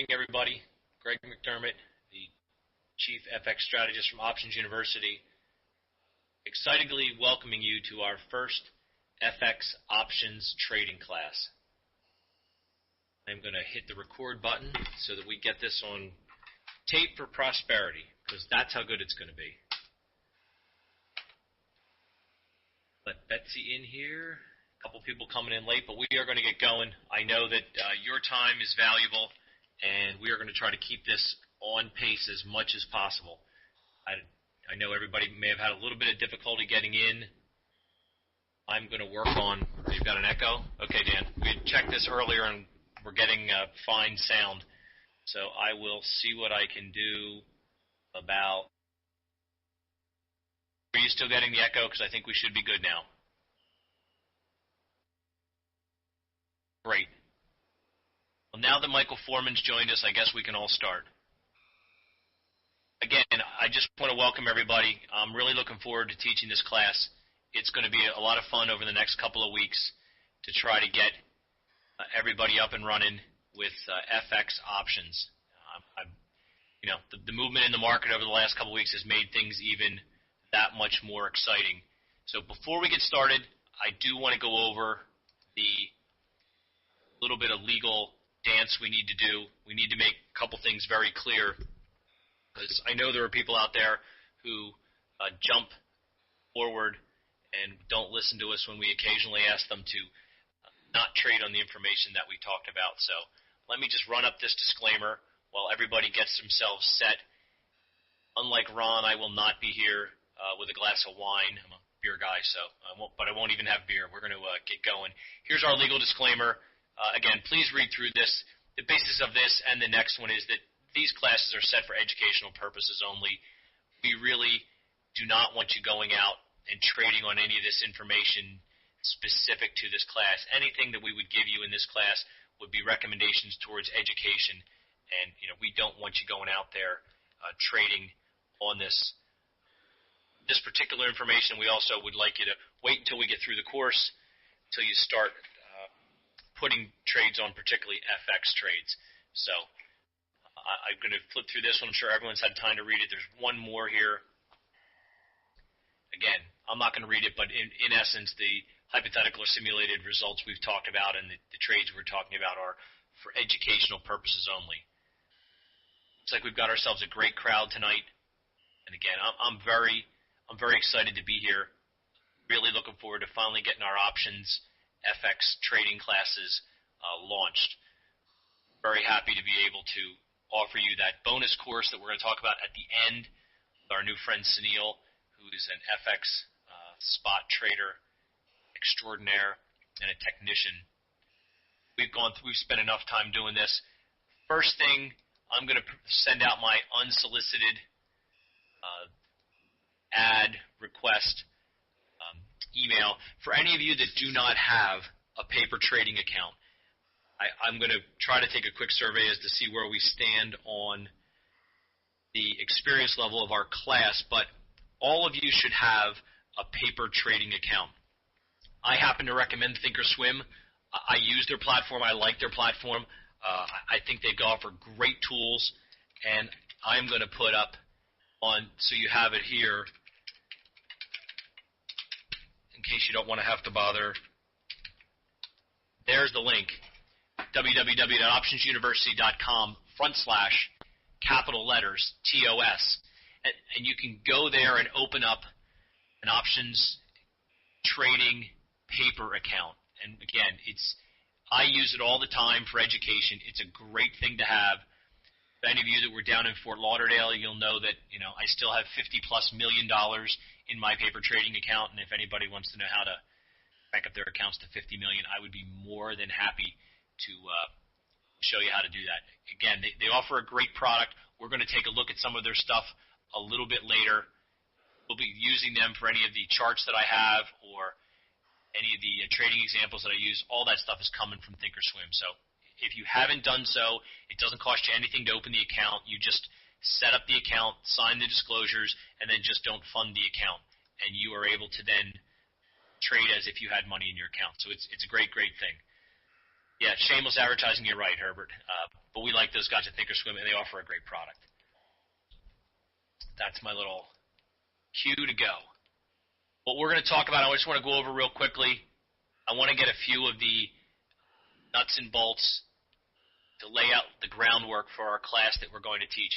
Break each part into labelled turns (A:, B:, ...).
A: evening, everybody. Greg McDermott, the Chief FX Strategist from Options University, excitedly welcoming you to our first FX Options trading class. I'm going to hit the record button so that we get this on tape for prosperity, because that's how good it's going to be. Let Betsy in here. A couple people coming in late, but we are going to get going. I know that your time is valuable, and we are going to try to keep this on pace as much as possible. I know everybody may have had a little bit of difficulty getting in. I'm going to work on – you've got an echo? Okay, Dan. We checked this earlier, and we're getting fine sound. So I will see what I can do about – are you still getting the echo? Because I think we should be good now. Great. Well, now that Michael Foreman's joined us, I guess we can all start. Again, I just want to welcome everybody. I'm really looking forward to teaching this class. It's going to be a lot of fun over the next couple of weeks to try to get everybody up and running with FX options. The movement in the market over the last couple of weeks has made things even that much more exciting. So before we get started, I do want to go over the little bit of legal dance we need to do. We need to make a couple things very clear, because I know there are people out there who jump forward and don't listen to us when we occasionally ask them to not trade on the information that we talked about. So let me just run up this disclaimer while everybody gets themselves set. Unlike Ron, I will not be here with a glass of wine. I'm a beer guy, so I won't even have beer. We're going to get going. Here's our legal disclaimer. Again, please read through this. The basis of this and the next one is that these classes are set for educational purposes only. We really do not want you going out and trading on any of this information specific to this class. Anything that we would give you in this class would be recommendations towards education, and we don't want you going out there trading on this particular information. We also would like you to wait until we get through the course, until you start putting trades on, particularly FX trades. So I'm going to flip through this one. I'm sure everyone's had time to read it. There's one more here. Again, I'm not going to read it, but in essence, the hypothetical or simulated results we've talked about and the trades we're talking about are for educational purposes only. Looks like we've got ourselves a great crowd tonight. And again, I'm very excited to be here. Really looking forward to finally getting our options FX trading classes launched. Very happy to be able to offer you that bonus course that we're going to talk about at the end with our new friend Sunil, who is an FX spot trader extraordinaire and a technician. We've spent enough time doing this. First thing, I'm going to send out my unsolicited ad request email for any of you that do not have a paper trading account. I'm going to try to take a quick survey as to see where we stand on the experience level of our class, but all of you should have a paper trading account. I happen to recommend Thinkorswim. I use their platform. I like their platform. I think they offer great tools, and I'm going to put up on, so you have it here, in case you don't want to have to bother. There's the link, www.optionsuniversity.com/capital letters TOS. And you can go there and open up an options trading paper account. And again, I use it all the time for education. It's a great thing to have. If any of you that were down in Fort Lauderdale, you'll know that I still have $50+ million in my paper trading account, and if anybody wants to know how to back up their accounts to $50 million, I would be more than happy to show you how to do that. Again, they offer a great product. We're going to take a look at some of their stuff a little bit later. We'll be using them for any of the charts that I have or any of the trading examples that I use. All that stuff is coming from Thinkorswim. So if you haven't done so, it doesn't cost you anything to open the account. You just set up the account, sign the disclosures, and then just don't fund the account. And you are able to then trade as if you had money in your account. So it's a great, great thing. Yeah, shameless advertising, you're right, Herbert. But we like those guys at Thinkorswim, and they offer a great product. That's my little cue to go. What we're going to talk about, I just want to go over real quickly. I want to get a few of the nuts and bolts to lay out the groundwork for our class that we're going to teach.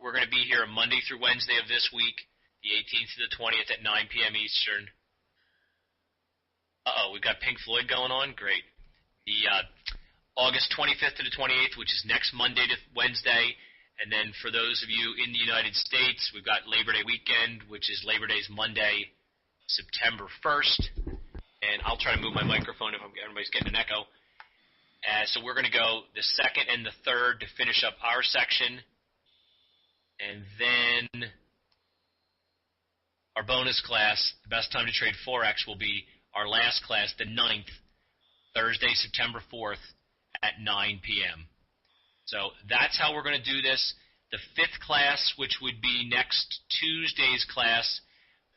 A: We're going to be here Monday through Wednesday of this week, the 18th to the 20th at 9 p.m. Eastern. We've got Pink Floyd going on. Great. The August 25th to the 28th, which is next Monday to Wednesday. And then for those of you in the United States, we've got Labor Day weekend, which is Labor Day's Monday, September 1st. And I'll try to move my microphone if everybody's getting an echo. So we're going to go the 2nd and the 3rd to finish up our section. And then our bonus class, the best time to trade Forex, will be our last class, the 9th, Thursday, September 4th at 9 p.m. So that's how we're going to do this. The 5th class, which would be next Tuesday's class,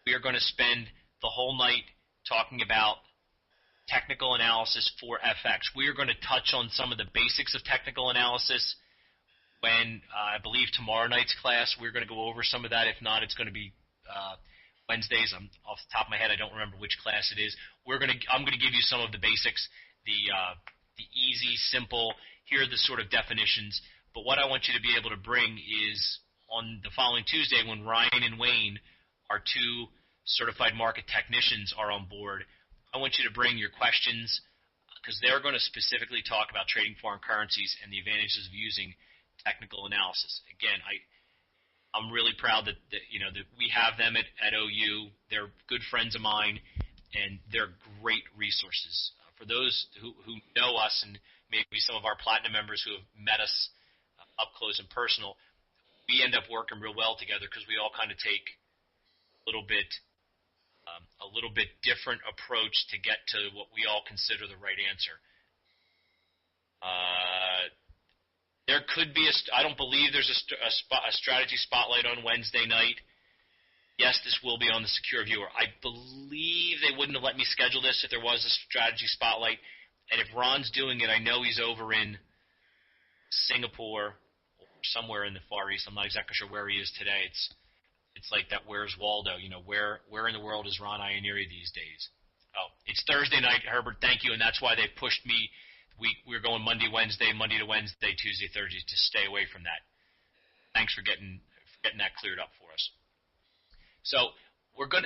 A: we are going to spend the whole night talking about technical analysis for FX. We are going to touch on some of the basics of technical analysis when I believe tomorrow night's class we're going to go over some of that. If not, it's going to be Wednesdays. Off the top of my head, I don't remember which class it is. I'm going to give you some of the basics, the easy, simple, here are the sort of definitions. But what I want you to be able to bring is on the following Tuesday when Ryan and Wayne, our two certified market technicians, are on board, I want you to bring your questions because they're going to specifically talk about trading foreign currencies and the advantages of using technical analysis. Again, I'm really proud that we have them at OU. They're good friends of mine, and they're great resources. For those who know us and maybe some of our Platinum members who have met us up close and personal, we end up working real well together because we all kind of take a little bit different approach to get to what we all consider the right answer. There could be I don't believe there's a strategy spotlight on Wednesday night. Yes, this will be on the secure viewer. I believe they wouldn't have let me schedule this if there was a strategy spotlight. And if Ron's doing it, I know he's over in Singapore or somewhere in the Far East. I'm not exactly sure where he is today. It's like that Where's Waldo? Where in the world is Ron Ianieri these days? Oh, it's Thursday night, Herbert. Thank you, and that's why they pushed me. We're going Monday to Wednesday, Tuesday, Thursday to stay away from that. Thanks for getting that cleared up for us. So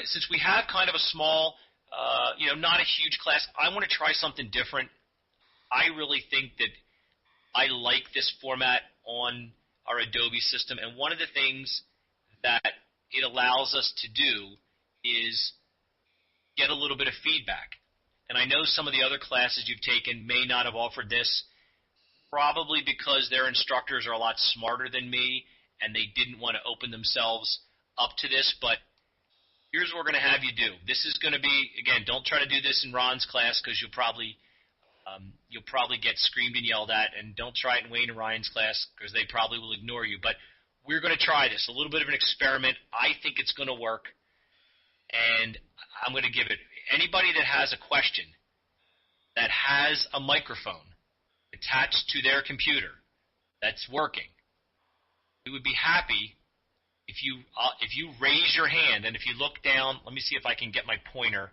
A: since we have kind of a small, not a huge class, I want to try something different. I really think that I like this format on our Adobe system, and one of the things that it allows us to do is get a little bit of feedback. And I know some of the other classes you've taken may not have offered this, probably because their instructors are a lot smarter than me, and they didn't want to open themselves up to this, but here's what we're going to have you do. This is going to be, again, don't try to do this in Ron's class because you'll probably get screamed and yelled at, and don't try it in Wayne and Ryan's class because they probably will ignore you. But we're going to try this, a little bit of an experiment. I think it's going to work, and I'm going to give it. Anybody that has a question that has a microphone attached to their computer that's working, we would be happy if you raise your hand, and if you look down, let me see if I can get my pointer.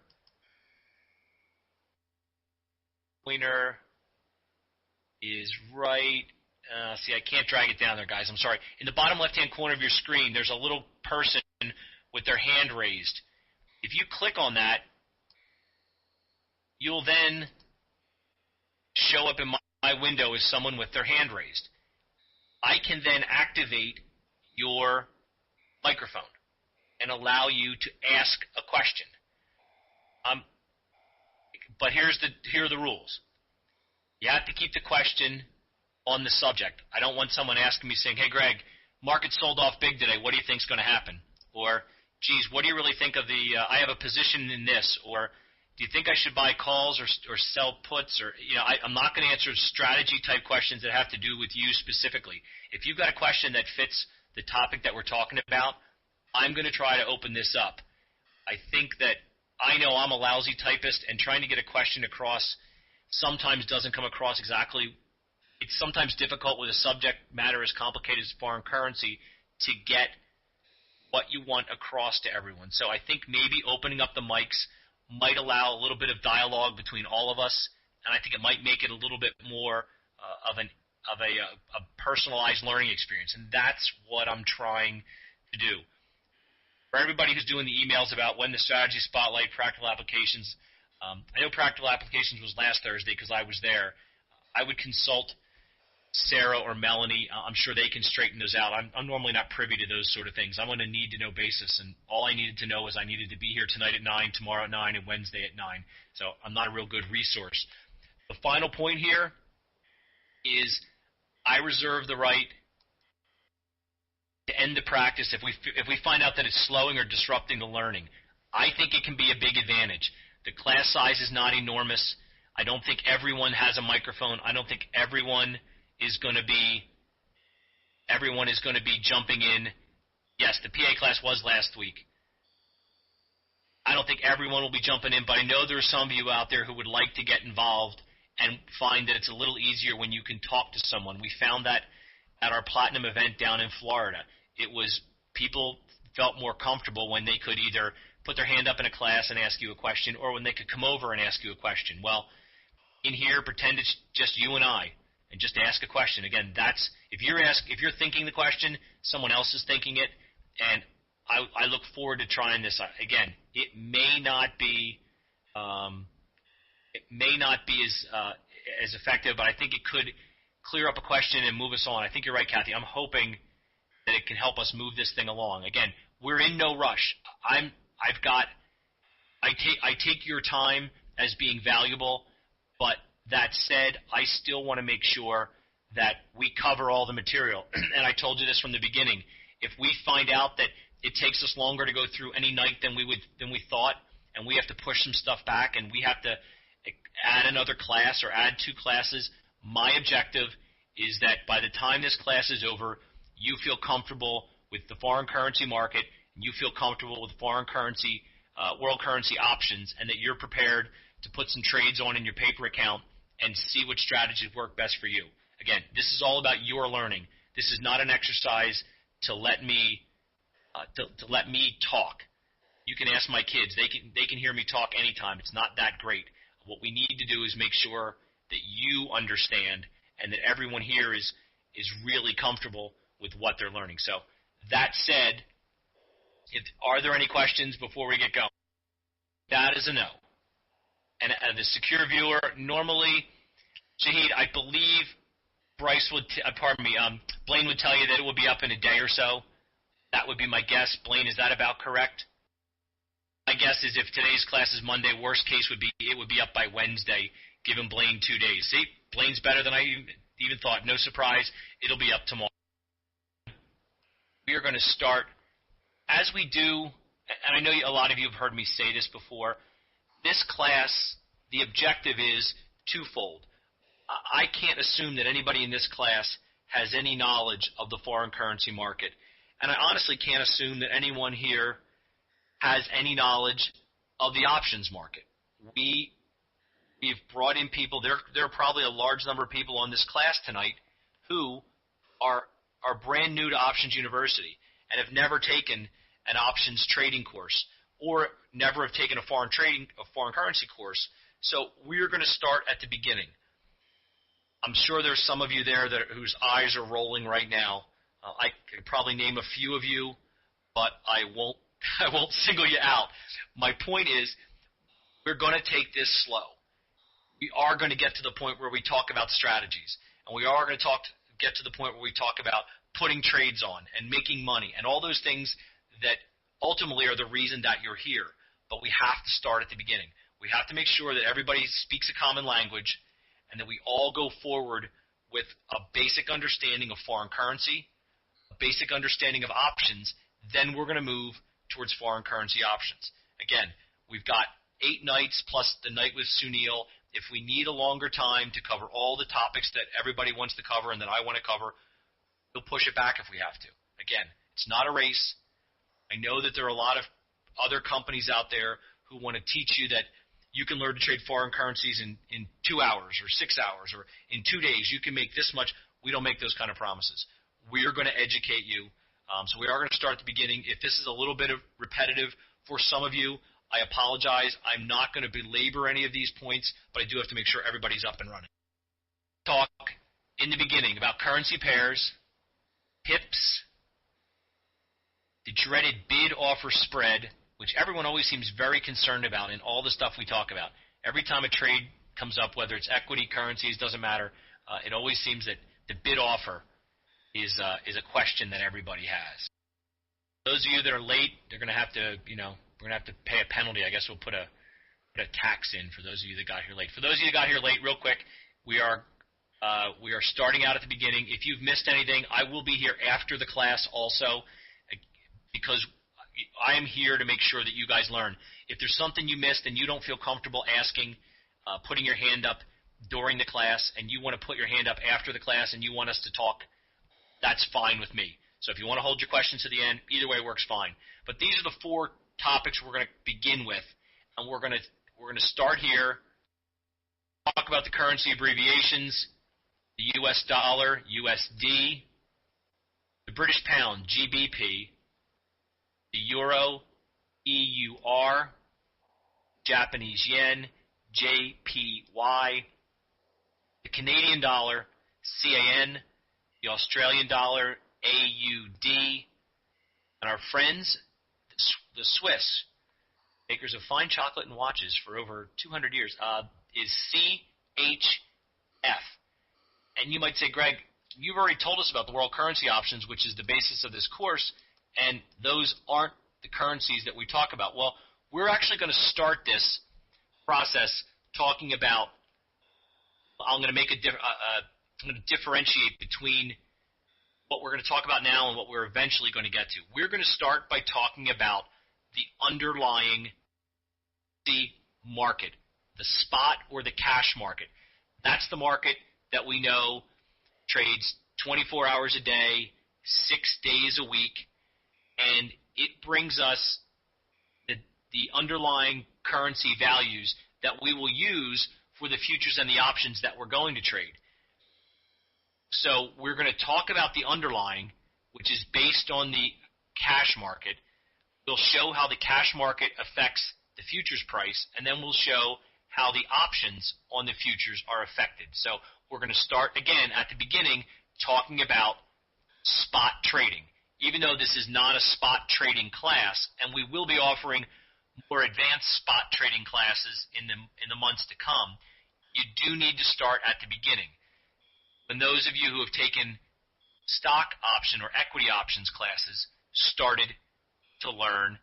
A: Pointer is right. See, I can't drag it down there, guys. I'm sorry. In the bottom left-hand corner of your screen, there's a little person with their hand raised. If you click on that, you'll then show up in my window as someone with their hand raised. I can then activate your microphone and allow you to ask a question. But here are the rules. You have to keep the question on the subject. I don't want someone asking me saying, hey, Greg, market sold off big today. What do you think is going to happen? Or, geez, what do you really think of I have a position in this? Or, do you think I should buy calls or sell puts? Or, I'm not going to answer strategy-type questions that have to do with you specifically. If you've got a question that fits the topic that we're talking about, I'm going to try to open this up. I think that I know I'm a lousy typist, and trying to get a question across sometimes doesn't come across exactly. It's sometimes difficult with a subject matter as complicated as foreign currency to get what you want across to everyone. So I think maybe opening up the mics might allow a little bit of dialogue between all of us, and I think it might make it a little bit more of a personalized learning experience, and that's what I'm trying to do. For everybody who's doing the emails about when the strategy spotlight, practical applications, I know practical applications was last Thursday because I was there. I would consult Sarah or Melanie. I'm sure they can straighten those out. I'm normally not privy to those sort of things. I'm on a need-to-know basis, and all I needed to know was I needed to be here tonight at 9, tomorrow at 9, and Wednesday at 9. So I'm not a real good resource. The final point here is I reserve the right to end the practice if we find out that it's slowing or disrupting the learning. I think it can be a big advantage. The class size is not enormous. I don't think everyone has a microphone. I don't think everyone is going to be jumping in. Yes, the PA class was last week. I don't think everyone will be jumping in, but I know there are some of you out there who would like to get involved and find that it's a little easier when you can talk to someone. We found that at our Platinum event down in Florida. It was people felt more comfortable when they could either put their hand up in a class and ask you a question, or when they could come over and ask you a question. Well, in here, pretend it's just you and I, and just ask a question. Again, that's if you're thinking the question, someone else is thinking it, and I look forward to trying this. Again, it may not be as effective, but I think it could clear up a question and move us on. I think you're right, Kathy. I'm hoping that it can help us move this thing along. Again, we're in no rush. I take your time as being valuable, but that said, I still want to make sure that we cover all the material. And I told you this from the beginning. If we find out that it takes us longer to go through any night than we thought, and we have to push some stuff back, and we have to add another class or add 2 classes, my objective is that by the time this class is over, you feel comfortable with the foreign currency market, and you feel comfortable with foreign currency, world currency options, and that you're prepared to put some trades on in your paper account and see which strategies work best for you. Again, this is all about your learning. This is not an exercise to let me talk. You can ask my kids. They can hear me talk anytime. It's not that great. What we need to do is make sure that you understand and that everyone here is really comfortable with what they're learning. So that said, are there any questions before we get going? That is a no. And the secure viewer, normally, Shahid, I believe Blaine would tell you that it will be up in a day or so. That would be my guess. Blaine, is that about correct? My guess is if today's class is Monday, worst case would be it would be up by Wednesday, giving Blaine 2 days. See, Blaine's better than I even thought. No surprise, it'll be up tomorrow. We are going to start, as we do, and I know a lot of you have heard me say this before, this class, the objective is twofold. I can't assume that anybody in this class has any knowledge of the foreign currency market. And I honestly can't assume that anyone here has any knowledge of the options market. We've brought in people. There are probably a large number of people on this class tonight who are brand new to Options University and have never taken an options trading course or never have taken a foreign currency course. So we're going to start at the beginning. I'm sure there's some of you there whose eyes are rolling right now. I could probably name a few of you, but I won't single you out. My point is, we're going to take this slow. We are going to get to the point where we talk about strategies, and we are going to get to the point where we talk about putting trades on and making money and all those things that ultimately are the reason that you're here. But we have to start at the beginning. We have to make sure that everybody speaks a common language and that we all go forward with a basic understanding of foreign currency, a basic understanding of options. Then we're going to move towards foreign currency options. Again, we've got 8 nights plus the night with Sunil. If we need a longer time to cover all the topics that everybody wants to cover and that I want to cover, we'll push it back if we have to. Again, it's not a race. I know that there are a lot of other companies out there who want to teach you that you can learn to trade foreign currencies in 2 hours or 6 hours or in 2 days. You can make this much. We don't make those kind of promises. We are going to educate you. So we are going to start at the beginning. If this is a little bit of repetitive for some of you, I apologize. I'm not going to belabor any of these points, but I do have to make sure everybody's up and running. Talk in the beginning about currency pairs, pips, the dreaded bid-offer spread, which everyone always seems very concerned about in all the stuff we talk about. Every time a trade comes up, whether it's equity, currencies, doesn't matter, it always seems that the bid-offer is a question that everybody has. Those of you that are late, they're going to have to, we're going to have to pay a penalty. I guess we'll put a tax in for those of you that got here late. For those of you that got here late, real quick, we are starting out at the beginning. If you've missed anything, I will be here after the class also, because I am here to make sure that you guys learn. If there's something you missed and you don't feel comfortable asking, putting your hand up during the class, and you want to put your hand up after the class and you want us to talk, that's fine with me. So if you want to hold your questions to the end, either way works fine. But these are the 4 topics we're going to begin with, and we're going to start here. Talk about the currency abbreviations: the U.S. dollar, USD, the British pound, GBP, the euro, EUR, Japanese yen, JPY, the Canadian dollar, CAN, the Australian dollar, AUD, and our friends, the Swiss, makers of fine chocolate and watches for over 200 years, is CHF. And you might say, Greg, you've already told us about the world currency options, which is the basis of this course, and those aren't the currencies that we talk about. Well, we're actually going to start this process talking about, I'm going to differentiate between what we're going to talk about now and what we're eventually going to get to. We're going to start by talking about the underlying market, the spot or the cash market. That's the market that we know trades 24 hours a day, 6 days a week, and it brings us the underlying currency values that we will use for the futures and the options that we're going to trade. So we're going to talk about the underlying, which is based on the cash market. We'll show how the cash market affects the futures price, and then we'll show how the options on the futures are affected. So we're going to start, again, at the beginning, talking about spot trading. Even though this is not a spot trading class, and we will be offering more advanced spot trading classes in the months to come, you do need to start at the beginning. When those of you who have taken stock option or equity options classes started to learn,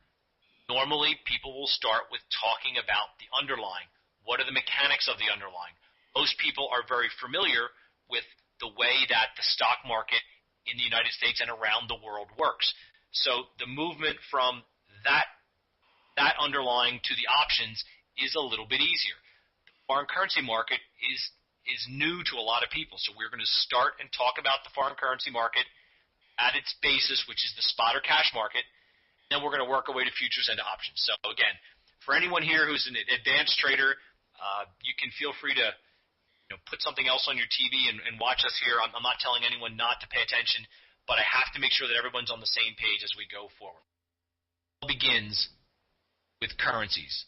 A: normally people will start with talking about the underlying. What are the mechanics of the underlying? Most people are very familiar with the way that the stock market in the United States and around the world works. So the movement from that underlying to the options is a little bit easier. The foreign currency market is new to a lot of people. So we're going to start and talk about the foreign currency market at its basis, which is the spot or cash market. Then we're going to work our way to futures and to options. So again, for anyone here who's an advanced trader, you can feel free to put something else on your TV and watch us here. I'm not telling anyone not to pay attention, but I have to make sure that everyone's on the same page as we go forward. It all begins with currencies.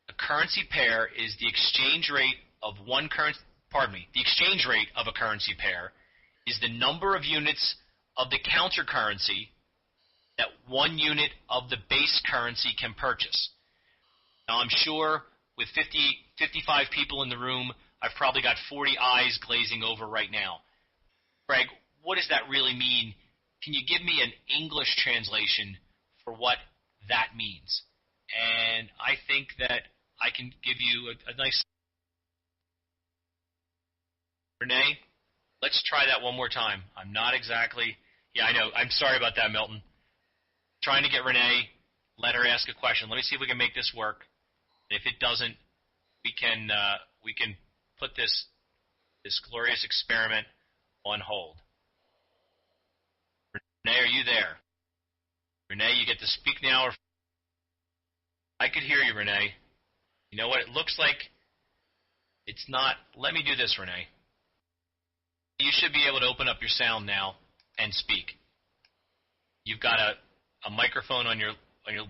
A: A currency pair is the exchange rate of one currency. The exchange rate of a currency pair is the number of units of the counter currency that one unit of the base currency can purchase. Now, I'm sure with 55 people in the room, I've probably got 40 eyes glazing over right now. Greg, what does that really mean? Can you give me an English translation for what that means? And I think that I can give you a nice... Renee, let's try that one more time. I'm not exactly... Yeah, I know. I'm sorry about that, Milton. Trying to get Renee, let her ask a question. Let me see if we can make this work. And if it doesn't, we can put this glorious experiment on hold. Renee, are you there? Renee, you get to speak now. I could hear you, Renee. You know what? It looks like it's not. Let me do this, Renee. You should be able to open up your sound now and speak. You've got a microphone on your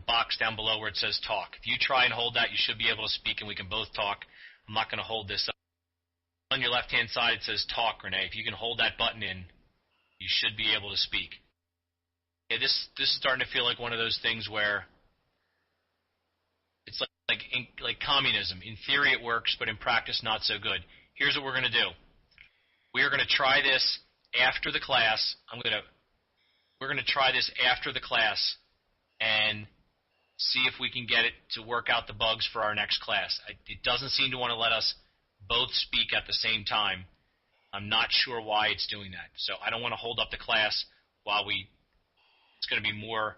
A: box down below where it says talk. If you try and hold that, you should be able to speak and we can both talk. I'm not going to hold this up. On your left-hand side, it says talk, Renee. If you can hold that button in, you should be able to speak. Yeah, this is starting to feel like one of those things where it's like communism. In theory, it works, but in practice, not so good. Here's what we're going to do. We are going to try this after the class. We're going to try this after the class and see if we can get it to work out the bugs for our next class. It doesn't seem to want to let us both speak at the same time. I'm not sure why it's doing that. So I don't want to hold up the class while it's going to be more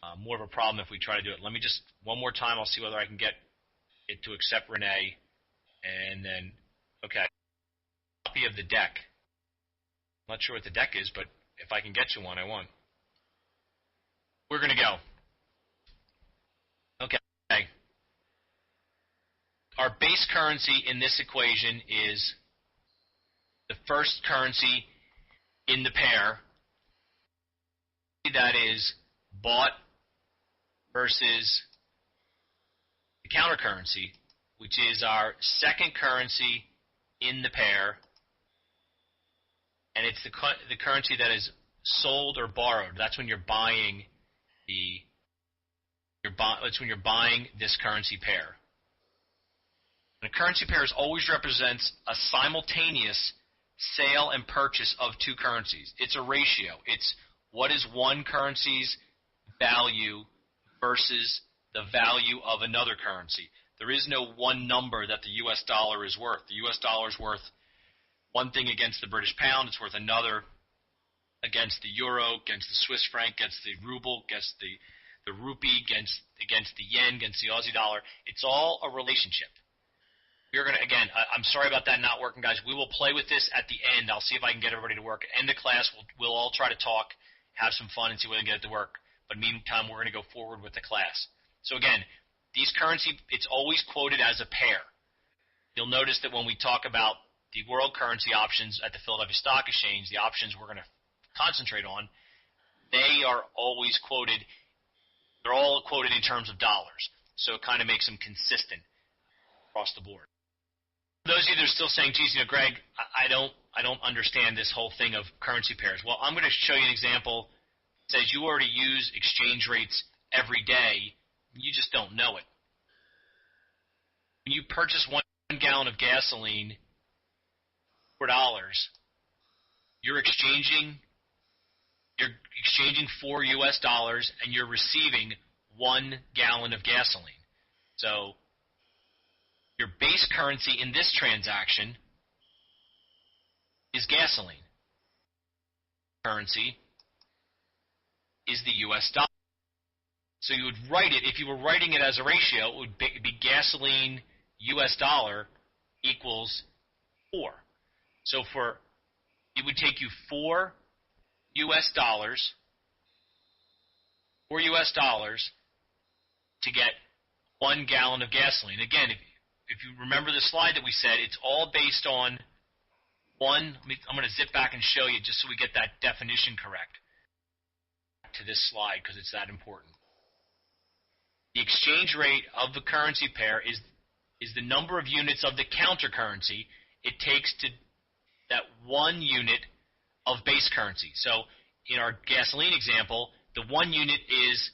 A: of a problem if we try to do it. Let me just, one more time, I'll see whether I can get it to accept Renee. And then, okay, copy of the deck. I'm not sure what the deck is, but if I can get you one, I won. We're going to go. Okay. Our base currency in this equation is the first currency in the pair. That is bought versus the counter currency, which is our second currency in the pair, and it's the currency that is sold or borrowed. That's when you're buying that's when you're buying this currency pair. And a currency pair always represents a simultaneous sale and purchase of two currencies. It's a ratio. It's what is one currency's value versus the value of another currency. There is no one number that the U.S. dollar is worth. The U.S. dollar is worth one thing against the British pound. It's worth another against the euro, against the Swiss franc, against the ruble, against the rupee, against the yen, against the Aussie dollar. It's all a relationship. We're going to, again, I'm sorry about that not working, guys. We will play with this at the end. I'll see if I can get everybody to work. End of class, we'll all try to talk, have some fun, and see if we can get it to work. But meantime, we're going to go forward with the class. So again, these currency, it's always quoted as a pair. You'll notice that when we talk about the world currency options at the Philadelphia Stock Exchange, the options we're going to concentrate on, they are always quoted, they're all quoted in terms of dollars. So it kind of makes them consistent across the board. For those of you that are still saying, geez, Greg, I don't understand this whole thing of currency pairs. Well, I'm going to show you an example that says you already use exchange rates every day. You just don't know it. When you purchase 1 gallon of gasoline, $4, you're exchanging for U.S. dollars, and you're receiving 1 gallon of gasoline. So your base currency in this transaction is gasoline. Currency is the U.S. dollar. So you would write it, if you were writing it as a ratio, it would be gasoline U.S. dollar equals 4. So it would take you 4 U.S. dollars to get 1 gallon of gasoline. Again, if you remember the slide that we said, it's all based on I'm going to zip back and show you just so we get that definition correct to this slide because it's that important. The exchange rate of the currency pair is the number of units of the counter currency it takes to that 1 unit of base currency. So in our gasoline example, the 1 unit is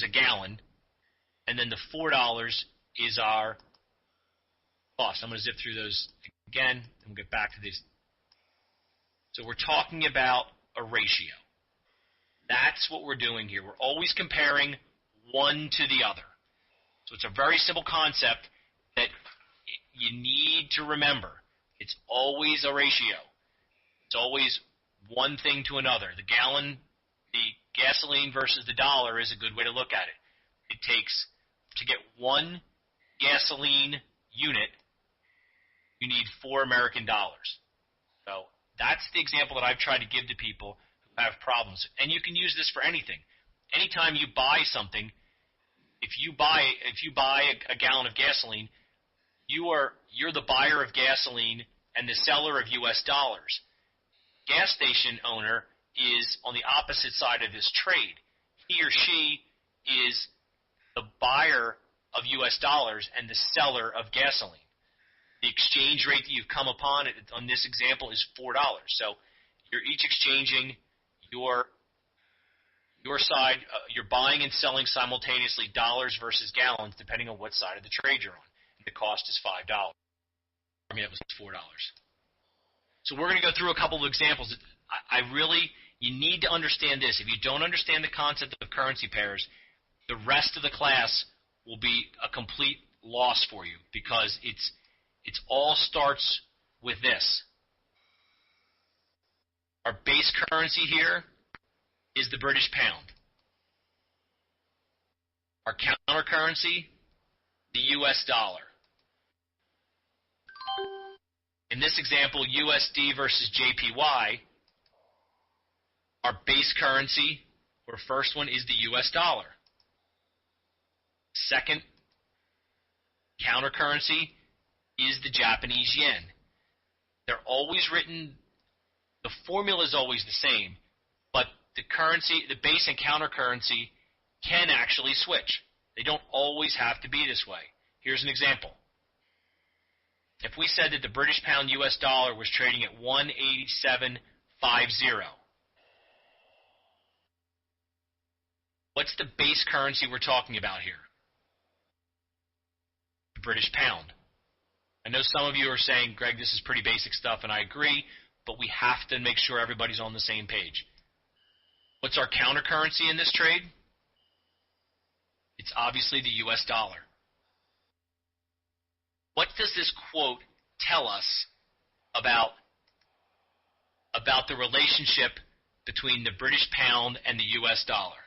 A: a gallon, and then the $4 is our cost. I'm going to zip through those again, and we'll get back to these. So we're talking about a ratio. That's what we're doing here. We're always comparing one to the other. So it's a very simple concept that you need to remember. It's always a ratio. It's always one thing to another. The gasoline versus the dollar is a good way to look at it. It takes, to get 1 gasoline unit, you need 4 American dollars. So that's the example that I've tried to give to people who have problems. And you can use this for anything. Anytime you buy something, if you buy a gallon of gasoline, you're the buyer of gasoline and the seller of U.S. dollars. Gas station owner is on the opposite side of this trade. He or she is the buyer of U.S. dollars and the seller of gasoline. The exchange rate that you've come upon on this example is $4. So you're each exchanging your side. You're buying and selling simultaneously dollars versus gallons, depending on what side of the trade you're on. The cost is $5. I mean, it was $4. So we're going to go through a couple of examples. You need to understand this. If you don't understand the concept of currency pairs, the rest of the class will be a complete loss for you, because it all starts with this. Our base currency here is the British pound. Our counter currency, the U.S. dollar. In this example, USD versus JPY, our base currency, or first one, is the U.S. dollar. Second counter currency is the Japanese yen. They're always written, the formula is always the same, but the currency, the base and counter currency can actually switch. They don't always have to be this way. Here's an example. If we said that the British pound US dollar was trading at 187.50, what's the base currency we're talking about here? The British pound. I know some of you are saying, Greg, this is pretty basic stuff, and I agree, but we have to make sure everybody's on the same page. What's our counter currency in this trade? It's obviously the US dollar. What does this quote tell us about the relationship between the British pound and the US dollar?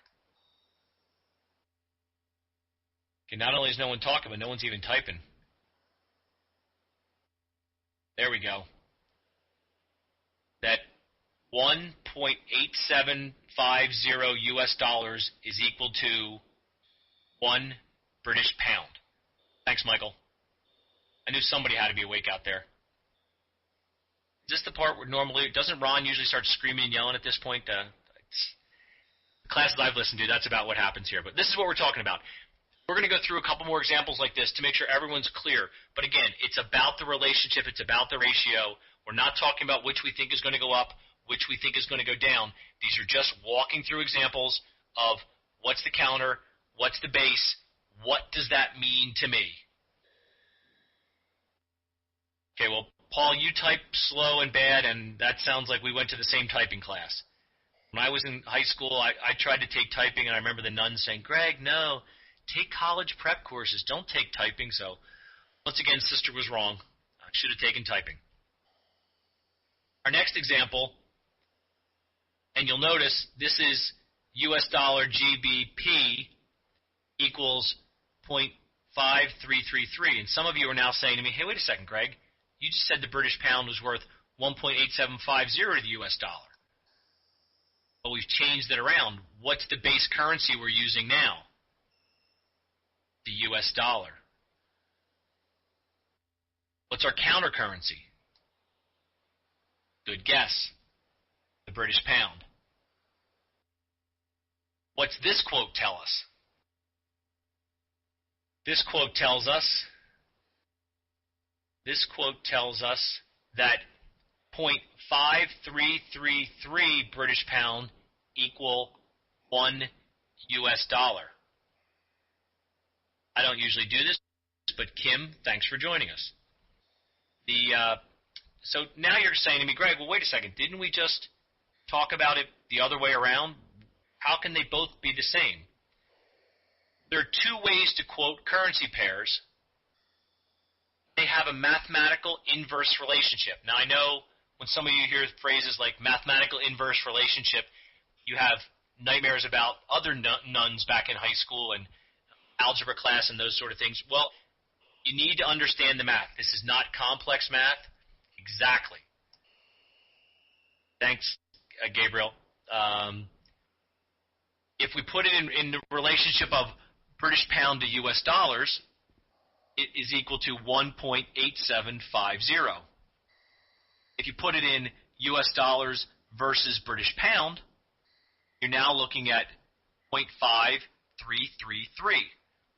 A: Okay, not only is no one talking, but no one's even typing. There we go. That 1.8750 US dollars is equal to 1 British pound. Thanks, Michael. I knew somebody had to be awake out there. Is this the part where normally, doesn't Ron usually start screaming and yelling at this point? The classes I've listened to, that's about what happens here. But this is what we're talking about. We're going to go through a couple more examples like this to make sure everyone's clear. But again, it's about the relationship. It's about the ratio. We're not talking about which we think is going to go up, which we think is going to go down. These are just walking through examples of what's the counter, what's the base, what does that mean to me? Okay, well, Paul, you type slow and bad, and that sounds like we went to the same typing class. When I was in high school, I tried to take typing, and I remember the nuns saying, Greg, no, take college prep courses. Don't take typing. So, once again, sister was wrong. I should have taken typing. Our next example, and you'll notice this is US dollar GBP equals 0.5333. And some of you are now saying to me, hey, wait a second, Greg. You just said the British pound was worth 1.8750 to the US dollar. But we've changed it around. What's the base currency we're using now? The US dollar. What's our counter currency? Good guess. The British pound. What's this quote tell us? This quote tells us that 0.5333 British pound equal 1 US dollar. I don't usually do this, but Kim, thanks for joining us. So now you're saying to me, Greg, well, wait a second. Didn't we just talk about it the other way around? How can they both be the same? There are two ways to quote currency pairs. They have a mathematical inverse relationship. Now, I know when some of you hear phrases like mathematical inverse relationship, you have nightmares about other nuns back in high school and algebra class and those sort of things. Well, you need to understand the math. This is not complex math. Exactly. Thanks, Gabriel. If we put it in the relationship of British pound to US dollars is equal to 1.8750. If you put it in US dollars versus British pound, you're now looking at 0.5333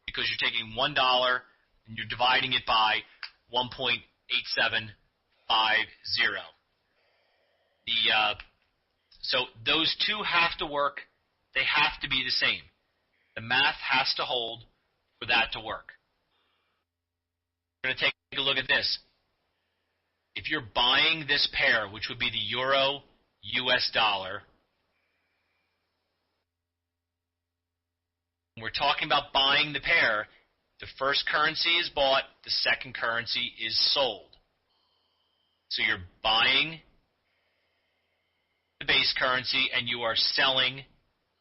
A: because you're taking $1 and you're dividing it by 1.8750. So those two have to work. They have to be the same. The math has to hold for that to work. We're going to take a look at this. If you're buying this pair, which would be the euro US dollar, we're talking about buying the pair. The first currency is bought, the second currency is sold. So you're buying the base currency and you are selling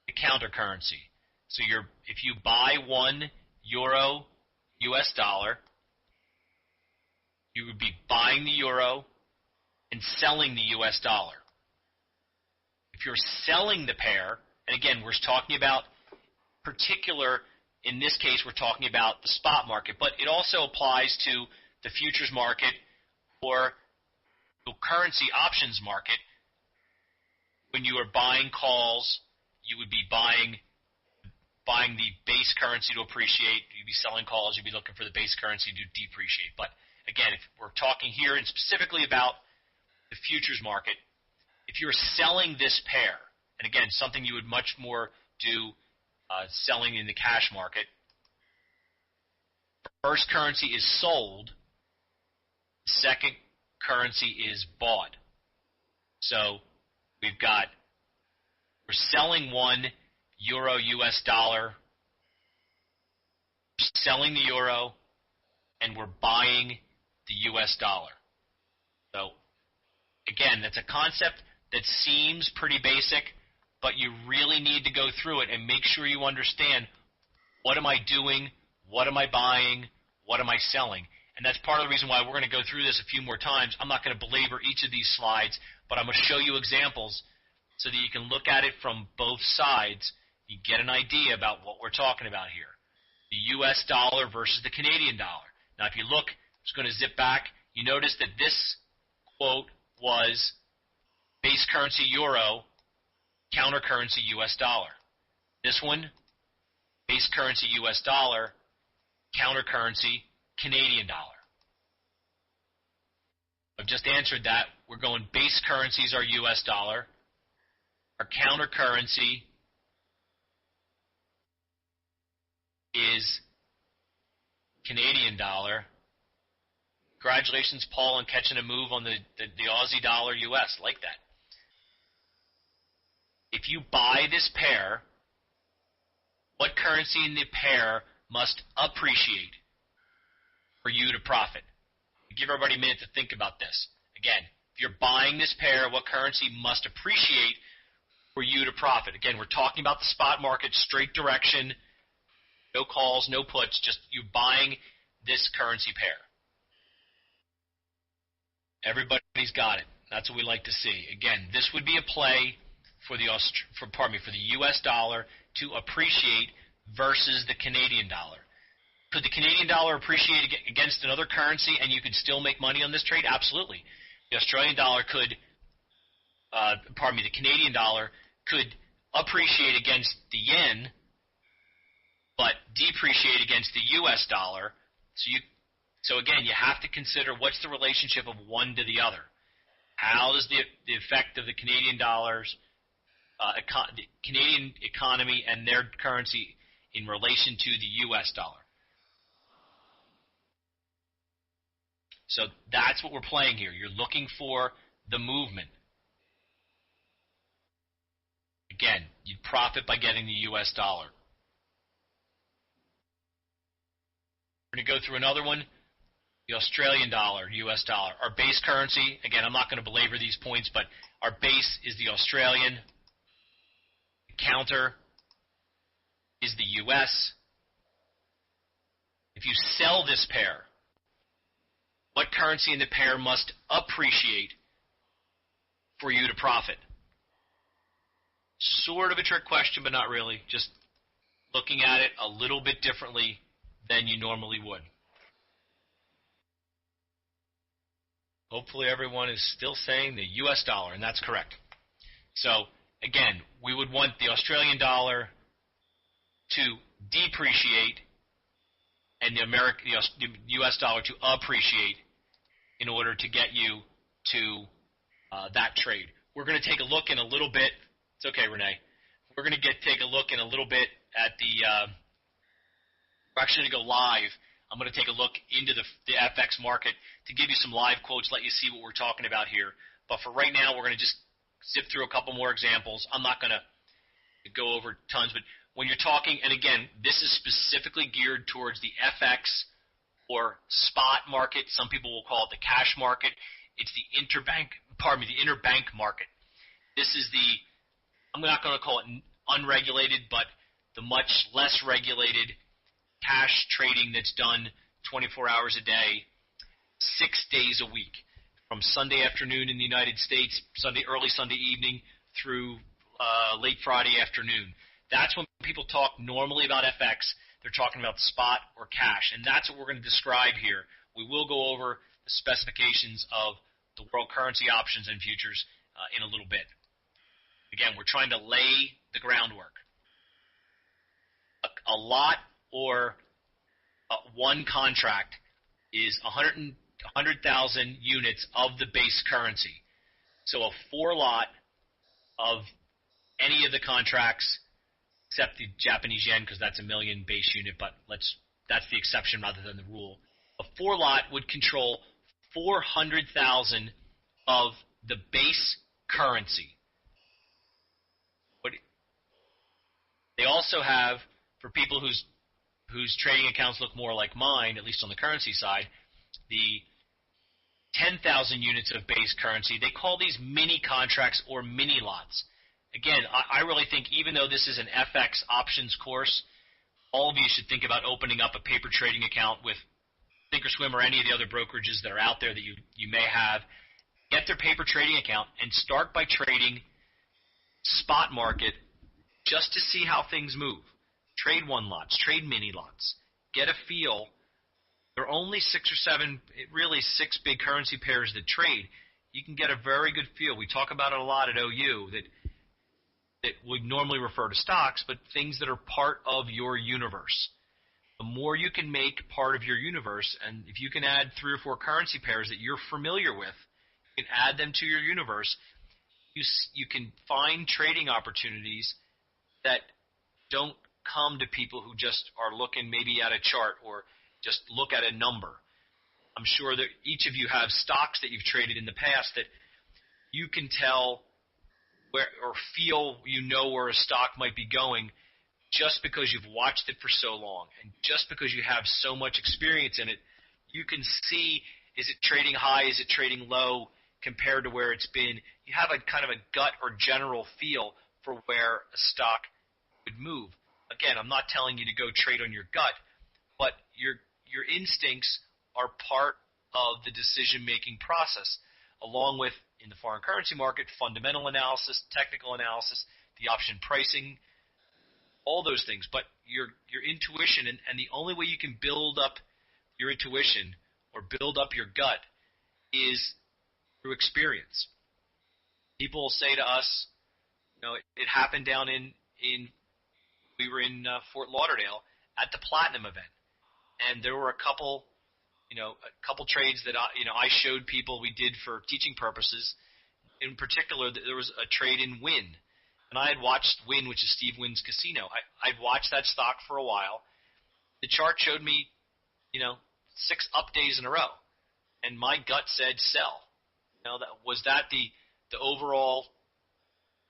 A: the counter currency. So if you buy 1 euro US dollar, you would be buying the euro and selling the US dollar. If you're selling the pair, and again, we're talking about in this case, we're talking about the spot market, but it also applies to the futures market or the currency options market. When you are buying calls, you would be buying the base currency to appreciate. You'd be selling calls. You'd be looking for the base currency to depreciate. But again, if we're talking here and specifically about the futures market, if you're selling this pair, and again, something you would much more do selling in the cash market, first currency is sold, second currency is bought. So we're selling 1 euro US dollar, selling the euro, and we're buying the US dollar. So again, that's a concept that seems pretty basic, but you really need to go through it and make sure you understand, what am I doing, what am I buying, what am I selling? And that's part of the reason why we're going to go through this a few more times. I'm not going to belabor each of these slides, but I'm going to show you examples so that you can look at it from both sides. You get an idea about what we're talking about here. The US dollar versus the Canadian dollar. Now, if you look, I'm just going to zip back. You notice that this quote was base currency euro, counter currency US dollar. This one, base currency US dollar, counter currency Canadian dollar. I've just answered that. We're going base currencies are US dollar. Our counter currency is Canadian dollar. Congratulations, Paul, on catching a move on the Aussie dollar US. Like that. If you buy this pair, what currency in the pair must appreciate for you to profit? Give everybody a minute to think about this. Again, if you're buying this pair, what currency must appreciate for you to profit? Again, we're talking about the spot market, straight direction, no calls, no puts, just you buying this currency pair. Everybody's got it. That's what we like to see. Again, this would be a play for the US dollar to appreciate versus the Canadian dollar. Could the Canadian dollar appreciate against another currency and you could still make money on this trade? Absolutely. The Australian dollar could, the Canadian dollar could appreciate against the yen, but depreciate against the US dollar. So again, you have to consider what's the relationship of one to the other. How does the effect of the Canadian dollars, the Canadian economy and their currency in relation to the US dollar? So that's what we're playing here. You're looking for the movement. Again, you'd profit by getting the US dollar. We're going to go through another one, the Australian dollar, US dollar. Our base currency, again, I'm not going to belabor these points, but our base is the Australian. The counter is the US. If you sell this pair, what currency in the pair must appreciate for you to profit? Sort of a trick question, but not really. Just looking at it a little bit differently than you normally would. Hopefully everyone is still saying the U.S. dollar, and that's correct. So, again, we would want the Australian dollar to depreciate and the U.S. dollar to appreciate in order to get you to that trade. We're going to take a look in a little bit. It's okay, Renee. We're going to take a look in a little bit at we're actually going to go live. I'm going to take a look into the FX market to give you some live quotes, let you see what we're talking about here. But for right now, we're going to just zip through a couple more examples. I'm not going to go over tons, but when you're talking, and again, this is specifically geared towards the FX or spot market. Some people will call it the cash market. It's the interbank market. This is I'm not going to call it unregulated, but the much less regulated cash trading that's done 24 hours a day, 6 days a week, from Sunday afternoon in the United States, early Sunday evening through late Friday afternoon. That's when people talk normally about FX. They're talking about spot or cash, and that's what we're going to describe here. We will go over the specifications of the world currency options and futures in a little bit. Again, we're trying to lay the groundwork. A lot or one contract is 100,000 units of the base currency. So a 4 lot of any of the contracts, except the Japanese yen, because that's a million base unit, but that's the exception rather than the rule. A 4 lot would control 400,000 of the base currency. But they also have, for people whose trading accounts look more like mine, at least on the currency side, the 10,000 units of base currency. They call these mini contracts or mini lots. Again, I really think even though this is an FX options course, all of you should think about opening up a paper trading account with Thinkorswim or any of the other brokerages that are out there that you may have. Get their paper trading account and start by trading spot market just to see how things move. Trade 1 lots, trade mini lots. Get a feel. There are only 6 or 7, really 6 big currency pairs that trade. You can get a very good feel. We talk about it a lot at OU that would normally refer to stocks, but things that are part of your universe. The more you can make part of your universe, and if you can add 3 or 4 currency pairs that you're familiar with, you can add them to your universe, you can find trading opportunities that don't come to people who just are looking maybe at a chart or just look at a number. I'm sure that each of you have stocks that you've traded in the past that you can tell where or feel where a stock might be going just because you've watched it for so long and just because you have so much experience in it. You can see, is it trading high, is it trading low compared to where it's been. You have a kind of a gut or general feel for where a stock would move. Again, I'm not telling you to go trade on your gut, but your instincts are part of the decision-making process, along with, in the foreign currency market, fundamental analysis, technical analysis, the option pricing, all those things. But your intuition, and the only way you can build up your intuition or build up your gut is through experience. People will say to us, it happened down we were in Fort Lauderdale at the Platinum event, and there were a couple trades that I showed people we did for teaching purposes. In particular, there was a trade in Wynn, and I had watched Wynn, which is Steve Wynn's casino. I'd watched that stock for a while. The chart showed me, 6 up days in a row, and my gut said sell. Was that the overall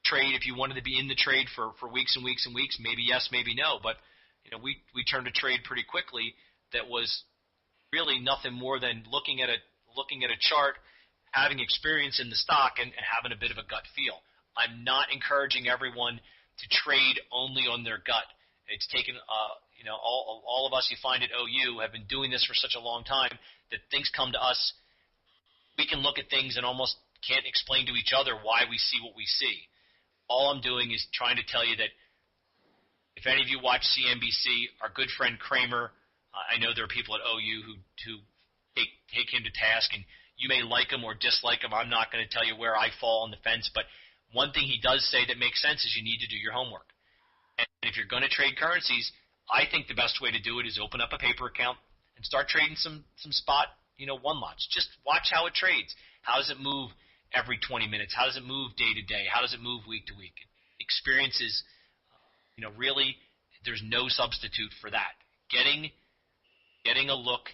A: trade? If you wanted to be in the trade for weeks and weeks and weeks, maybe yes, maybe no. But we turned a trade pretty quickly that was really nothing more than looking at a chart, having experience in the stock, and having a bit of a gut feel. I'm not encouraging everyone to trade only on their gut. It's taken all of us you find at OU have been doing this for such a long time that things come to us. We can look at things and almost can't explain to each other why we see what we see. All I'm doing is trying to tell you that If any of you watch CNBC, our good friend Kramer, I know there are people at OU who take him to task, and you may like him or dislike him. I'm not going to tell you where I fall on the fence, but one thing he does say that makes sense is you need to do your homework. And if you're going to trade currencies, I think the best way to do it is open up a paper account and start trading some spot, one lots. Just watch how it trades. How does it move every 20 minutes? How does it move day to day? How does it move week to week? Experiences, really, there's no substitute for that. Getting a look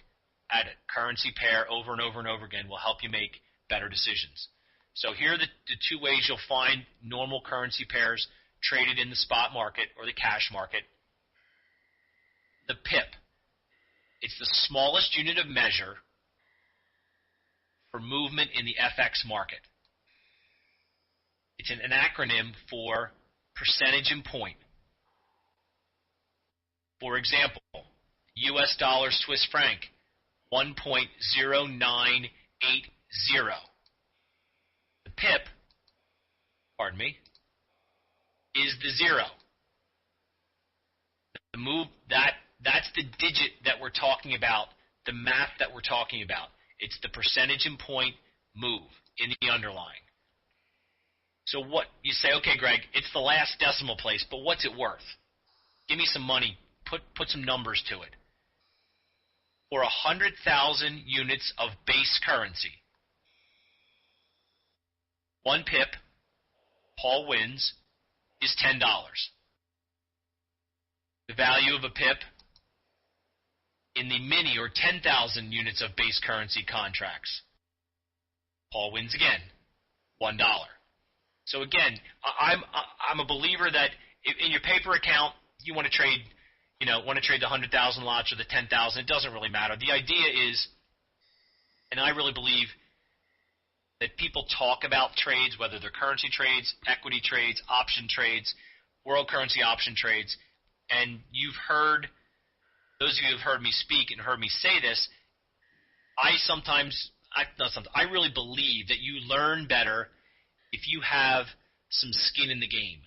A: at a currency pair over and over and over again will help you make better decisions. So here are the two ways you'll find normal currency pairs traded in the spot market or the cash market. The pip. It's the smallest unit of measure for movement in the FX market. It's an acronym for percentage in point. For example, US dollar Swiss franc, 1.0980. The pip, is the zero. The move that's the digit that we're talking about, the math that we're talking about. It's the percentage in point move in the underlying. So what you say, okay, Greg, it's the last decimal place, but what's it worth? Give me some money. Put some numbers to it. For 100,000 units of base currency, one pip, Paul wins, is $10. The value of a pip in the mini or 10,000 units of base currency contracts, Paul wins again, $1. So again, I'm a believer that in your paper account, you want to trade the 100,000 lots or the 10,000. It doesn't really matter. The idea is, and I really believe that people talk about trades, whether they're currency trades, equity trades, option trades, world currency option trades, and those of you who have heard me speak and heard me say this, I really believe that you learn better if you have some skin in the game.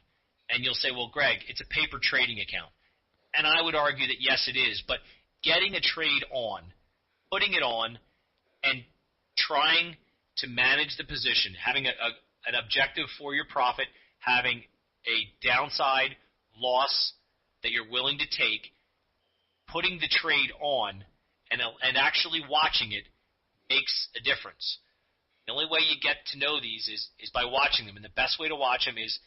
A: And you'll say, well, Greg, it's a paper trading account. And I would argue that, yes, it is. But getting a trade on, putting it on, and trying to manage the position, having an objective for your profit, having a downside loss that you're willing to take, putting the trade on and actually watching it makes a difference. The only way you get to know these is by watching them. And the best way to watch them is,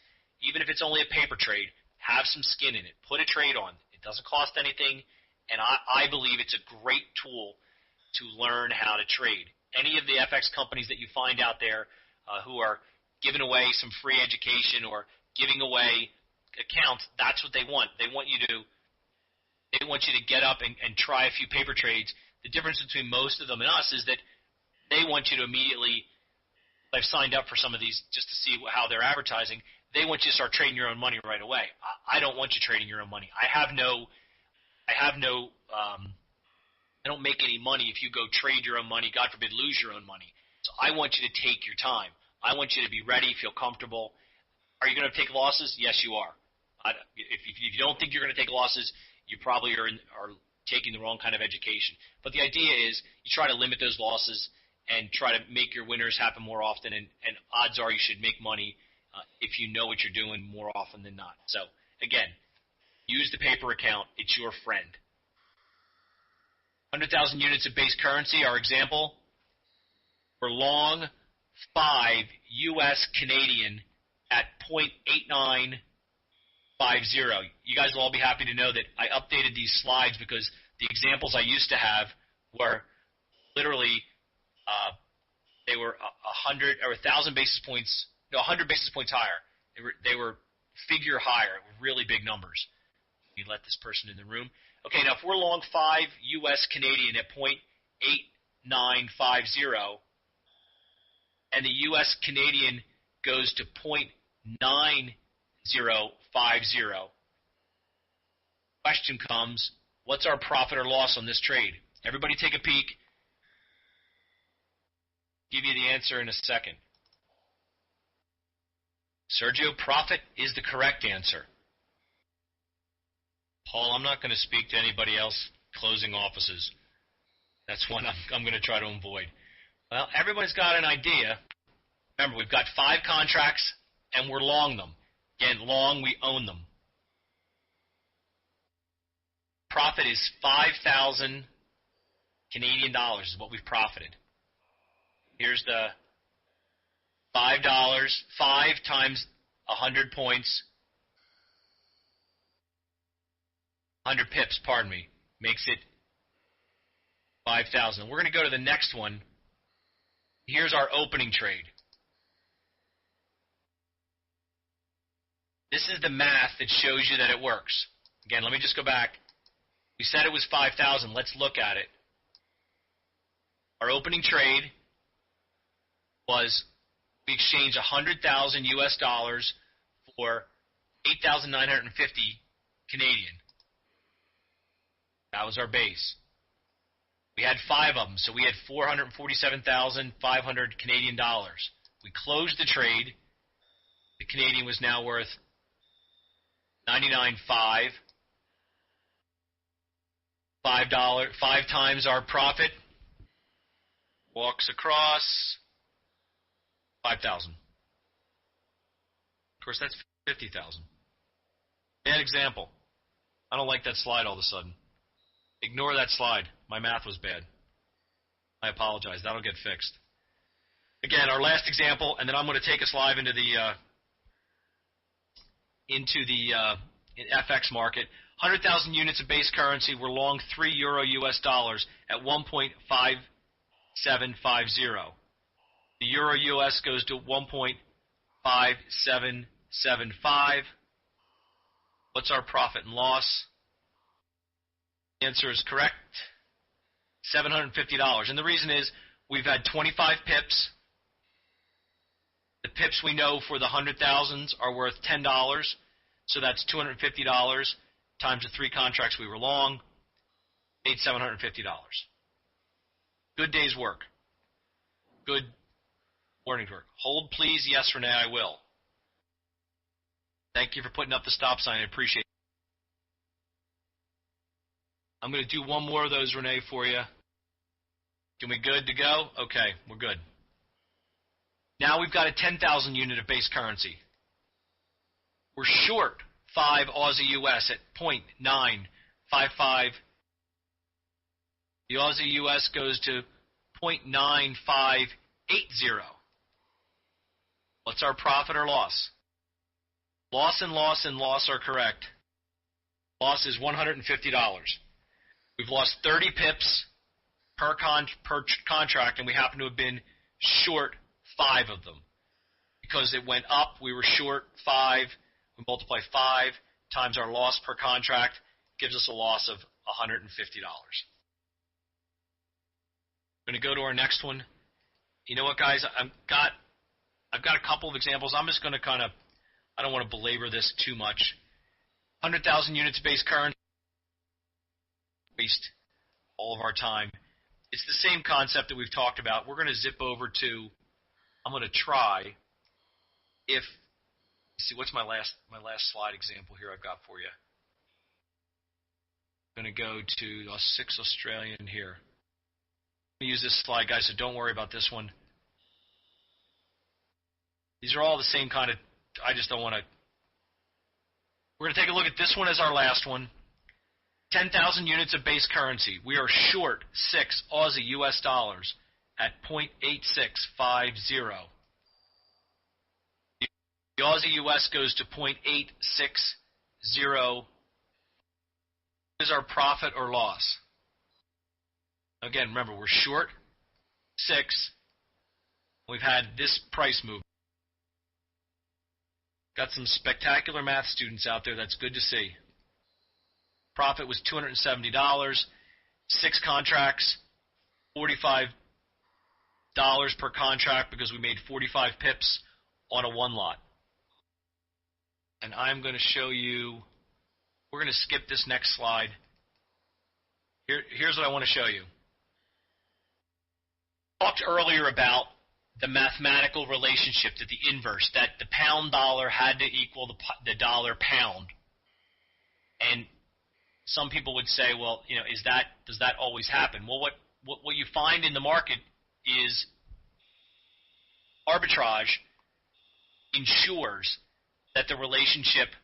A: even if it's only a paper trade, have some skin in it. Put a trade on. It doesn't cost anything, and I believe it's a great tool to learn how to trade. Any of the FX companies that you find out there who are giving away some free education or giving away accounts, that's what they want. They want you to get up and try a few paper trades. The difference between most of them and us is that they want you to immediately, I've signed up for some of these just to see how they're advertising. They want you to start trading your own money right away. I don't want you trading your own money. I don't make any money if you go trade your own money, God forbid, lose your own money. So I want you to take your time. I want you to be ready, feel comfortable. Are you going to take losses? Yes, you are. If you don't think you're going to take losses, you probably are taking the wrong kind of education. But the idea is you try to limit those losses and try to make your winners happen more often, and odds are you should make money if you know what you're doing more often than not. So, again, use the paper account. It's your friend. 100,000 units of base currency, our example, we're long 5 U.S. Canadian at 0.8950. You guys will all be happy to know that I updated these slides because the examples I used to have were literally they were 100 or 1,000 basis points, 100 basis points higher. They were figure higher, really big numbers. Let me let this person in the room. Okay, now if we're long 5 U.S. Canadian at 0.8950 and the U.S. Canadian goes to 0.9050, question comes, what's our profit or loss on this trade? Everybody take a peek. Give you the answer in a second. Sergio, profit is the correct answer. Paul, I'm not going to speak to anybody else closing offices. That's one I'm going to try to avoid. Well, everybody's got an idea. Remember, we've got 5 contracts, and we're long them. Again, long, we own them. Profit is 5,000 Canadian dollars is what we've profited. Here's the $5, 5 times 100 points, 100 pips, pardon me, makes it 5,000. We're going to go to the next one. Here's our opening trade. This is the math that shows you that it works. Again, let me just go back. We said it was 5,000. Let's look at it. Our opening trade was we exchanged 100,000 US dollars for 8,950 Canadian. That was our base. We had 5 of them, so we had 447,500 Canadian dollars. We closed the trade. The Canadian was now worth 99.5. $5 times our profit walks across 5,000. Of course, that's 50,000. Bad example. I don't like that slide all of a sudden. Ignore that slide. My math was bad. I apologize. That'll get fixed. Again, our last example, and then I'm going to take us live into the FX market. 100,000 units of base currency were long €3 US dollars at 1.5750. The euro US goes to 1.5775. What's our profit and loss? The answer is correct. $750. And the reason is we've had 25 pips. The pips we know for the 100,000s are worth $10. So that's $250 times the 3 contracts we were long, made $750. Good day's work. Good morning's work. Hold, please. Yes, Renee, I will. Thank you for putting up the stop sign. I appreciate it. I'm going to do one more of those, Renee, for you. Can we good to go? Okay, we're good. Now we've got a 10,000 unit of base currency. We're short 5 Aussie US at 0.955. The Aussie US goes to 0.9580. What's our profit or loss? Loss and loss and loss are correct. Loss is $150. We've lost 30 pips per contract, and we happen to have been short 5 of them. Because it went up, we were short 5. We multiply 5 times our loss per contract, gives us a loss of $150. I'm going to go to our next one. You know what, guys? I've got a couple of examples. I'm just going to I don't want to belabor this too much. 100,000 units base currency. Waste all of our time. It's the same concept that we've talked about. We're going to zip over to, I'm going to try, let's see, what's my last slide example here I've got for you? I'm going to go to 6 Australian here. I'm going to use this slide, guys, so don't worry about this one. These are all the same kind of, I just don't want to. We're going to take a look at this one as our last one. 10,000 units of base currency. We are short 6 Aussie US dollars at 0.8650. The Aussie US goes to 0.860. What is our profit or loss? Again, remember, we're short 6. We've had this price move. Got some spectacular math students out there. That's good to see. Profit was $270. 6 contracts, $45 per contract because we made 45 pips on a 1 lot. And I'm going to show you, we're going to skip this next slide. Here's what I want to show you. I talked earlier about the mathematical relationship, that the inverse, that the pound dollar had to equal the dollar pound. And some people would say, well, does that always happen? Well, what you find in the market is arbitrage ensures that the relationship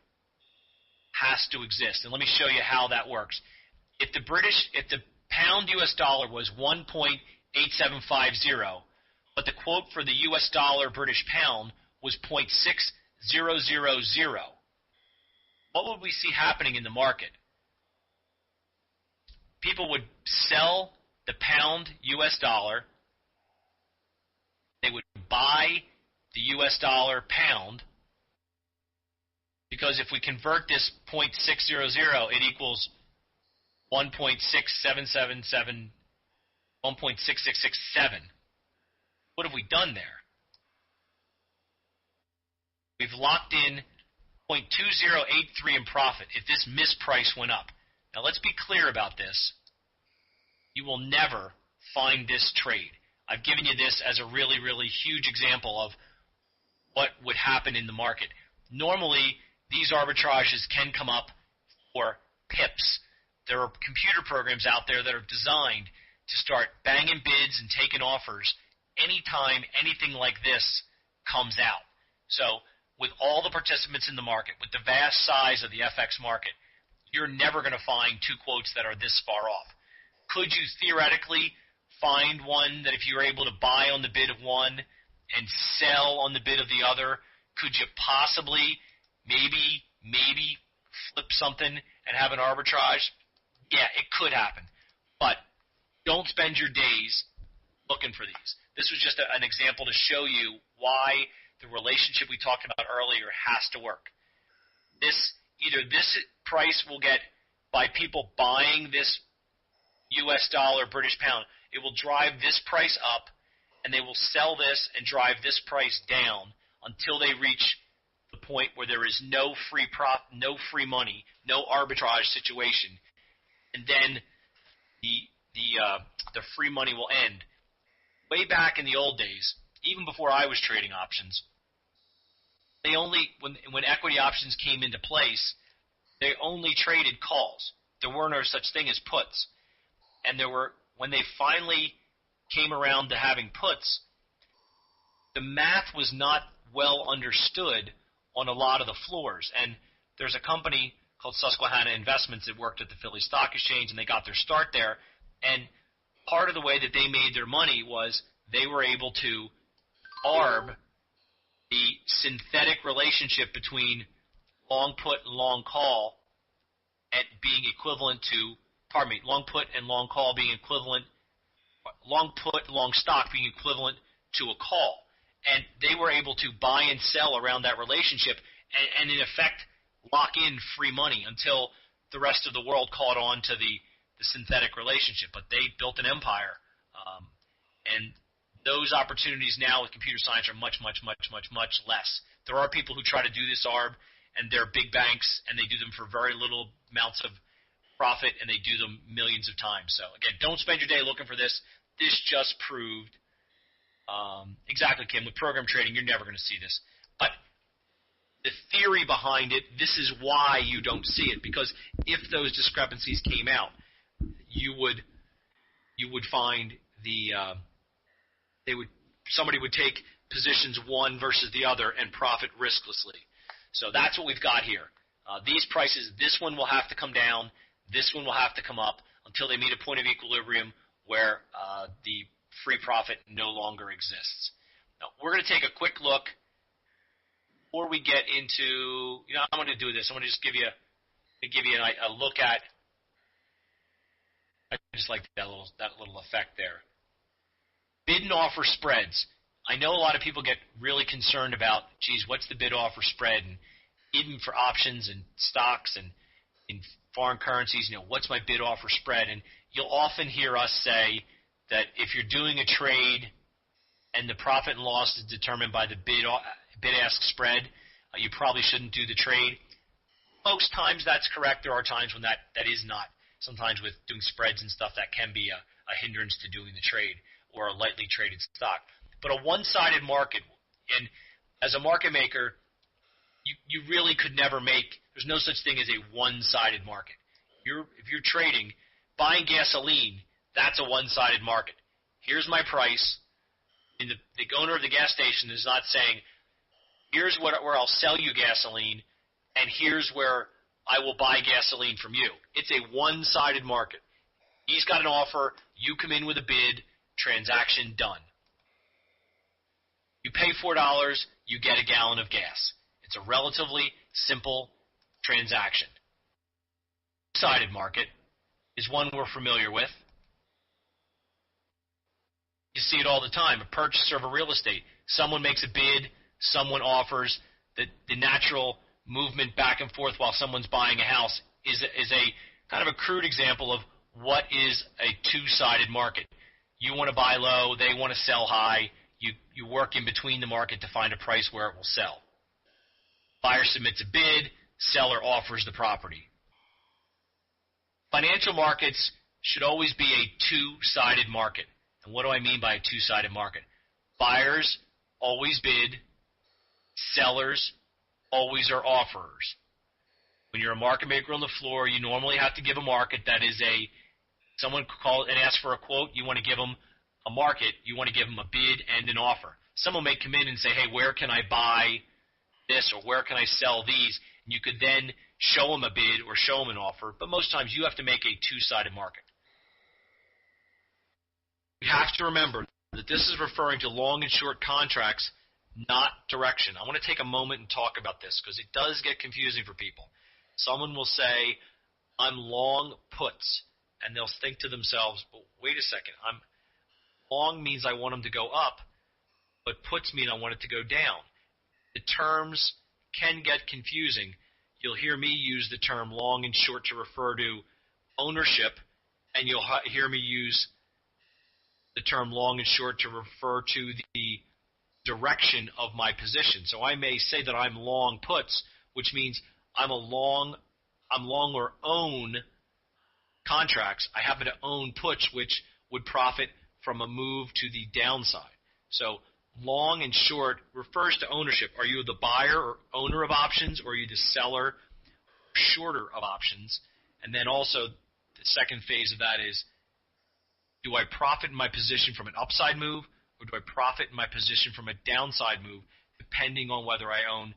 A: has to exist. And let me show you how that works. If the pound US dollar was 1.8750, but the quote for the US dollar British pound was 0.6000, what would we see happening in the market? People would sell the pound US dollar. They would buy the US dollar pound, because if we convert this 0.600, it equals 1.6777, 1.6667. What have we done there? We've locked in 0.2083 in profit if this misprice went up. Now let's be clear about this. You will never find this trade. I've given you this as a really, really huge example of what would happen in the market. Normally, these arbitrages can come up for pips. There are computer programs out there that are designed to start banging bids and taking offers anytime anything like this comes out. So with all the participants in the market, with the vast size of the FX market, you're never going to find two quotes that are this far off. Could you theoretically find one that if you were able to buy on the bid of one and sell on the bid of the other, could you possibly maybe flip something and have an arbitrage? Yeah, it could happen. But don't spend your days looking for these. This was just an example to show you why the relationship we talked about earlier has to work. Either this price will get, by people buying this US dollar, British pound, it will drive this price up, and they will sell this and drive this price down until they reach the point where there is no free money, no arbitrage situation, and then the free money will end. Way back in the old days, even before I was trading options, they only when equity options came into place, they only traded calls. There were no such thing as puts, and when they finally came around to having puts, the math was not well understood on a lot of the floors. And there's a company called Susquehanna Investments that worked at the Philly Stock Exchange, and they got their start there. And part of the way that they made their money was they were able to arb the synthetic relationship between long put and long call at being equivalent to, long put and long call being equivalent, long put, long stock being equivalent to a call. And they were able to buy and sell around that relationship and in effect lock in free money until the rest of the world caught on to the synthetic relationship. But they built an empire. And those opportunities now with computer science are much, much, much, much, much less. There are people who try to do this arb, and they're big banks, and they do them for very little amounts of profit, and they do them millions of times. So, again, don't spend your day looking for this. This just proved exactly, Kim, with program trading, you're never going to see this. But the theory behind it, this is why you don't see it, because if those discrepancies came out, you would find somebody would take positions one versus the other and profit risklessly. So that's what we've got here. These prices, this one will have to come down, this one will have to come up until they meet a point of equilibrium where the free profit no longer exists. Now, we're going to take a quick look before we get into, I'm going to do this. I'm going to just give you a look at, I just like that little effect there. Bid and offer spreads. I know a lot of people get really concerned about, geez, what's the bid-offer spread? And even for options and stocks and in foreign currencies, what's my bid-offer spread? And you'll often hear us say that if you're doing a trade and the profit and loss is determined by the bid-ask spread, you probably shouldn't do the trade. Most times that's correct. There are times when that is not. Sometimes with doing spreads and stuff, that can be a hindrance to doing the trade or a lightly traded stock. But a one-sided market, and as a market maker, you really could never there's no such thing as a one-sided market. If you're trading, buying gasoline, that's a one-sided market. Here's my price. And the owner of the gas station is not saying, here's where I'll sell you gasoline, and here's where I will buy gasoline from you. It's a one-sided market. He's got an offer. You come in with a bid. Transaction done. You pay $4, you get a gallon of gas. It's a relatively simple transaction. Two-sided market is one we're familiar with. You see it all the time. A purchaser of a real estate. Someone makes a bid. Someone offers. The natural movement back and forth while someone's buying a house is a kind of a crude example of what is a two-sided market. You want to buy low. They want to sell high. You work in between the market to find a price where it will sell. Buyer submits a bid. Seller offers the property. Financial markets should always be a two-sided market. And what do I mean by a two-sided market? Buyers always bid. Sellers always are offerers. When you're a market maker on the floor, you normally have to give a market that is someone call and ask for a quote. You want to give them a market. You want to give them a bid and an offer. Someone may come in and say, hey, where can I buy this or where can I sell these? And you could then show them a bid or show them an offer. But most times you have to make a two-sided market. We have to remember that this is referring to long and short contracts, not direction. I want to take a moment and talk about this because it does get confusing for people. Someone will say, I'm long puts, and they'll think to themselves, but wait a second, long means I want them to go up, but puts mean I want it to go down. The terms can get confusing. You'll hear me use the term long and short to refer to ownership, and you'll hear me use the term long and short to refer to the direction of my position. So I may say that I'm long puts, which means I'm long or own contracts. I happen to own puts, which would profit from a move to the downside. So long and short refers to ownership. Are you the buyer or owner of options, or are you the seller or shorter of options? And then also the second phase of that is, do I profit in my position from an upside move, or do I profit in my position from a downside move, depending on whether I own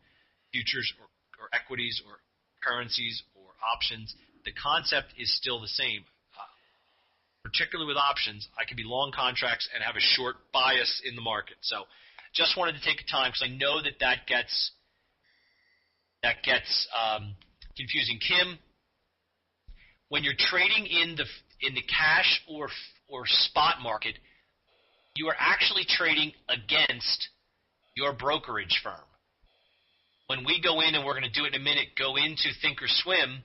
A: futures or equities or currencies or options? The concept is still the same. Particularly with options, I can be long contracts and have a short bias in the market. So just wanted to take a time because I know that gets confusing. Kim, when you're trading in the cash or spot market, you are actually trading against your brokerage firm. When we go in, and we're going to do it in a minute, go into Thinkorswim,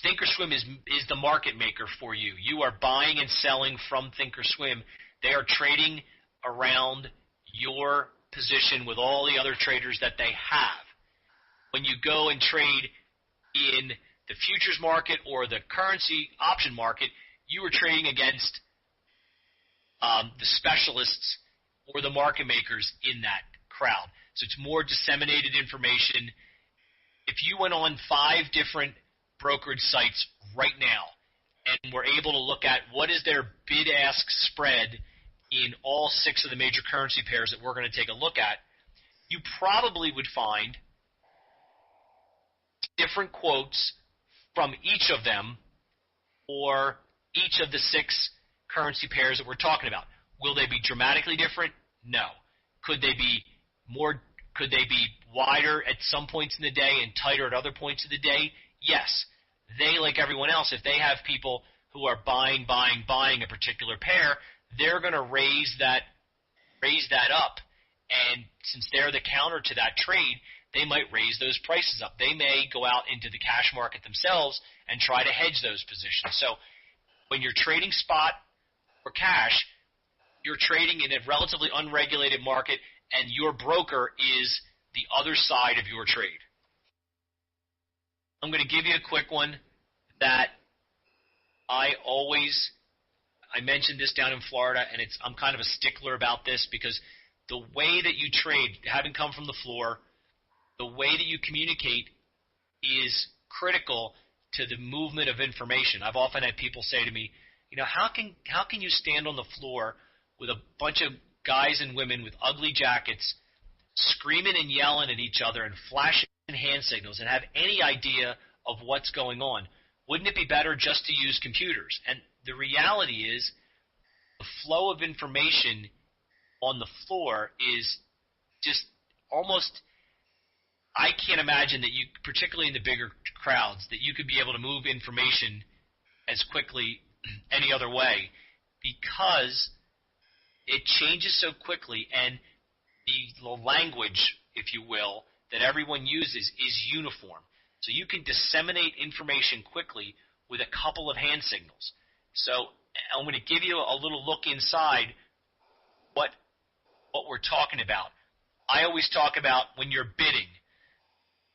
A: Thinkorswim is the market maker for you. You are buying and selling from Thinkorswim. They are trading around your position with all the other traders that they have. When you go and trade in the futures market or the currency option market, you are trading against the specialists or the market makers in that crowd. So it's more disseminated information. If you went on 5 different brokerage sites right now and were able to look at what is their bid-ask spread in all 6 of the major currency pairs that we're going to take a look at, you probably would find different quotes from each of them or each of the 6 currency pairs that we're talking about. Will they be dramatically different? No. Could they be wider at some points in the day and tighter at other points of the day? Yes. They, like everyone else, if they have people who are buying a particular pair, they're going to raise that up. And since they're the counter to that trade, they might raise those prices up. They may go out into the cash market themselves and try to hedge those positions. So when you're trading spot or cash, you're trading in a relatively unregulated market, and your broker is the other side of your trade. I'm going to give you a quick one that I mentioned this down in Florida, and I'm kind of a stickler about this because the way that you trade, having come from the floor, the way that you communicate is critical to the movement of information. I've often had people say to me, how can you stand on the floor with a bunch of guys and women with ugly jackets screaming and yelling at each other and flashing hand signals and have any idea of what's going on? Wouldn't it be better just to use computers? And the reality is the flow of information on the floor is just almost – I can't imagine that you, particularly in the bigger crowds, that you could be able to move information as quickly any other way, because it changes so quickly, and the language, if you will, that everyone uses is uniform. So you can disseminate information quickly with a couple of hand signals. So I'm going to give you a little look inside what we're talking about. I always talk about when you're bidding,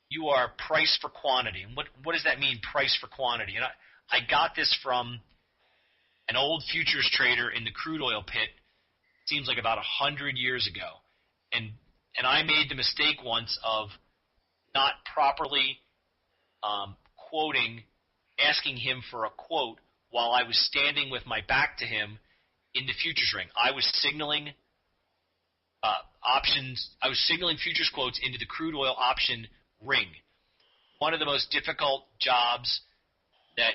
A: you are price for quantity. And what does that mean, price for quantity? And I got this from an old futures trader in the crude oil pit, seems like about 100 years ago. And I made the mistake once of not properly asking him for a quote while I was standing with my back to him in the futures ring. I was signaling options. I was signaling futures quotes into the crude oil option ring. One of the most difficult jobs that,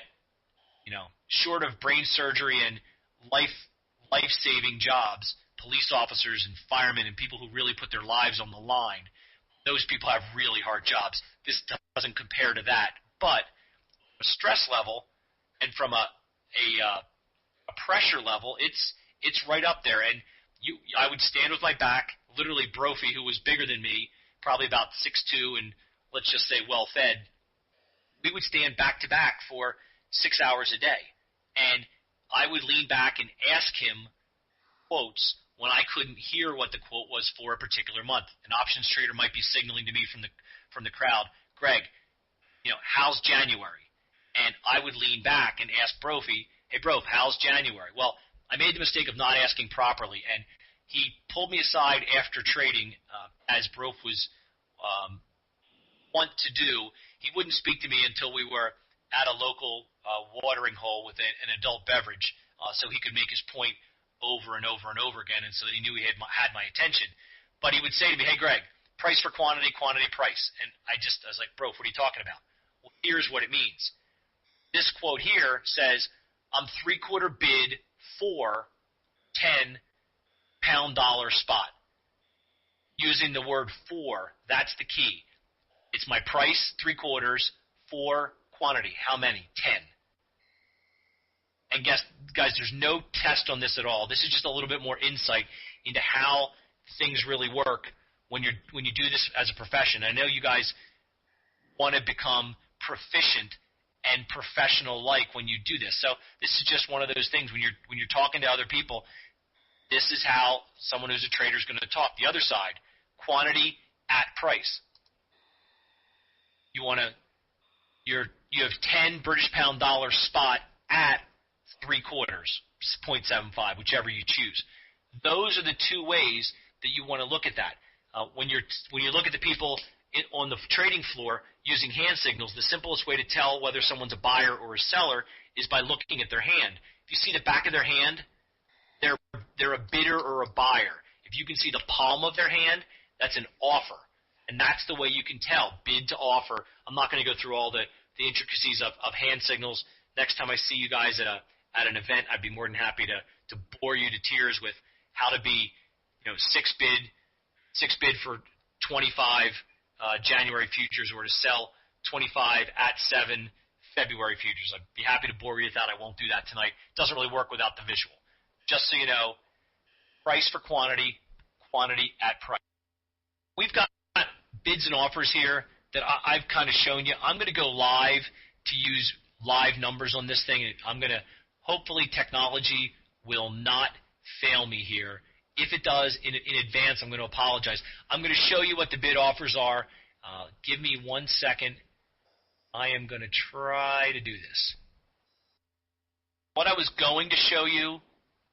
A: short of brain surgery and life-saving jobs, police officers and firemen and people who really put their lives on the line, those people have really hard jobs. This doesn't compare to that. But a stress level and from a pressure level, it's right up there. And I would stand with my back, literally Brophy, who was bigger than me, probably about 6'2", and let's just say well-fed. We would stand back to back for 6 hours a day. And I would lean back and ask him quotes when I couldn't hear what the quote was for a particular month. An options trader might be signaling to me from the crowd, Greg, how's January? And I would lean back and ask Brophy, hey, Bro, how's January? Well, I made the mistake of not asking properly, and he pulled me aside after trading, as Brophy was wont to do. He wouldn't speak to me until we were at a local watering hole with an adult beverage, so he could make his point over and over and over again, and so that he knew he had my attention. But he would say to me, hey, Greg, price for quantity, quantity, price. And I was like, bro, what are you talking about? Well, here's what it means. This quote here says, I'm three-quarter bid for 10 pound dollar spot. Using the word for, that's the key. It's my price, three-quarters, for quantity. How many? 10. And guys, there's no test on this at all. This is just a little bit more insight into how things really work when you do this as a profession. I know you guys want to become proficient and professional-like when you do this. So this is just one of those things when you're talking to other people. This is how someone who's a trader is going to talk. The other side, quantity at price. You have 10 British pound dollar spot at three-quarters, 0.75, whichever you choose. Those are the two ways that you want to look at that. When you look at the people on the trading floor using hand signals, the simplest way to tell whether someone's a buyer or a seller is by looking at their hand. If you see the back of their hand, they're a bidder or a buyer. If you can see the palm of their hand, that's an offer. And that's the way you can tell, bid to offer. I'm not going to go through all the intricacies of hand signals. Next time I see you guys at an event, I'd be more than happy to bore you to tears with how to be, six bid for 25 January futures, or to sell 25 at 7 February futures. I'd be happy to bore you with that. I won't do that tonight. It doesn't really work without the visual. Just so you know, price for quantity, quantity at price. We've got bids and offers here that I've kind of shown you. I'm going to go live to use live numbers on this thing. I'm going to, hopefully technology will not fail me here. If it does, in advance, I'm going to apologize. I'm going to show you what the bid offers are. Give me 1 second. I am going to try to do this. What I was going to show you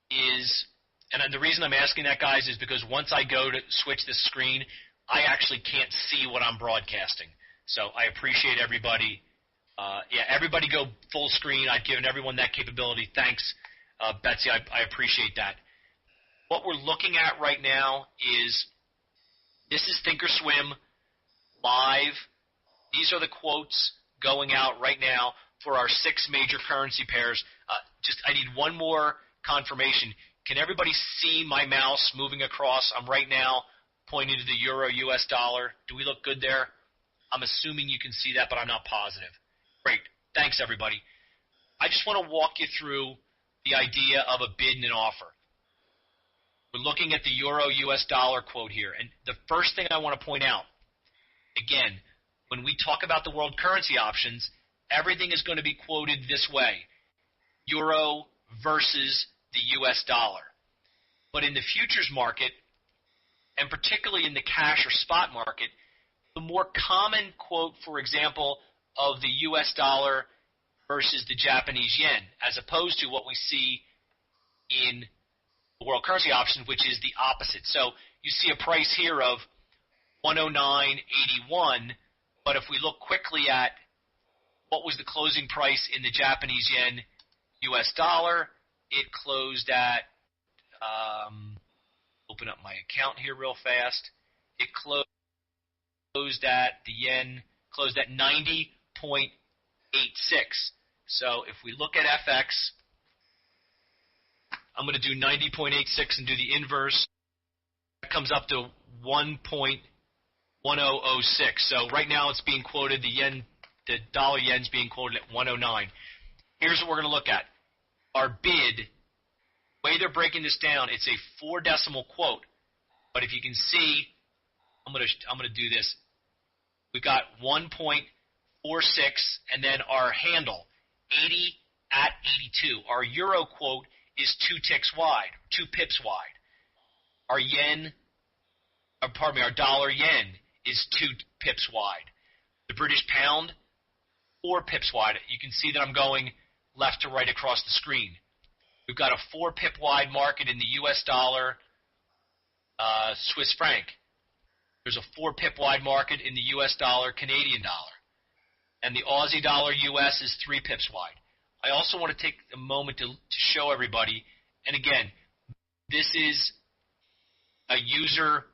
A: is, and the reason I'm asking that, guys, is because once I go to switch this screen, I actually can't see what I'm broadcasting. So I appreciate everybody Yeah, everybody go full screen. I've given everyone that capability. Thanks, Betsy. I appreciate that. What we're looking at right now is this is Thinkorswim live. These are the quotes going out right now for our 6 major currency pairs. I need one more confirmation. Can everybody see my mouse moving across? I'm right now pointing to the euro, US dollar. Do we look good there? I'm assuming you can see that, but I'm not positive. Great. Thanks, everybody. I just want to walk you through the idea of a bid and an offer. We're looking at the euro, US dollar quote here. And the first thing I want to point out, again, when we talk about the world currency options, everything is going to be quoted this way, euro versus the US dollar. But in the futures market, and particularly in the cash or spot market, the more common quote, for example, of the US dollar versus the Japanese yen, as opposed to what we see in the world currency option, which is the opposite. So you see a price here of 109.81, but if we look quickly at what was the closing price in the Japanese yen US dollar, it closed at, open up my account here real fast, it closed at, the yen closed at 90.86. So if we look at FX, I'm going to do 90.86 and do the inverse. That comes up to 1.1006. So right now it's being quoted, the dollar yen's being quoted at 109. Here's what we're going to look at. Our bid, the way they're breaking this down, it's a 4-decimal quote. But if you can see, I'm going to do this. We got 1.46, and then our handle, 80 at 82. Our euro quote is 2 pips wide. Our our dollar yen is 2 pips wide. The British pound, 4 pips wide. You can see that I'm going left to right across the screen. We've got a 4 pip wide market in the US dollar, Swiss franc. There's a 4 pip wide market in the US dollar, Canadian dollar. And the Aussie dollar US is 3 pips wide. I also want to take a moment to show everybody, and again, this is a user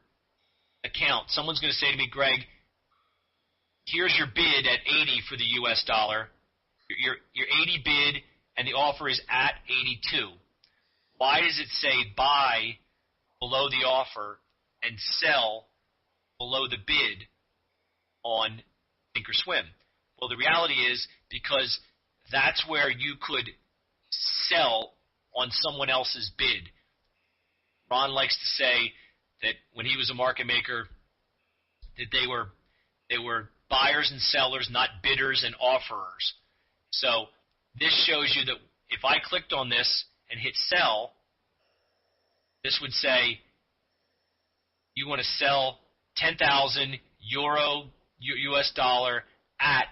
A: account. Someone's going to say to me, Greg, here's your bid at 80 for the US dollar. Your 80 bid, and the offer is at 82. Why does it say buy below the offer and sell below the bid on Thinkorswim? Well, the reality is because that's where you could sell on someone else's bid. Ron likes to say that when he was a market maker, that they were buyers and sellers, not bidders and offerers. So this shows you that if I clicked on this and hit sell, this would say you want to sell 10,000 euro US dollar at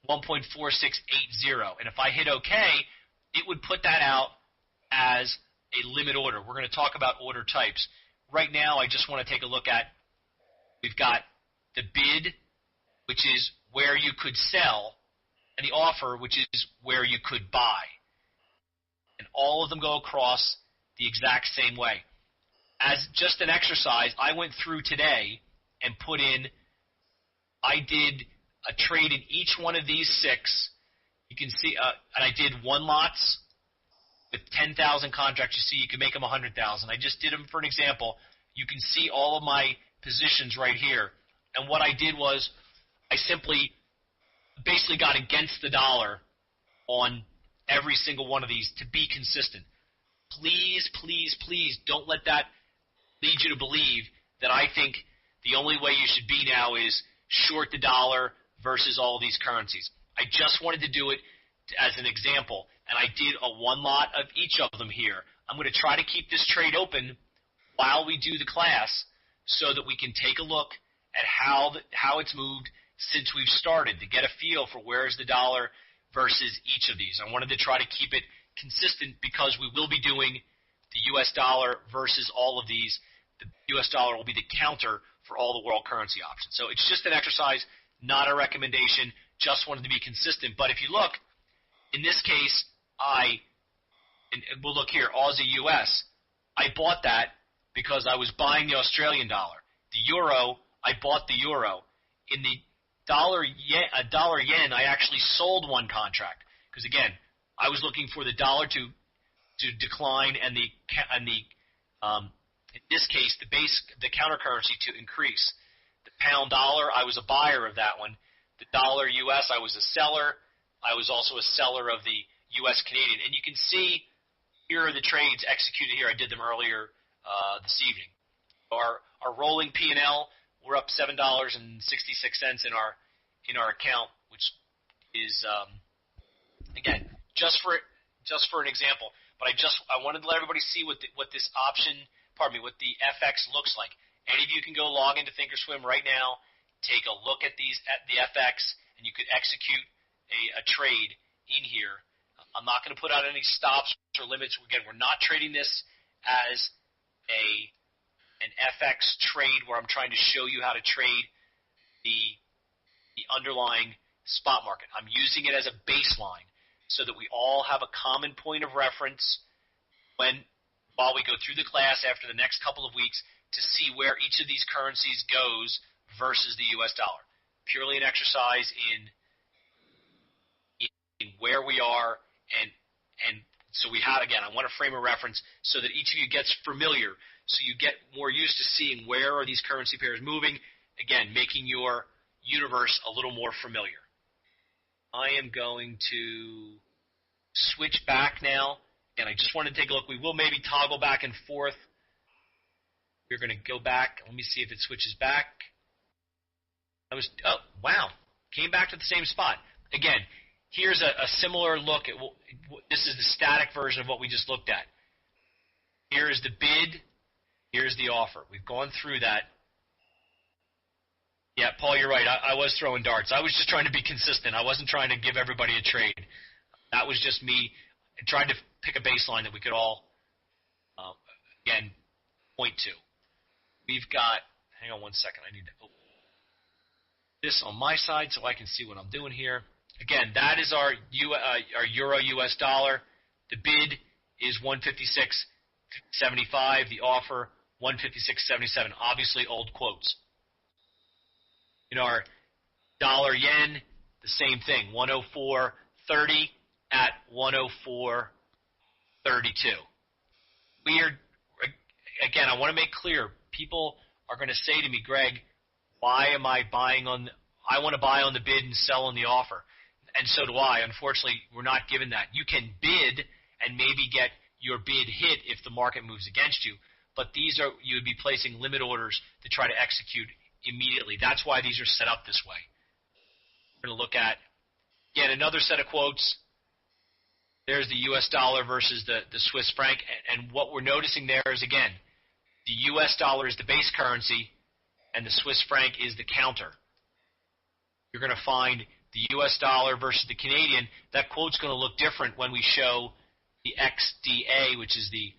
A: 1.4680. And if I hit OK, it would put that out as a limit order. We're going to talk about order types. Right now, I just want to take a look at, we've got the bid, which is where you could sell, and the offer, which is where you could buy. And all of them go across the exact same way. As just an exercise, I went through today and put in, I did a trade in each one of these 6. You can see, and I did 1 lots with 10,000 contracts. You see, you can make them 100,000. I just did them for an example. You can see all of my positions right here. And what I did was I simply basically got against the dollar on every single one of these to be consistent. Please, please, please don't let that lead you to believe that I think the only way you should be now is short the dollar versus all these currencies. I just wanted to do it as an example, and I did a 1 lot of each of them here. I'm going to try to keep this trade open while we do the class so that we can take a look at how it's moved since we've started to get a feel for where is the dollar versus each of these. I wanted to try to keep it consistent because we will be doing the U.S. dollar versus all of these. The U.S. dollar will be the counter for all the world currency options. So it's just an exercise, not a recommendation. just wanted to be consistent. But if you look, in this case, and we'll look here, Aussie US, I bought that because I was buying the Australian dollar. The euro, I bought the euro. In the dollar yen, I actually sold one contract because, again, I was looking for the dollar to decline and in this case the counter currency to increase. The pound dollar, I was a buyer of that one. The dollar US, I was a seller. I was also a seller of the US Canadian, and you can see here are the trades executed here. I did them earlier this evening. Our rolling P&L, we're up $7.66 in our account, which is again just for an example. But I wanted to let everybody see what the FX looks like. Any of you can go log into Thinkorswim right now, take a look at the FX, and you could execute a trade in here. I'm not going to put out any stops or limits. Again, we're not trading this as an FX trade where I'm trying to show you how to trade the underlying spot market. I'm using it as a baseline so that we all have a common point of reference while we go through the class after the next couple of weeks to see where each of these currencies goes versus the U.S. dollar. Purely an exercise in where we are, and so we have, again, I want to frame a reference so that each of you gets familiar, so you get more used to seeing where are these currency pairs moving, again, making your universe a little more familiar. I am going to switch back now, and I just want to take a look. We will maybe toggle back and forth. We're going to go back. Let me see if it switches back. Oh, wow. Came back to the same spot. Again, here's a similar look at this is the static version of what we just looked at. Here is the bid. Here's the offer. We've gone through that. Yeah, Paul, you're right. I was throwing darts. I was just trying to be consistent. I wasn't trying to give everybody a trade. That was just me trying to pick a baseline that we could all, again, point to. We've got, hang on one second. I need to open this on my side so I can see what I'm doing here. Again, that is our euro US dollar. The bid is 156.75. The offer 156.77. Obviously old quotes. In our dollar yen, the same thing. 104.30 at 104.32. Again, I want to make clear. People are going to say to me, Greg, why am I buying on? I want to buy on the bid and sell on the offer. And so do I. Unfortunately, we're not given that. You can bid and maybe get your bid hit if the market moves against you, but you would be placing limit orders to try to execute immediately. That's why these are set up this way. We're going to look at, again, another set of quotes. There's the U.S. dollar versus the Swiss franc, and what we're noticing there is, again, the U.S. dollar is the base currency, and the Swiss franc is the counter. You're going to find the U.S. dollar versus the Canadian, that quote's going to look different when we show the XDA, which is the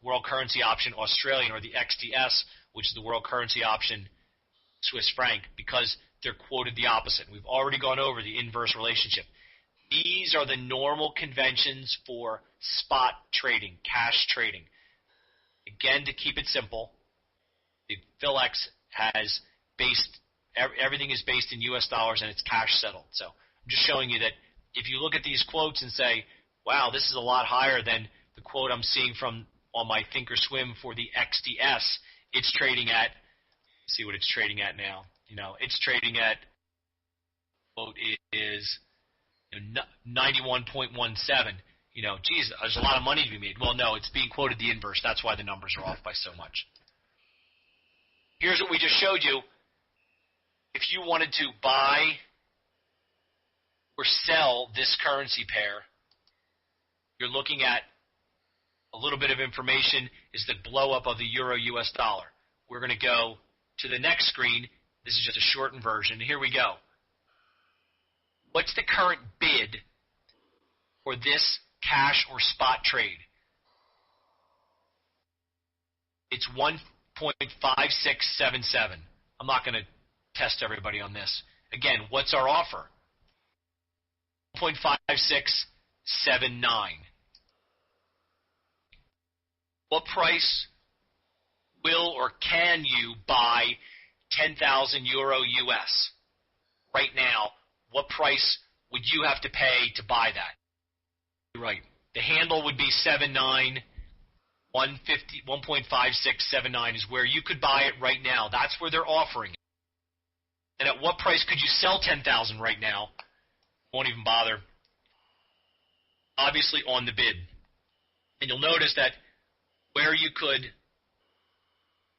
A: World Currency Option Australian, or the XDS, which is the World Currency Option Swiss franc, because they're quoted the opposite. We've already gone over the inverse relationship. These are the normal conventions for spot trading, cash trading. Again, to keep it simple, the PhilX has everything is based in U.S. dollars and it's cash settled. So I'm just showing you that if you look at these quotes and say, wow, this is a lot higher than the quote I'm seeing on my Thinkorswim for the XDS, it's trading at, let's see what it's trading at now. It's trading at, quote is 91.17. Geez, there's a lot of money to be made. Well, no, it's being quoted the inverse. That's why the numbers are off by so much. Here's what we just showed you. If you wanted to buy or sell this currency pair, you're looking at a little bit of information is the blow up of the euro-US dollar. We're going to go to the next screen. This is just a shortened version. Here we go. What's the current bid for this cash or spot trade? It's 1.5677. I'm not going to test everybody on this. Again, what's our offer? 1.5679. What price will or can you buy 10,000 euro US? Right now, what price would you have to pay to buy that? Right. The handle would be 1.5679 is where you could buy it right now. That's where they're offering it. And at what price could you sell 10,000 right now? Won't even bother. Obviously on the bid. And you'll notice that where you could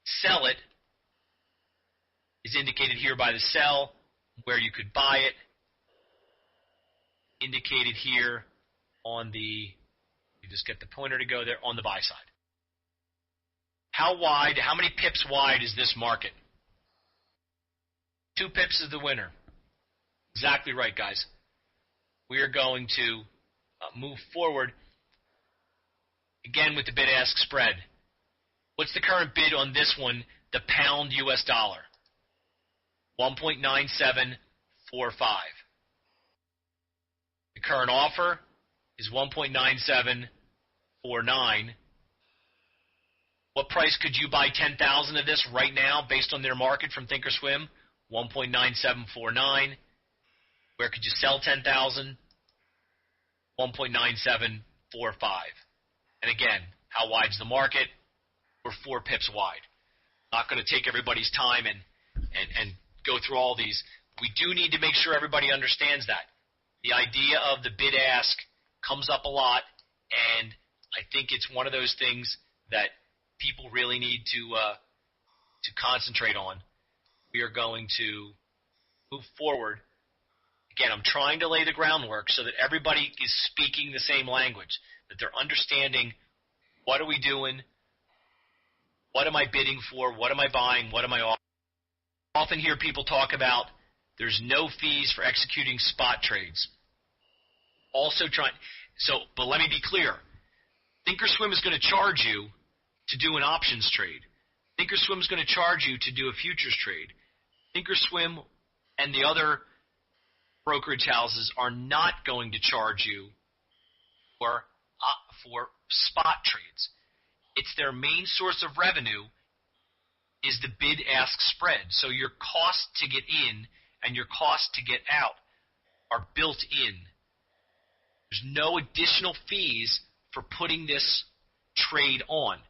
A: sell it is indicated here by the sell, where you could buy it indicated here on the, you just get the pointer to go there, on the buy side. How wide, how many pips wide is this market? 2 pips is the winner. Exactly right, guys. We are going to move forward again with the bid-ask spread. What's the current bid on this one, the pound US dollar? 1.9745. The current offer is 1.9749. What price could you buy 10,000 of this right now based on their market from Thinkorswim? 1.9749. Where could you sell 10,000? 1.9745. And again, how wide's the market? We're 4 pips wide. Not going to take everybody's time and go through all these. We do need to make sure everybody understands that. The idea of the bid-ask comes up a lot, and I think it's one of those things that people really need to concentrate on. We are going to move forward. Again, I'm trying to lay the groundwork so that everybody is speaking the same language, that they're understanding what are we doing, what am I bidding for, what am I buying, what am I offering. I often hear people talk about there's no fees for executing spot trades. But let me be clear. Thinkorswim is going to charge you to do an options trade. Thinkorswim is going to charge you to do a futures trade. Thinkorswim and the other brokerage houses are not going to charge you for spot trades. It's their main source of revenue is the bid-ask spread. So your cost to get in and your cost to get out are built in. There's no additional fees for putting this trade on.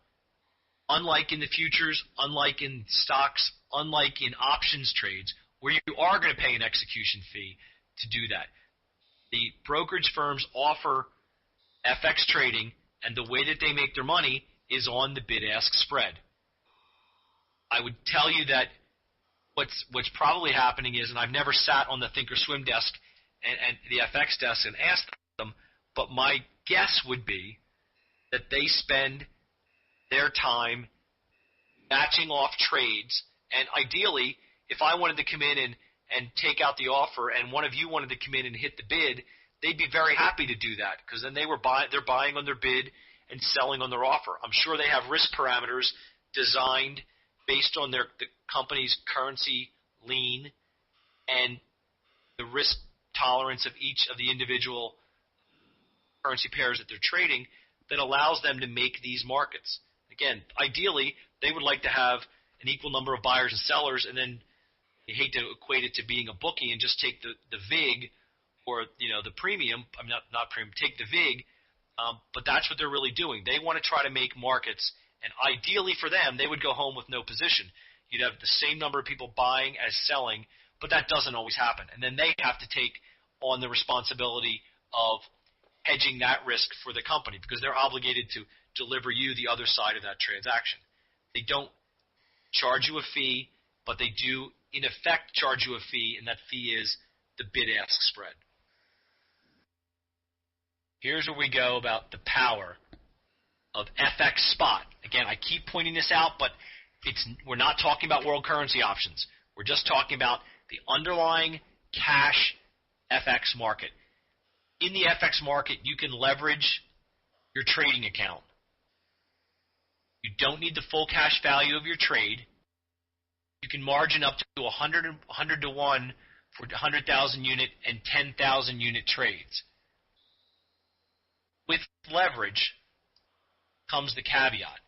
A: Unlike in the futures, unlike in stocks, unlike in options trades, where you are going to pay an execution fee to do that. The brokerage firms offer FX trading, and the way that they make their money is on the bid-ask spread. I would tell you that what's probably happening is, and I've never sat on the Thinkorswim desk and the FX desk and asked them, but my guess would be that they spend their time matching off trades, and ideally, if I wanted to come in and take out the offer and one of you wanted to come in and hit the bid, they'd be very happy to do that because then they're buying on their bid and selling on their offer. I'm sure they have risk parameters designed based on the company's currency lean and the risk tolerance of each of the individual currency pairs that they're trading that allows them to make these markets. Again, ideally, they would like to have an equal number of buyers and sellers, and then you hate to equate it to being a bookie and just take the VIG or the premium. I'm not premium. Take the VIG, but that's what they're really doing. They want to try to make markets, and ideally for them, they would go home with no position. You'd have the same number of people buying as selling, but that doesn't always happen. And then they have to take on the responsibility of hedging that risk for the company because they're obligated to deliver you the other side of that transaction. They don't charge you a fee, but they do, in effect, charge you a fee, and that fee is the bid-ask spread. Here's where we go about the power of FX spot. Again, I keep pointing this out, but we're not talking about world currency options. We're just talking about the underlying cash FX market. In the FX market, you can leverage your trading account. You don't need the full cash value of your trade. You can margin up to 100 to 1 for 100,000 unit and 10,000 unit trades. With leverage comes the caveat.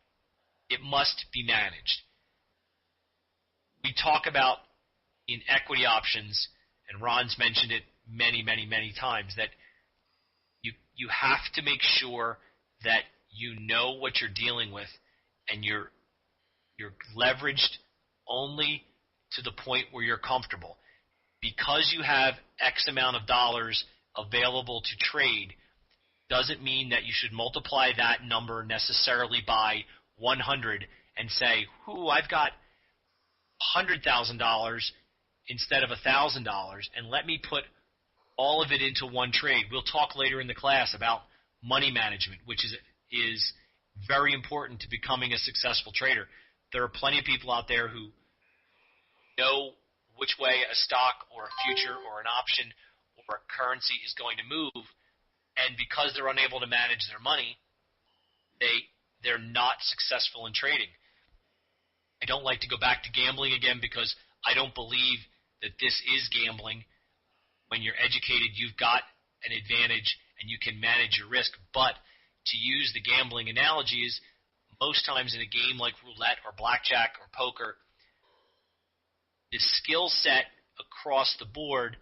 A: It must be managed. We talk about in equity options, and Ron's mentioned it many, many, many times, that you have to make sure that you know what you're dealing with, and you're leveraged only to the point where you're comfortable. Because you have X amount of dollars available to trade doesn't mean that you should multiply that number necessarily by 100 and say, I've got $100,000 instead of $1,000, and let me put all of it into one trade. We'll talk later in the class about money management, which is very important to becoming a successful trader. There are plenty of people out there who know which way a stock or a future or an option or a currency is going to move, and because they're unable to manage their money, they're not successful in trading. I don't like to go back to gambling again because I don't believe that this is gambling. When you're educated, you've got an advantage and you can manage your risk. But to use the gambling analogy is most times in a game like roulette or blackjack or poker, the skill set across the board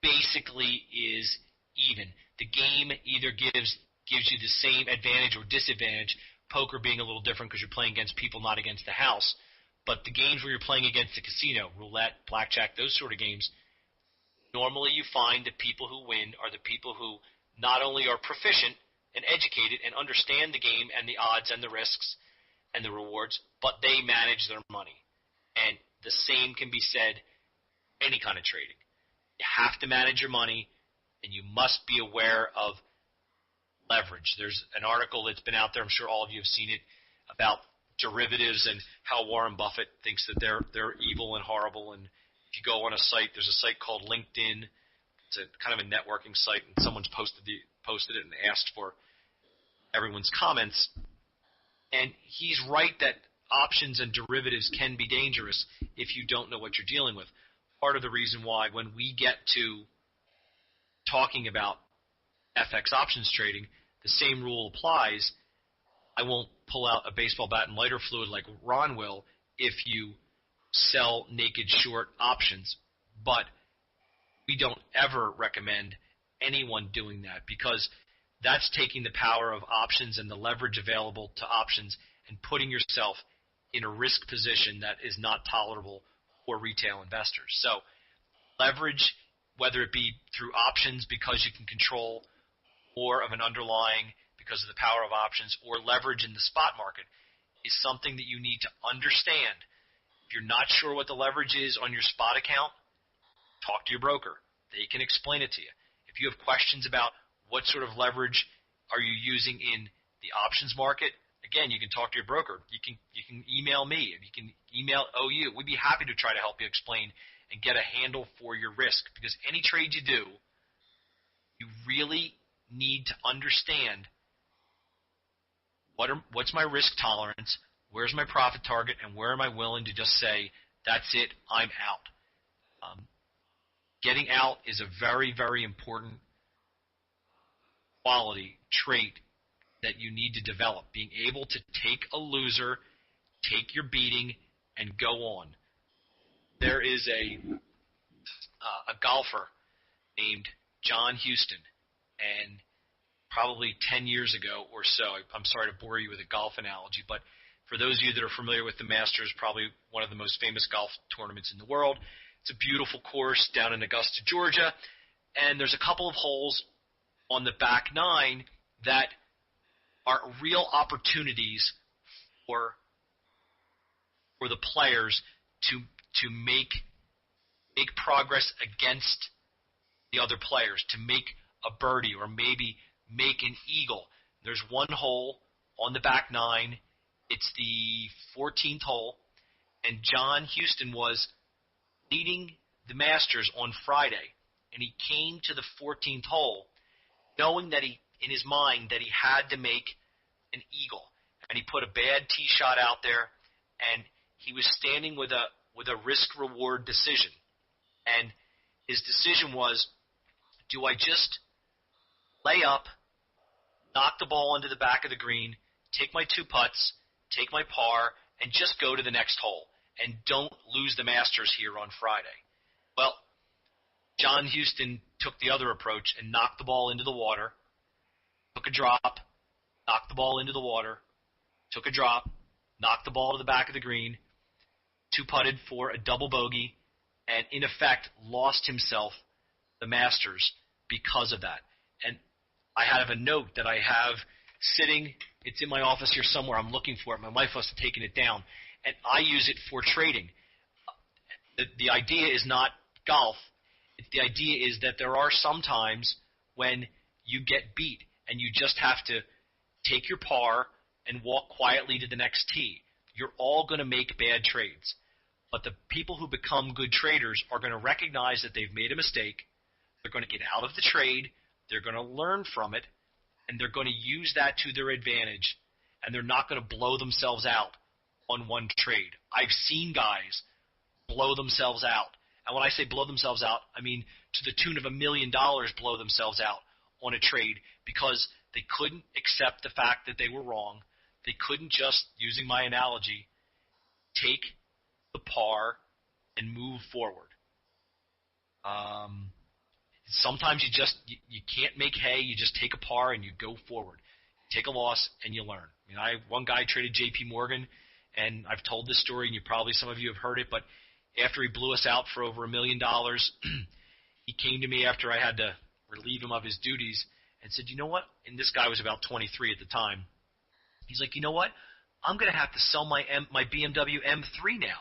A: basically is even. The game either gives you the same advantage or disadvantage, poker being a little different because you're playing against people, not against the house. But the games where you're playing against the casino, roulette, blackjack, those sort of games, normally you find the people who win are the people who not only are proficient and educated and understand the game and the odds and the risks and the rewards, but they manage their money. And the same can be said any kind of trading. You have to manage your money, and you must be aware of leverage. There's an article that's been out there, I'm sure all of you have seen it, about derivatives and how Warren Buffett thinks that they're evil and horrible. And if you go on a site, there's a site called LinkedIn. It's a kind of a networking site, and someone's posted it and asked for everyone's comments. And he's right that options and derivatives can be dangerous if you don't know what you're dealing with. Part of the reason why when we get to talking about FX options trading, the same rule applies. I won't pull out a baseball bat and lighter fluid like Ron will if you sell naked short options, but we don't ever recommend anyone doing that because that's taking the power of options and the leverage available to options and putting yourself in a risk position that is not tolerable for retail investors. So leverage, whether it be through options because you can control more of an underlying because of the power of options, or leverage in the spot market, is something that you need to understand. If you're not sure what the leverage is on your spot account, talk to your broker. They can explain it to you. If you have questions about what sort of leverage are you using in the options market, again, you can talk to your broker. You can email me. You can email OU. We'd be happy to try to help you explain and get a handle for your risk, because any trade you do, you really need to understand what's my risk tolerance, where's my profit target, and where am I willing to just say, that's it, I'm out. Getting out is a very, very important quality, trait that you need to develop. Being able to take a loser, take your beating, and go on. There is a golfer named John Houston, and probably 10 years ago or so, I'm sorry to bore you with a golf analogy, but for those of you that are familiar with the Masters, probably one of the most famous golf tournaments in the world. It's a beautiful course down in Augusta, Georgia, and there's a couple of holes on the back nine that are real opportunities for the players to make progress against the other players, to make a birdie or maybe make an eagle. There's one hole on the back nine. It's the 14th hole, and John Houston was leading the Masters on Friday, and he came to the 14th hole knowing that in his mind that he had to make an eagle, and he put a bad tee shot out there, and he was standing with a risk-reward decision.
B: And his decision was, do I just lay up, knock the ball into the back of the green, take my 2 putts, take my par, and just go to the next hole, and don't lose the Masters here on Friday? Well, John Houston took the other approach and knocked the ball into the water, took a drop, knocked the ball into the water, took a drop, knocked the ball to the back of the green, 2-putted for a double bogey, and in effect lost himself the Masters because of that. And I have a note that I have sitting, it's in my office here somewhere, I'm looking for it, my wife must have taken it down, and I use it for trading. The idea is not golf. The idea is that there are some times when you get beat and you just have to take your par and walk quietly to the next tee. You're all going to make bad trades. But the people who become good traders are going to recognize that they've made a mistake. They're going to get out of the trade. They're going to learn from it. And they're going to use that to their advantage. And they're not going to blow themselves out on one trade. I've seen guys blow themselves out. And when I say blow themselves out, I mean to the tune of $1 million blow themselves out on a trade because they couldn't accept the fact that they were wrong. They couldn't just, using my analogy, take the par and move forward. Sometimes you can't make hay. You just take a par and you go forward. Take a loss and you learn. One guy traded J.P. Morgan, and I've told this story, and some of you have heard it, but after he blew us out for over $1 million, he came to me after I had to relieve him of his duties and said, you know what? And this guy was about 23 at the time. He's like, you know what? I'm going to have to sell my BMW M3 now.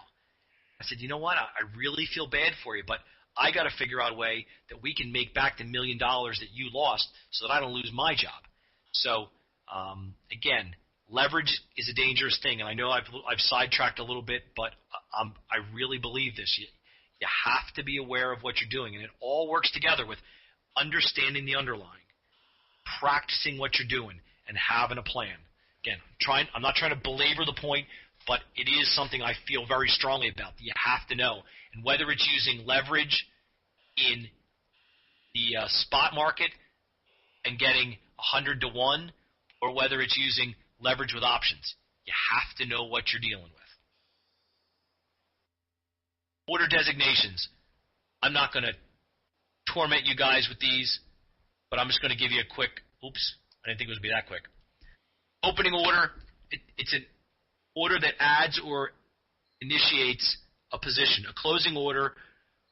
B: I said, you know what? I really feel bad for you, but I got to figure out a way that we can make back the $1 million that you lost so that I don't lose my job. So, again, leverage is a dangerous thing, and I know I've sidetracked a little bit, but I really believe this. You have to be aware of what you're doing, and it all works together with understanding the underlying, practicing what you're doing, and having a plan. Again, I'm not trying to belabor the point, but it is something I feel very strongly about that you have to know. And whether it's using leverage in the spot market and getting 100 to 1, or whether it's using leverage with options, you have to know what you're dealing with. Order designations. I'm not going to torment you guys with these, but I'm just going to give you a quick, oops, I didn't think it would be that quick. Opening order, it's an order that adds or initiates a position. A closing order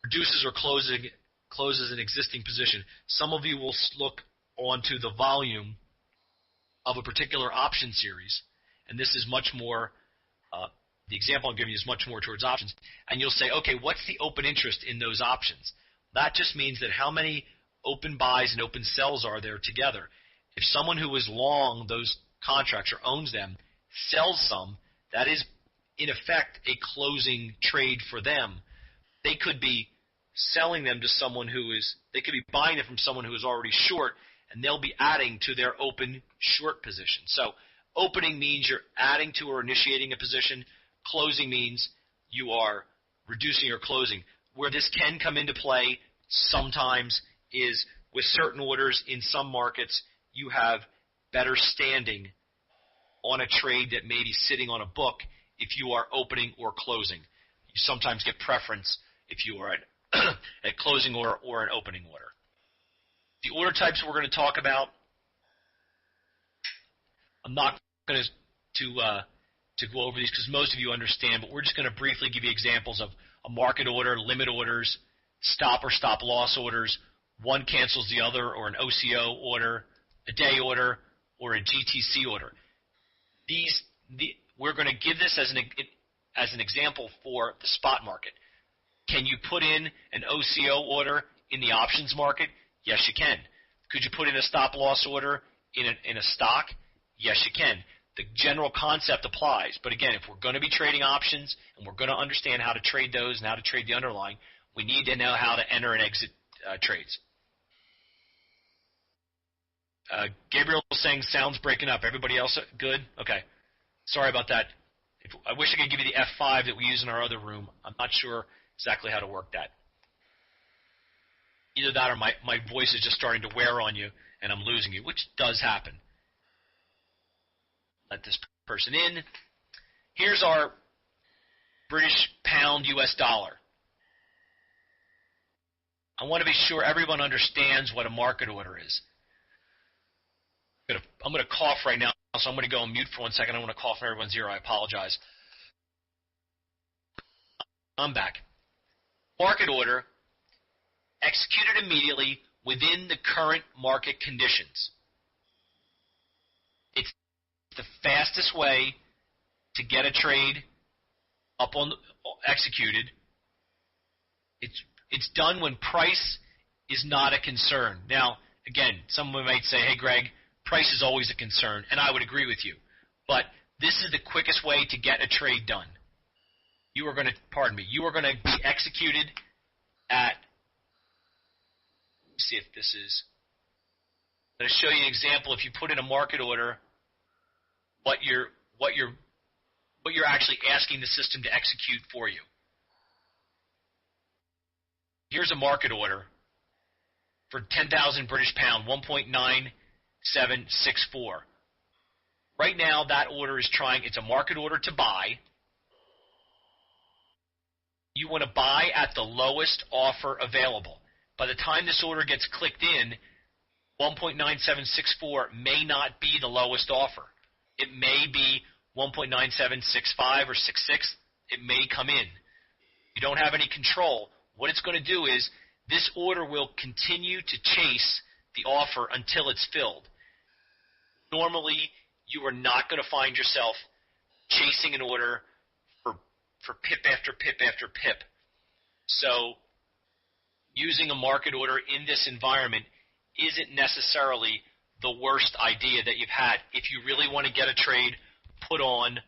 B: reduces or closes an existing position. Some of you will look onto the volume of a particular option series, and this is much more, the example I'm giving you is much more towards options, and you'll say, okay, what's the open interest in those options? That just means that how many open buys and open sells are there together. If someone who is long those contracts or owns them sells some, that is in effect a closing trade for them. They could be selling them to someone they could be buying it from someone who is already short, and they'll be adding to their open short position. So opening means you're adding to or initiating a position. Closing means you are reducing or closing. Where this can come into play sometimes is with certain orders in some markets, you have better standing on a trade that may be sitting on a book if you are opening or closing. You sometimes get preference if you are at closing or an opening order. The order types we're going to talk about, I'm not going to go over these because most of you understand, but we're just going to briefly give you examples of a market order, limit orders, stop or stop loss orders, one cancels the other, or an OCO order, a day order, or a GTC order. We're going to give this as an example for the spot market. Can you put in an OCO order in the options market? Yes, you can. Could you put in a stop loss order in a stock? Yes, you can. The general concept applies. But again, if we're going to be trading options and we're going to understand how to trade those and how to trade the underlying, we need to know how to enter and exit trades. Gabriel was saying sound's breaking up. Everybody else good? Okay. Sorry about that. I wish I could give you the F5 that we use in our other room. I'm not sure exactly how to work that. Either that or my voice is just starting to wear on you and I'm losing you, which does happen. Let this person in. Here's our British pound US dollar. I want to be sure everyone understands what a market order is. I'm going to cough right now, so I'm going to go on mute for 1 second. I want to cough in everyone's ear. I apologize. I'm back. Market order, executed immediately within the current market conditions. It's the fastest way to get a trade executed. It's done when price is not a concern. Now, again, someone might say, hey, Greg, price is always a concern, and I would agree with you. But this is the quickest way to get a trade done. You are going to be executed at, let's see if this is, I'm going to show you an example. If you put in a market order, what you're actually asking the system to execute for you. Here's a market order for 10,000 British pound, 1.9764. Right now, that order is it's a market order to buy. You want to buy at the lowest offer available. By the time this order gets clicked in, 1.9764 may not be the lowest offer. It may be 1.9765 or 66. It may come in. You don't have any control. What it's going to do is this order will continue to chase the offer until it's filled. Normally, you are not going to find yourself chasing an order for pip after pip after pip. So using a market order in this environment isn't necessarily the worst idea that you've had if you really want to get a trade put on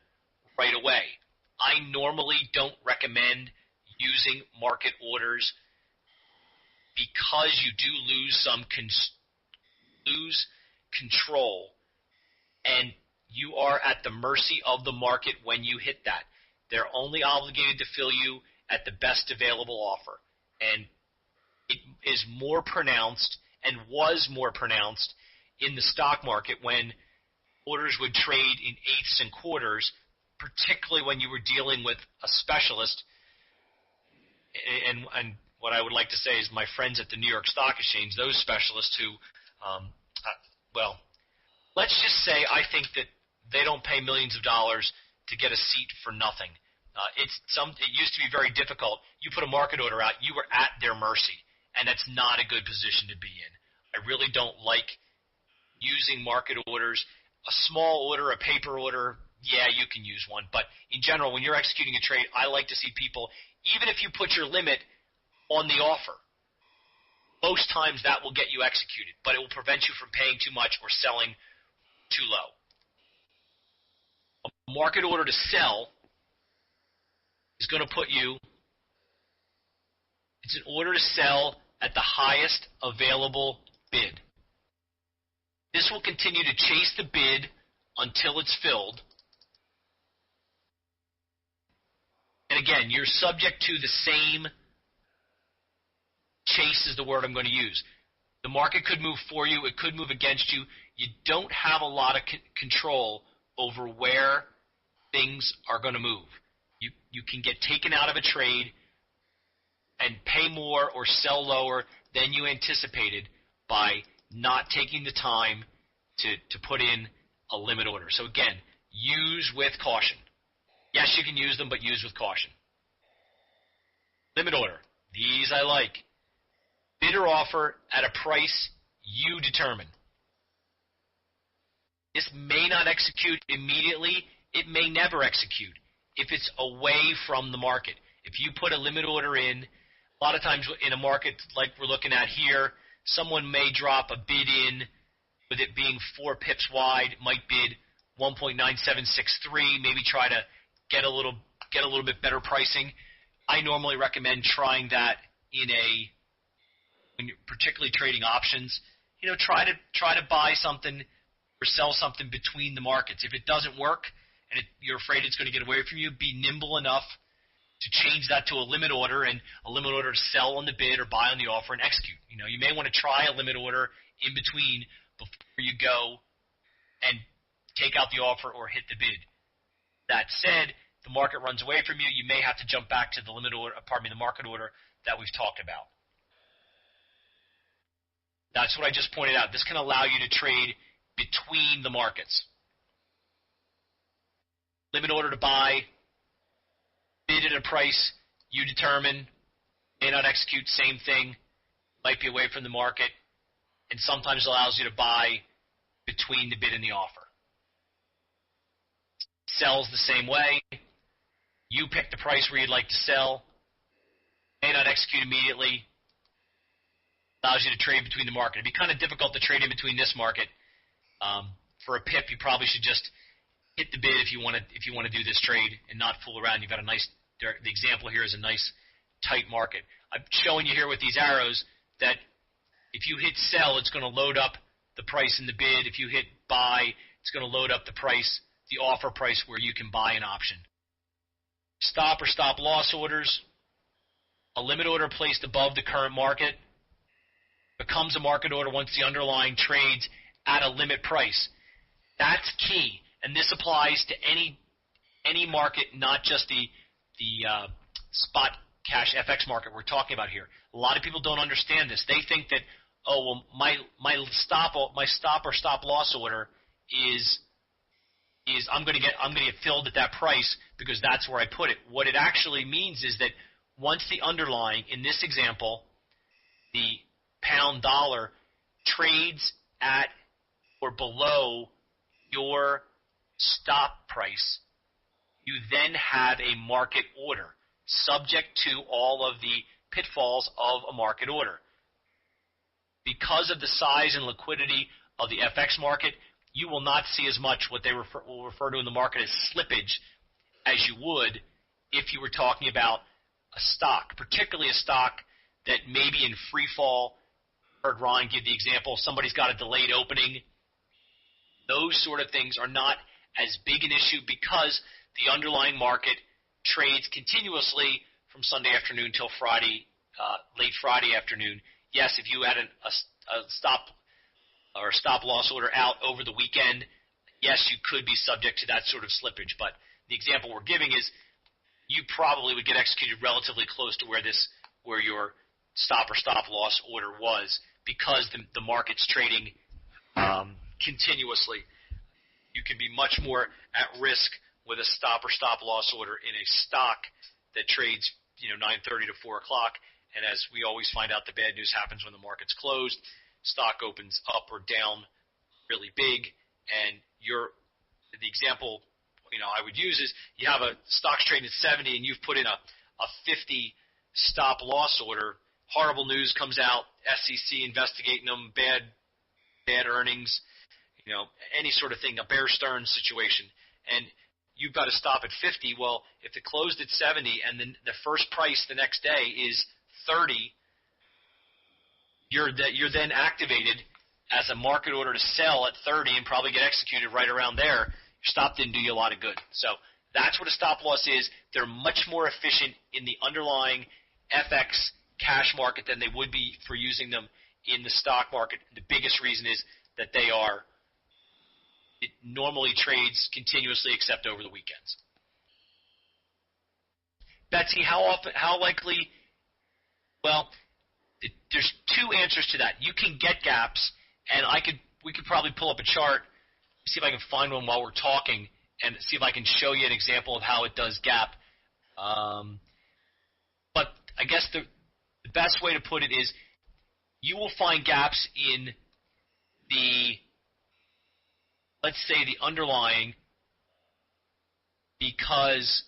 B: right away. I normally don't recommend using market orders because you do lose lose control, and you are at the mercy of the market when you hit that. They're only obligated to fill you at the best available offer, and it is more pronounced and was more pronounced in the stock market when orders would trade in eighths and quarters, particularly when you were dealing with a specialist. And what I would like to say is my friends at the New York Stock Exchange, those specialists who, let's just say I think that they don't pay millions of dollars to get a seat for nothing. It used to be very difficult. You put a market order out, you were at their mercy, and that's not a good position to be in. I really don't like using market orders. A small order, a paper order, yeah, you can use one. But in general, when you're executing a trade, I like to see people, even if you put your limit on the offer, most times that will get you executed, but it will prevent you from paying too much or selling too low. A market order to sell is going to put you, it's an order to sell at the highest available bid. This will continue to chase the bid until it's filled. And again, you're subject to the same chase is the word I'm going to use. The market could move for you. It could move against you. You don't have a lot of control over where things are going to move. You can get taken out of a trade and pay more or sell lower than you anticipated by not taking the time to put in a limit order. So again, use with caution. Yes, you can use them, but use with caution. Limit order. These I like. Bid or offer at a price you determine. This may not execute immediately. It may never execute if it's away from the market. If you put a limit order in, a lot of times in a market like we're looking at here, someone may drop a bid in with it being 4 pips wide, might bid 1.9763, maybe try to get a little bit better pricing. I normally recommend trying that when you're particularly trading options. Try to buy something or sell something between the markets. If it doesn't work and you're afraid it's going to get away from you, be nimble enough
A: to change that to a limit order, and a limit order to sell on the bid or buy on the offer and execute. You may want to try a limit order in between before you go and take out the offer or hit the bid. That said, the market runs away from you. You may have to jump back to the the market order that we've talked about. That's what I just pointed out. This can allow you to trade between the markets. Limit order to buy, bid at a price you determine, may not execute, same thing, might be away from the market, and sometimes allows you to buy between the bid and the offer. Sells the same way. You pick the price where you'd like to sell, may not execute immediately, allows you to trade between the market. It'd be kind of difficult to trade in between this market. For a pip, you probably should just hit the bid if you want to do this trade and not fool around. You've got the example here is a nice tight market. I'm showing you here with these arrows that if you hit sell, it's going to load up the price in the bid. If you hit buy, it's going to load up the price, the offer price where you can buy an option. Stop or stop loss orders. A limit order placed above the current market becomes a market order once the underlying trades at a limit price. That's key, and this applies to any market, not just the spot cash FX market we're talking about here. A lot of people don't understand this. They think that, my stop or stop loss order is I'm going to get filled at that price because that's where I put it. What it actually means is that once the underlying, in this example, the pound dollar trades at or below your stop price, you then have a market order subject to all of the pitfalls of a market order. Because of the size and liquidity of the FX market, you will not see as much what they will refer to in the market as slippage as you would if you were talking about a stock, particularly a stock that may be in free fall. Heard Ron give the example, somebody's got a delayed opening. Those sort of things are not as big an issue because the underlying market trades continuously from Sunday afternoon till Friday, late Friday afternoon. Yes, if you had a stop or stop loss order out over the weekend, yes, you could be subject to that sort of slippage. But the example we're giving is you probably would get executed relatively close to where your stop or stop loss order was because the market's trading continuously. You can be much more at risk with a stop or stop loss order in a stock that trades 9:30 to 4 o'clock. And as we always find out, the bad news happens when the market's closed. Stock opens up or down really big, and the example I would use is you have a stock's trading at 70 and you've put in a 50 stop loss order. Horrible news comes out, SEC investigating them, bad earnings, any sort of thing, a Bear Stearns situation, and you've got to stop at 50. Well, if it closed at 70 and then the first price the next day is 30, you're then activated as a market order to sell at 30 and probably get executed right around there. Your stop didn't do you a lot of good. So that's what a stop loss is. They're much more efficient in the underlying FX cash market than they would be for using them in the stock market. The biggest reason is that it normally trades continuously except over the weekends. Betsy, how likely? Well, there's two answers to that. You can get gaps, and we could probably pull up a chart, see if I can find one while we're talking, and see if I can show you an example of how it does gap. But I guess the best way to put it is you will find gaps in let's say the underlying, because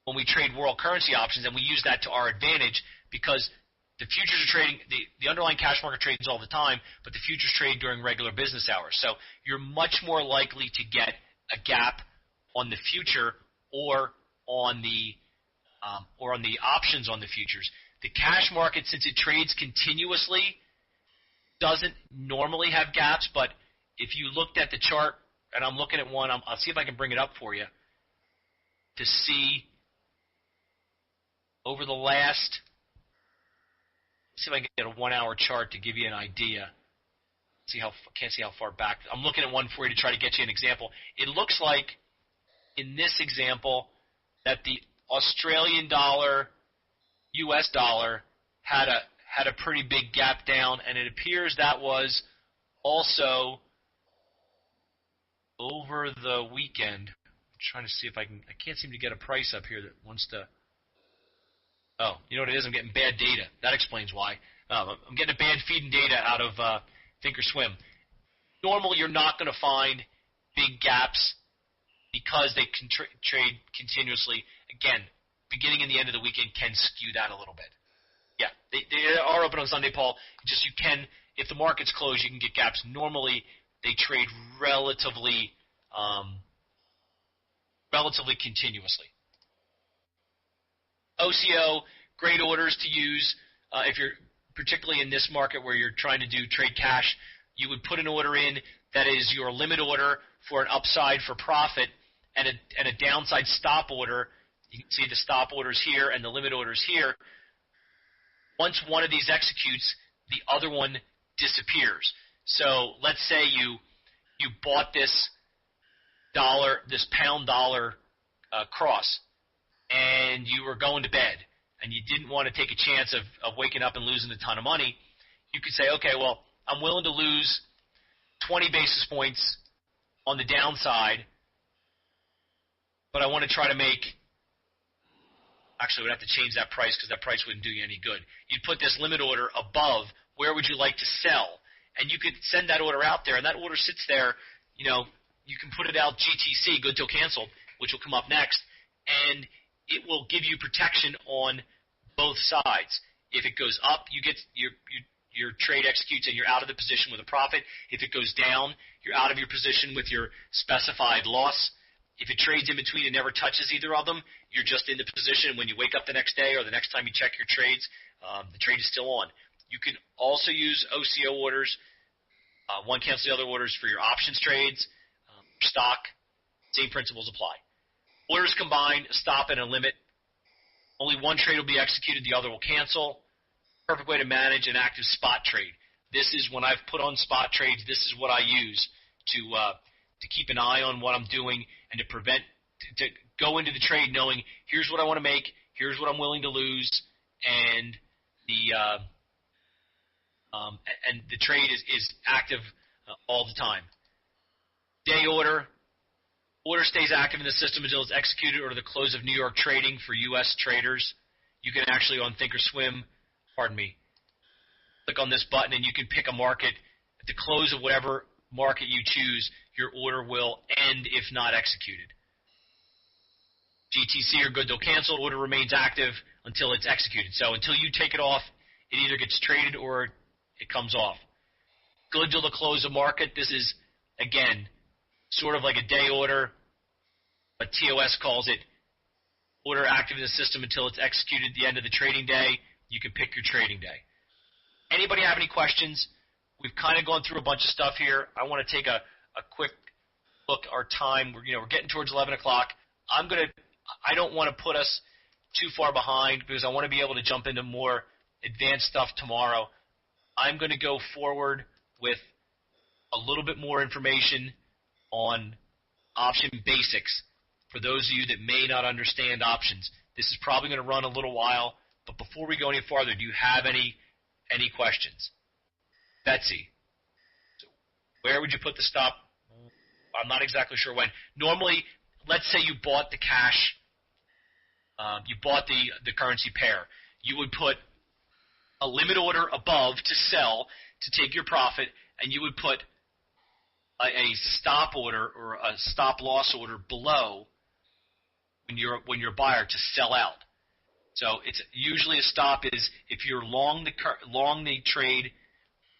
A: when we trade world currency options, and we use that to our advantage because the futures are trading, the underlying cash market trades all the time, but the futures trade during regular business hours. So you're much more likely to get a gap on the future or on the options on the futures. The cash market, since it trades continuously, doesn't normally have gaps, but if you looked at the chart, and I'm looking at one, I'll see if I can bring it up for you to see
B: over the last, let's see if I can get a 1-hour chart to give you an idea. Can't see how far back. I'm looking at one for you to try to get you an example. It looks like in this example that the Australian dollar, U.S. dollar had a pretty big gap down, and it appears that was also over the weekend. I'm trying to see if I can't seem to get a price up here that wants to. Oh, you know what it is? I'm getting bad data. That explains why. I'm getting a bad feeding data out of Thinkorswim. Normally, you're not going to find big gaps because they trade continuously. Again, beginning and the end of the weekend can skew that a little bit. Yeah, they are open on Sunday, Paul. Just you can, if the market's closed, you can get gaps. Normally, they trade relatively continuously. OCO, great orders to use if you're particularly in this market where you're trying to do trade cash. You would put an order in that is your limit order for an upside for profit and a downside stop order. You can see the stop orders here and the limit orders here. Once one of these executes, the other one disappears. So let's say you bought this pound dollar cross, and you were going to bed, and you didn't want to take a chance of waking up and losing a ton of money. You could say, okay, well, I'm willing to lose 20 basis points on the downside, but I want to try to make – actually, we'd have to change that price because that price wouldn't do you any good. You'd put this limit order above where would you like to sell, and you could send that order out there, and that order sits there. You know, you can put it out GTC, good till canceled, which will come up next, and it will give you protection on both sides. If it goes up, you get your trade executes and you're out of the position with a profit. If it goes down, you're out of your position with your specified loss. If it trades in between and never touches either of them, you're just in the position. When you wake up the next day or the next time you check your trades, the trade is still on. You can also use OCO orders. One cancels the other orders for your options trades, stock. Same principles apply. Orders combined, a stop and a limit. Only one trade will be executed, the other will cancel. Perfect way to manage an active spot trade. This is when I've put on spot trades, this is what I use to keep an eye on what I'm doing and to go into the trade knowing here's what I want to make, here's what I'm willing to lose, and the trade is active all the time. Day order. Order stays active in the system until it's executed or to the close of New York trading for U.S. traders. You can actually, on Thinkorswim, click on this button and you can pick a market. At the close of whatever market you choose, your order will end if not executed. GTC or good till canceled, order remains active until it's executed. So until you take it off, it either gets traded or it comes off. Good till the close of market. This is, again, sort of like a day order, but TOS calls it order active in the system until it's executed at the end of the trading day. You can pick your trading day. Anybody have any questions? We've kind of gone through a bunch of stuff here. I want to take a quick look at our time. We're getting towards 11 o'clock. I don't want to put us too far behind because I want to be able to jump into more advanced stuff tomorrow. I'm going to go forward with a little bit more information on option basics for those of you that may not understand options. This is probably going to run a little while, but before we go any farther, do you have any questions? Betsy, where would you put the stop? I'm not exactly sure when. Normally, let's say you bought the cash, you bought the currency pair. You would put a limit order above to sell to take your profit, and you would put a stop order or a stop loss order below when you're a buyer to sell out. So it's usually a stop is if you're long the trade,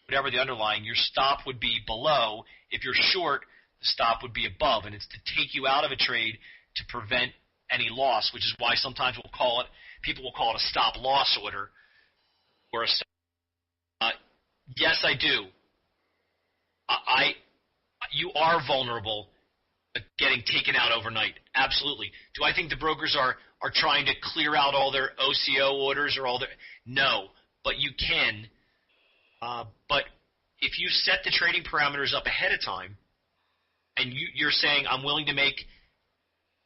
B: whatever the underlying, your stop would be below. If you're short, the stop would be above, and it's to take you out of a trade to prevent any loss, which is why sometimes people will call it a stop loss order or a stop. Yes, I do. You are vulnerable
A: getting taken out overnight. Absolutely. Do I think the brokers are trying to clear out all their OCO orders or all their – no, but you can. But if you set the trading parameters up ahead of time and you're saying I'm willing to make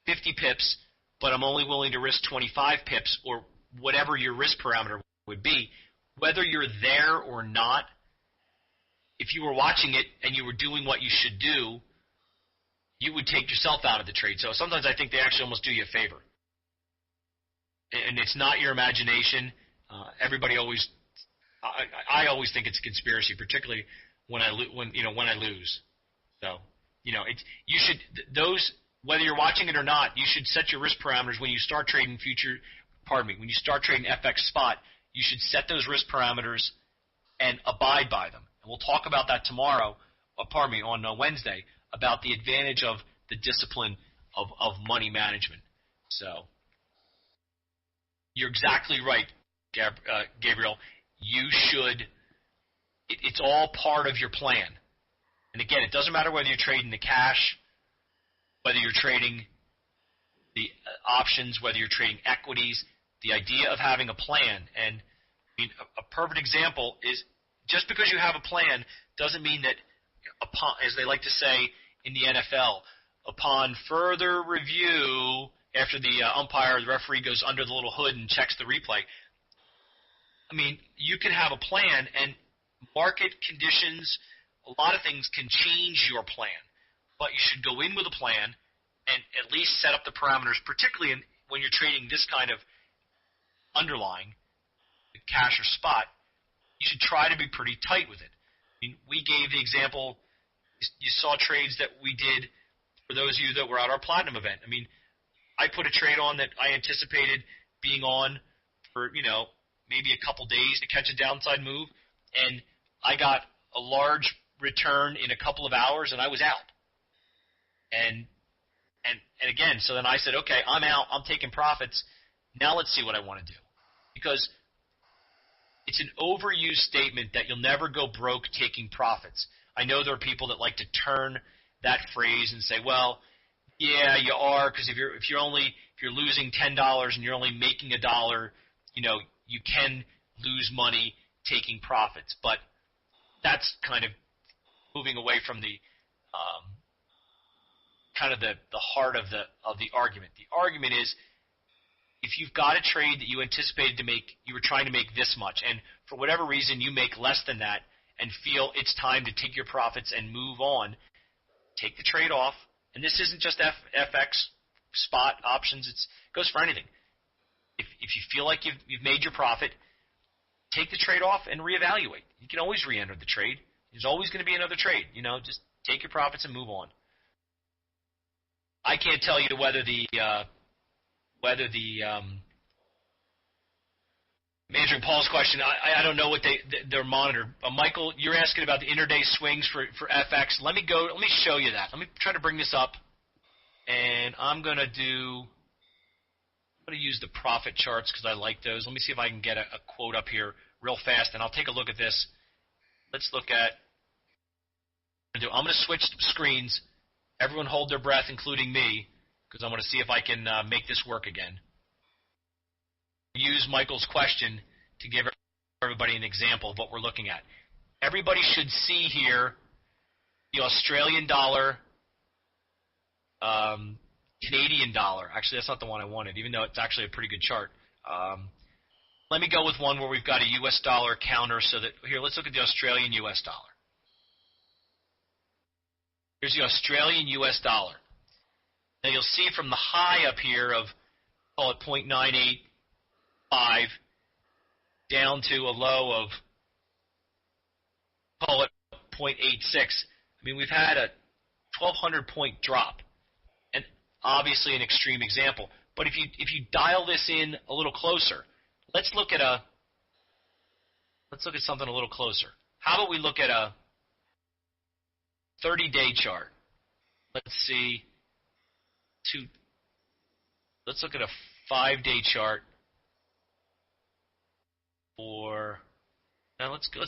A: 50 pips, but I'm only willing to risk 25 pips or whatever your risk parameter would be, whether you're there or not, if you were watching it and you were doing what you should do, you would take yourself out of the trade. So sometimes I think they actually almost do you a favor. And it's not your imagination. Everybody always I always think it's a conspiracy, particularly when I lose. So, you should those whether you're watching it or not, you should set your risk parameters when you start trading when you start trading FX spot, you should set those risk parameters and abide by them. And we'll talk about that tomorrow, on Wednesday, about the advantage of the discipline of money management. So, you're exactly right, Gabriel. You should – it's all part of your plan. And again, it doesn't matter whether you're trading the cash, whether you're trading the options, whether you're trading equities, the idea of having a plan. And I mean, a perfect example is just because you have a plan doesn't mean that, as they like to say in the NFL, upon further review, after the umpire, the referee goes under the little hood and checks the replay. I mean, you can have a plan, and market conditions, a lot of things can change your plan. But you should go in with a plan and at least set up the parameters, particularly when you're trading this kind of underlying, cash or spot. You should try to be pretty tight with it. I mean, we gave the example, you saw trades that we did for those of you that were at our Platinum event. I mean, I put a trade on that I anticipated being on for, maybe a couple days to catch a downside move, and I got a large return in a couple of hours, and I was out. And again, so then I said, okay, I'm out. I'm taking profits. Now let's see what I want to do. Because it's an overused statement that you'll never go broke taking profits. I know there are people that like to turn that phrase and say, well, yeah, you are, because if you're losing $10 and you're only making $1, you can lose money taking profits. But that's kind of moving away from the kind of the heart of the argument. The argument is, if you've got a trade that you anticipated to make, you were trying to make this much, and for whatever reason you make less than that and feel it's time to take your profits and move on, take the trade off. And this isn't just FX, spot, options. It goes for anything. If you feel like you've made your profit, take the trade off and reevaluate. You can always re-enter the trade. There's always going to be another trade. Just take your profits and move on. I can't tell you whether the answering Paul's question, I don't know what they're monitored. Michael, you're asking about the intraday swings for FX. Let me show you that. Let me try to bring this up, and I'm going to use the profit charts because I like those. Let me see if I can get a quote up here real fast, and I'll take a look at this. Let's look at. I'm going to switch screens. Everyone hold their breath, including me, because I want to see if I can make this work again. Use Michael's question to give everybody an example of what we're looking at. Everybody should see here the Australian dollar, Canadian dollar. Actually, that's not the one I wanted, even though it's actually a pretty good chart. Let me go with one where we've got a U.S. dollar counter. Here, let's look at the Australian U.S. dollar. Here's the Australian U.S. dollar. Now you'll see from the high up here of, call it 0.985, down to a low of, call it 0.86. I mean, we've had a 1,200-point drop, and obviously an extreme example. But if you dial this in a little closer, let's look at something a little closer. How about we look at a 30-day chart? Let's see. Let's look at a 5-day chart. Now let's do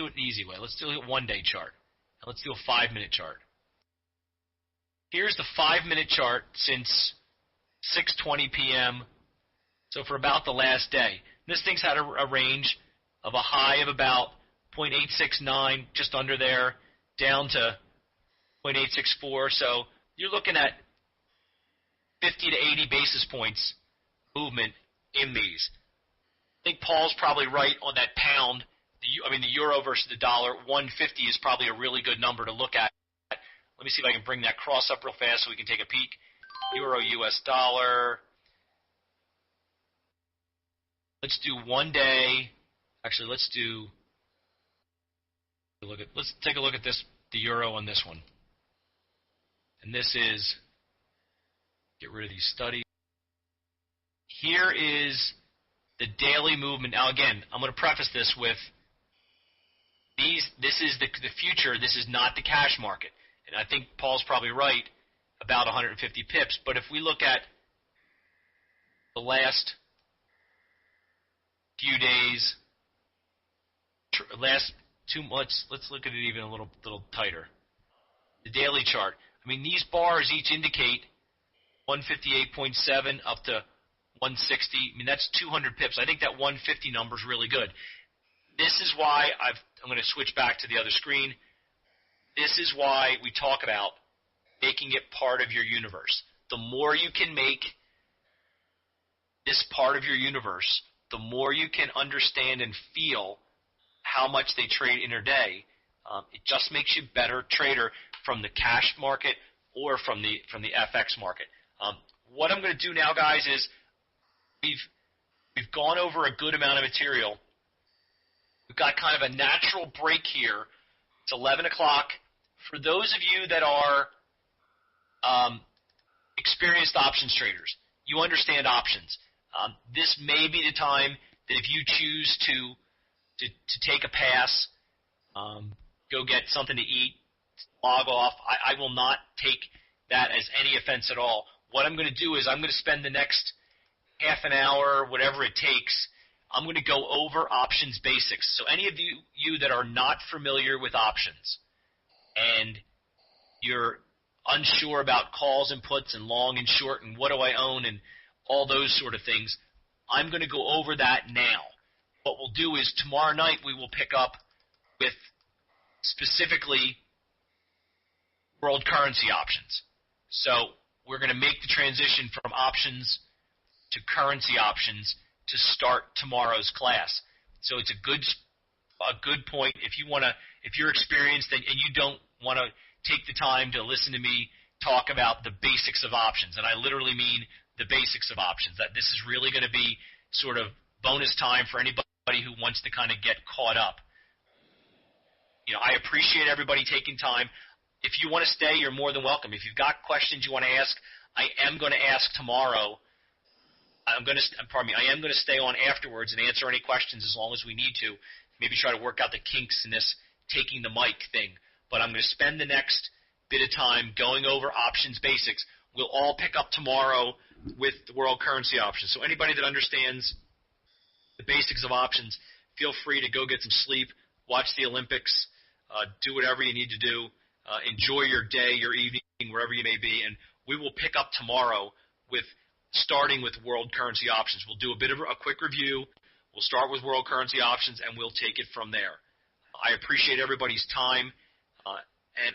A: it the easy way. Let's do a 1-day chart. And let's do a 5-minute chart. Here's the 5-minute chart since 6:20 p.m., so for about the last day. This thing's had a range of a high of about 0.869, just under there, down to 0.864. So you're looking at 50 to 80 basis points movement in these. I think Paul's probably right on that pound. The euro versus the dollar, 150 is probably a really good number to look at. Let me see if I can bring that cross up real fast so we can take a peek. Euro, US dollar. Let's do 1 day. Actually, let's take a look at this, the euro on this one. And this is, get rid of these studies. Here is the daily movement. Now, again, I'm going to preface this with this is the future. This is not the cash market. And I think Paul's probably right about 150 pips. But if we look at the last few days, last 2 months, let's look at it even a little tighter. The daily chart. I mean, these bars each indicate 158.7 up to 160. I mean, that's 200 pips. I think that 150 number is really good. This is why I'm going to switch back to the other screen. This is why we talk about making it part of your universe. The more you can make this part of your universe, the more you can understand and feel how much they trade intraday. It just makes you a better trader from the cash market or from the FX market. What I'm going to do now, guys, is we've gone over a good amount of material. We've got kind of a natural break here. It's 11 o'clock. For those of you that are experienced options traders, you understand options. This may be the time that if you choose to take a pass, go get something to eat, log off, I will not take that as any offense at all. What I'm going to do is I'm going to spend the next half an hour, whatever it takes, I'm going to go over options basics. So any of you that are not familiar with options and you're unsure about calls and puts and long and short and what do I own and all those sort of things, I'm going to go over that now. What we'll do is tomorrow night we will pick up with specifically world currency options. So we're going to make the transition from options to currency options to start tomorrow's class. So it's a good point if you're experienced and you don't want to take the time to listen to me talk about the basics of options, and I literally mean the basics of options. That this is really going to be sort of bonus time for anybody who wants to kind of get caught up. You know, I appreciate everybody taking time. If you want to stay, you're more than welcome. If you've got questions you want to ask, I am going to ask tomorrow. I am going to stay on afterwards and answer any questions as long as we need to. Maybe try to work out the kinks in this taking the mic thing. But I'm going to spend the next bit of time going over options basics. We'll all pick up tomorrow with the world currency options. So anybody that understands the basics of options, feel free to go get some sleep, watch the Olympics, do whatever you need to do, enjoy your day, your evening, wherever you may be, and we will pick up tomorrow with starting with world currency options. We'll do a quick review. We'll start with world currency options, and we'll take it from there. I appreciate everybody's time, and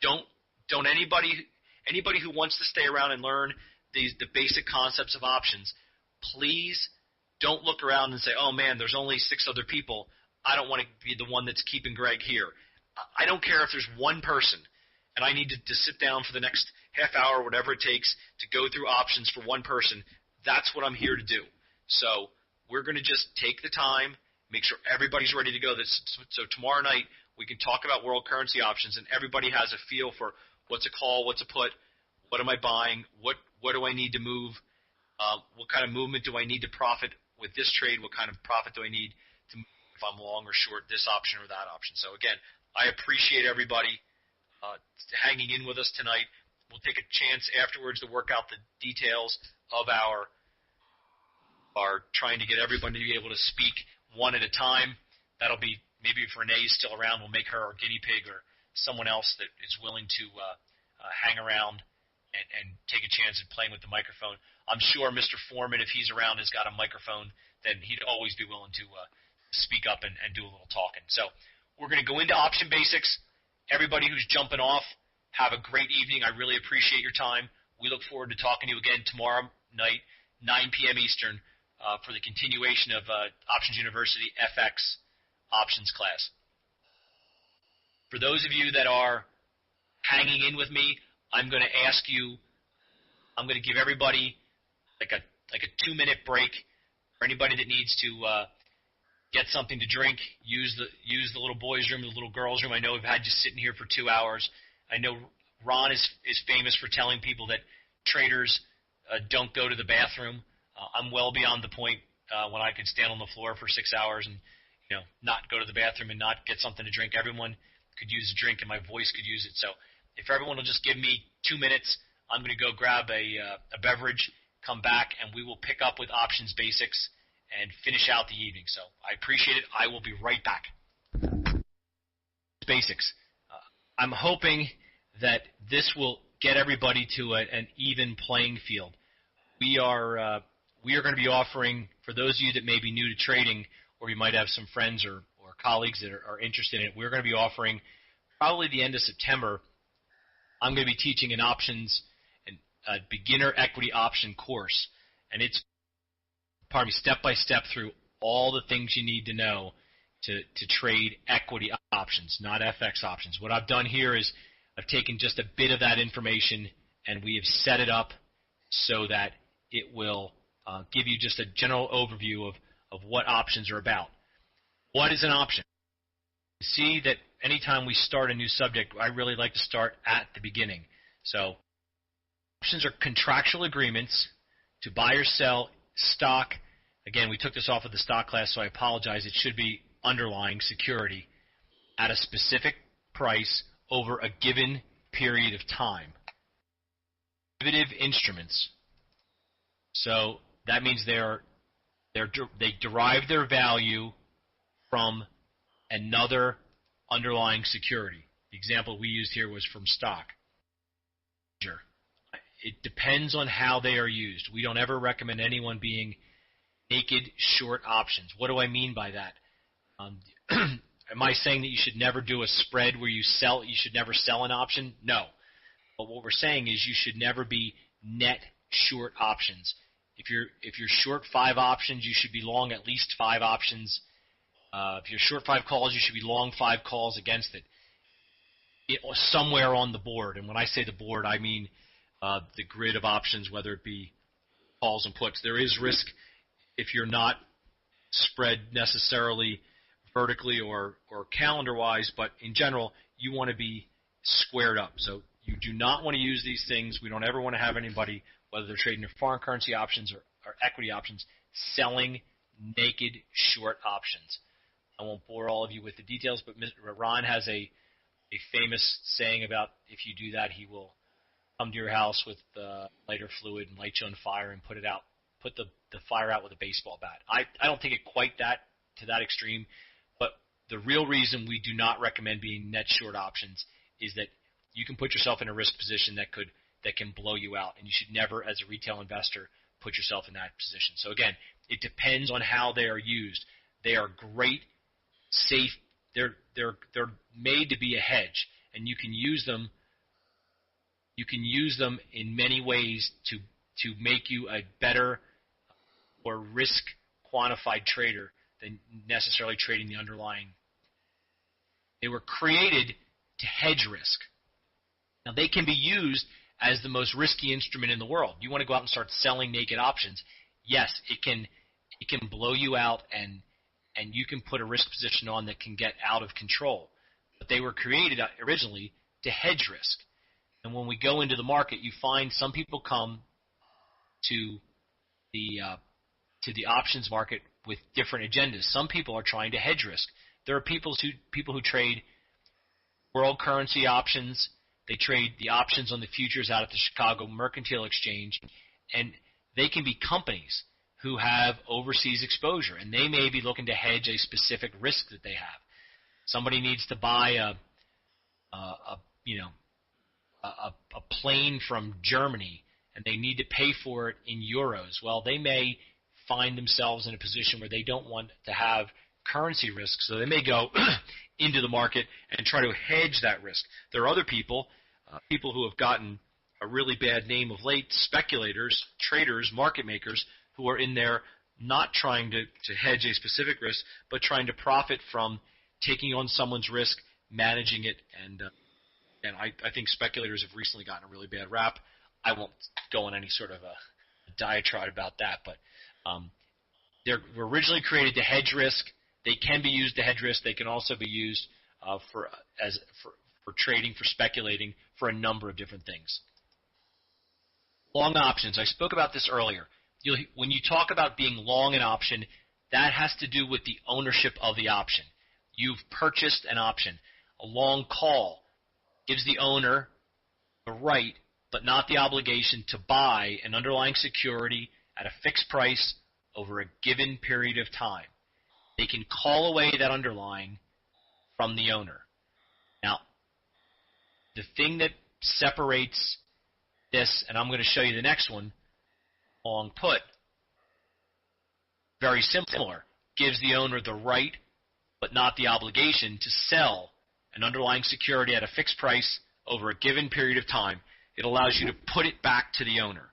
A: don't anybody who wants to stay around and learn the basic concepts of options, please don't look around and say, oh, man, there's only 6 other people. I don't want to be the one that's keeping Greg here. I don't care if there's one person, and I need to sit down for the next half hour, whatever it takes, to go through options for one person. That's what I'm here to do. So we're going to just take the time, make sure everybody's ready to go. So tomorrow night we can talk about world currency options, and everybody has a feel for what's a call, what's a put, what am I buying, what do I need to move, what kind of movement do I need to profit with this trade, what kind of profit do I need to move if I'm long or short this option or that option. So again, I appreciate everybody hanging in with us tonight. We'll take a chance afterwards to work out the details of our trying to get everybody to be able to speak one at a time. That'll be, maybe if Renee's still around, we'll make her our guinea pig or someone else that is willing to
B: hang around and take a chance at playing with the microphone. I'm sure Mr. Foreman, if he's around, has got a microphone, then he'd always be willing to speak up and do a little talking. So we're going to go into option basics. Everybody who's jumping off, have a great evening. I really appreciate your time. We look forward to talking to you again tomorrow night, 9 p.m. Eastern, for the continuation of Options University FX Options class. For those of you that are hanging in with me, I'm going to give everybody like a 2-minute break. For anybody that needs to get something to drink, use the little boys' room, the little girls' room. I know we've had you sitting here for 2 hours. I know Ron is famous for telling people that traders don't go to the bathroom. I'm well beyond the point when I could stand on the floor for 6 hours and not go to the bathroom and not get something to drink. Everyone could use a drink, and my voice could use it. So if everyone will just give me 2 minutes, I'm going to go grab a beverage, come back, and we will pick up with options basics and finish out the evening. So I appreciate it. I will be right back. Basics. I'm hoping that this will get everybody to an even playing field. We are going to be offering, for those of you that may be new to trading, or you might have some friends or colleagues that are interested in it, we're going to be offering probably the end of September. I'm going to be teaching an options and a beginner equity option course, and it's step by step through all the things you need to know to trade equity options, not FX options. What I've done here is I've taken just a bit of that information and we have set it up so that it will give you just a general overview of what options are about. What is an option? You see that anytime we start a new subject, I really like to start at the beginning. So options are contractual agreements to buy or sell stock. Again, we took this off of the stock class, so I apologize. It should be underlying security at a specific price over a given period of time. Derivative instruments. So that means they derive their value from another underlying security. The example we used here was from stock. It depends on how they are used. We don't ever recommend anyone being naked short options. What do I mean by that? Am I saying that you should never do a spread where you should never sell an option? No. But what we're saying is you should never be net short options. If you're short 5 options, you should be long at least 5 options. If you're short 5 calls, you should be long 5 calls against it. Somewhere on the board. And when I say the board, I mean the grid of options, whether it be calls and puts. There is risk if you're not spread necessarily vertically or calendar-wise, but in general, you want to be squared up. So you do not want to use these things. We don't ever want to have anybody, whether they're trading foreign currency options or equity options, selling naked short options. I won't bore all of you with the details, but Ron has a famous saying about if you do that, he will come to your house with lighter fluid and light you on fire and put the fire out with a baseball bat. I don't take it quite to that extreme, but the real reason we do not recommend being net short options is that you can put yourself in a risk position that can blow you out, and you should never, as a retail investor, put yourself in that position. So again, it depends on how they are used. They are great, safe. They're made to be a hedge, and you can use them. You can use them in many ways to make you a better or risk quantified trader than necessarily trading the underlying. They were created to hedge risk. Now, they can be used as the most risky instrument in the world. You want to go out and start selling naked options. Yes, it can blow you out, and you can put a risk position on that can get out of control. But they were created originally to hedge risk. And when we go into the market, you find some people come to the options market with different agendas. Some people are trying to hedge risk. There are people who trade world currency options. They trade the options on the futures out at the Chicago Mercantile Exchange, and they can be companies who have overseas exposure, and they may be looking to hedge a specific risk that they have. Somebody needs to buy
A: a plane from Germany and they need to pay for it in euros. Well, they may find themselves in a position where they don't want to have currency risk, so they may go into the market and try to hedge that risk. There are other people who have gotten a really bad name of late, speculators, traders, market makers, who are in there not trying to hedge a specific risk, but trying to profit from taking on someone's risk, managing it, and I think speculators have recently gotten a really bad rap. I won't go on any sort of a diatribe about that, but they were originally created to hedge risk. They can be used to hedge risk. They can also be used for trading, for speculating, for a number of different things. Long options. I spoke about this earlier. When you talk about being long an option, that has to do with the ownership of the option. You've purchased an option. A long call gives the owner the right, but not the obligation, to buy an underlying security at a fixed price over a given period of time. They can call away that underlying from the owner. Now, the thing that separates this, and I'm going to show you the next one, long put, very similar, gives the owner the right but not the obligation to sell an underlying security at a fixed price over a given period of time. It allows you to put it back to the owner.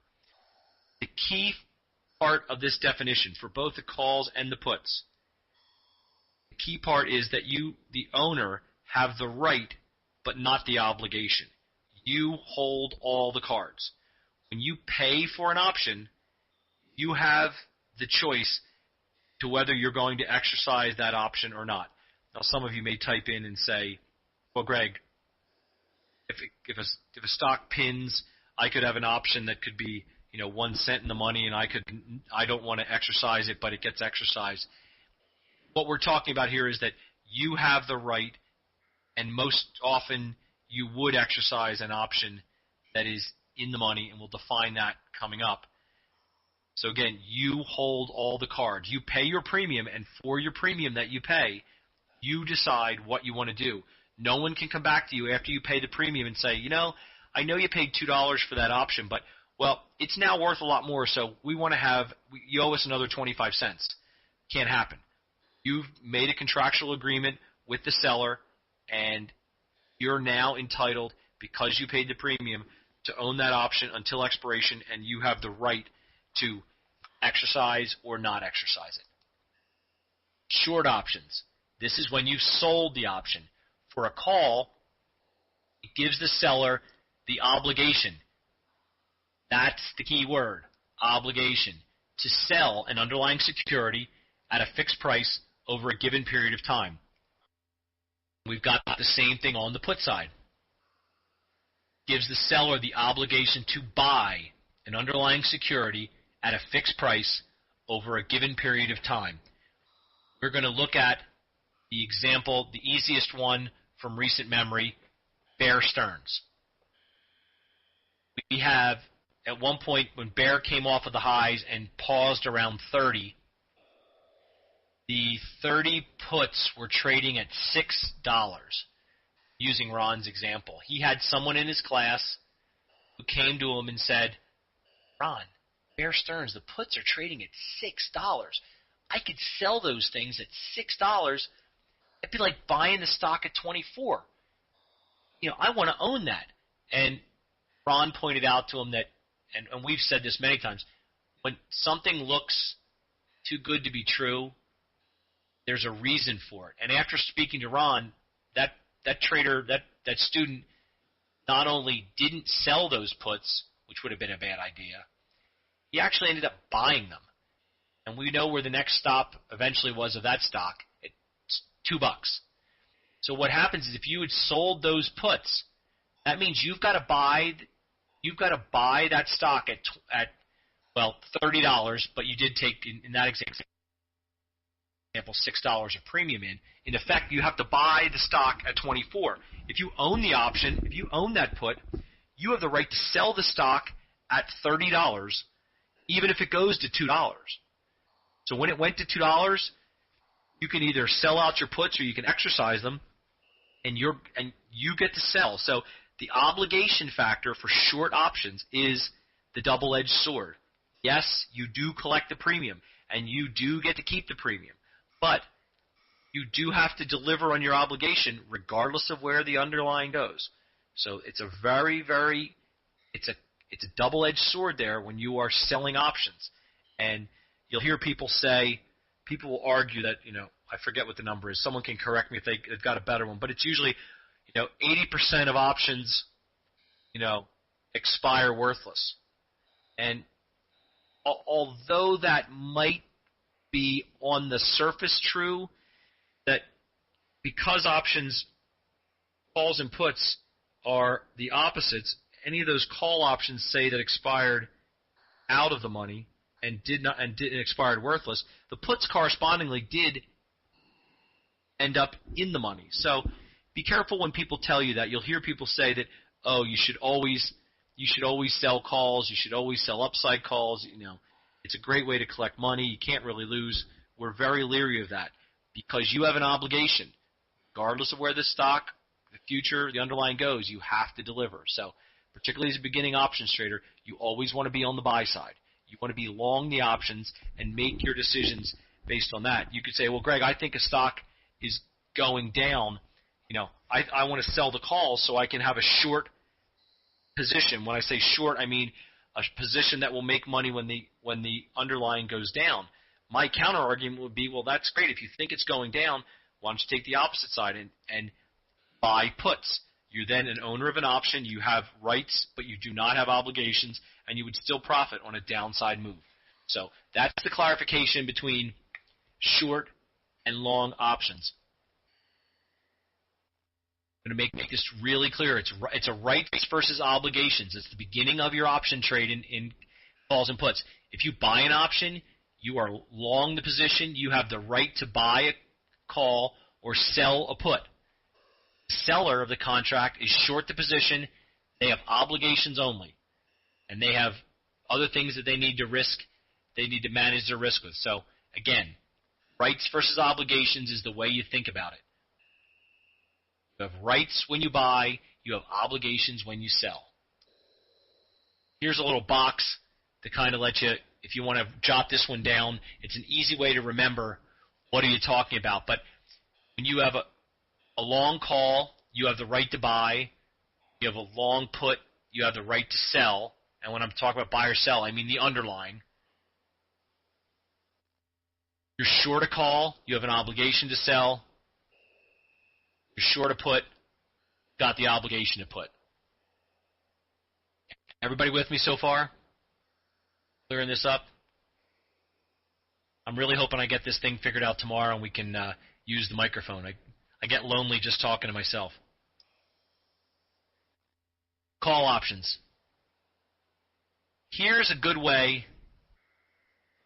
A: The key part of this definition for both the calls and the puts, the key part is that you, the owner, have the right but not the obligation. You hold all the cards. When you pay for an option, you have the choice to whether you're going to exercise that option or not. Now, some of you may type in and say, well, Greg, if a stock pins, I could have an option that could be 1 cent in the money, and I don't want to exercise it, but it gets exercised. What we're talking about here is that you have the right, and most often you would exercise an option that is in the money, and we'll define that coming up. So again, you hold all the cards. You pay your premium, and for your premium that you pay, you decide what you want to do. No one can come back to you after you pay the premium and say, I know you paid $2 for that option, but, well, it's now worth a lot more, so you owe us another 25 cents. Can't happen. You've made a contractual agreement with the seller, and you're now entitled, because you paid the premium, to own that option until expiration, and you have the right to exercise or not exercise it. Short options. This is when you've sold the option. For a call, it gives the seller the obligation. That's the key word, obligation, to sell an underlying security at a fixed price over a given period of time. We've got the same thing on the put side. Gives the seller the obligation to buy an underlying security at a fixed price over a given period of time. We're going to look at the example, the easiest one from recent memory, Bear Stearns. We have, at one point, when Bear came off of the highs and paused around 30, the 30 puts were trading at $6, using Ron's example. He had someone in his class who came to him and said, Ron, Bear Stearns, the puts are trading at $6. I could sell those things at $6. It'd be like buying the stock at 24. I want to own that. And Ron pointed out to him that, and we've said this many times, when something looks too good to be true, there's a reason for it. And after speaking to Ron, that trader, that student, not only didn't sell those puts, which would have been a bad idea, he actually ended up buying them. And we know where the next stop eventually was of that stock. It's $2. So what happens is if you had sold those puts, that means you've got to buy that stock at $30, but you did take in that example $6 of premium in. In effect, you have to buy the stock at 24. If you own the option, if you own that put, you have the right to sell the stock at $30, even if it goes to $2. So when it went to $2, you can either sell out your puts or you can exercise them, and you get to sell. So
B: the obligation factor for short options is the double-edged sword. Yes, you do collect the premium, and you do get to keep the premium, but you do have to deliver on your obligation regardless of where the underlying goes. So it's a it's a double-edged sword there when you are selling options. And you'll hear people will argue that, I forget what the number is. Someone can correct me if they've got a better one, but it's usually, 80% of options, expire worthless. And although that might be on the surface true, that because options, calls and puts are the opposites, any of those call options say that expired out of the money and didn't expired worthless, the puts correspondingly did end up in the money. So be careful when people tell you that. You'll hear people say that, oh, you should always sell calls, you should always sell upside calls, it's a great way to collect money, you can't really lose. We're very leery of that because you have an obligation. Regardless of where the stock, the future, the underlying goes, you have to deliver. So particularly as a beginning options trader, you always want to be on the buy side. You want to be long the options and make your decisions based on that. You could say, well, Greg, I think a stock is going down. I want to sell the calls so I can have a short position. When I say short, I mean a position that will make money when the underlying goes down. My counter argument would be, well, that's great. If you think it's going down, why don't you take the opposite side and buy puts? You're then an owner of an option. You have rights, but you do not have obligations, and you would still profit on a downside move. So that's the clarification between short and long options. I'm going to make this really clear. It's a rights versus obligations. It's the beginning of your option trade in calls and puts. If you buy an option, you are long the position. You have the right to buy a call or sell a put. The seller of the contract is short the position. They have obligations only, and they have other things that they need to risk. They need to manage their risk with. So again, rights versus obligations is the way you think about it. You have rights when you buy. You have obligations when you sell. Here's a little box to kind of let you, if you want to jot this one down, it's an easy way to remember what are you talking about. But when you have a long call, you have the right to buy. You have a long put, you have the right to sell. And when I'm talking about buy or sell, I mean the underlying. You're short a call, you have an obligation to sell. You're short a put, got the obligation to put. Everybody with me so far? Clearing this up? I'm really hoping I get this thing figured out tomorrow and we can use the microphone. I get lonely just talking to myself. Call options. Here's a good way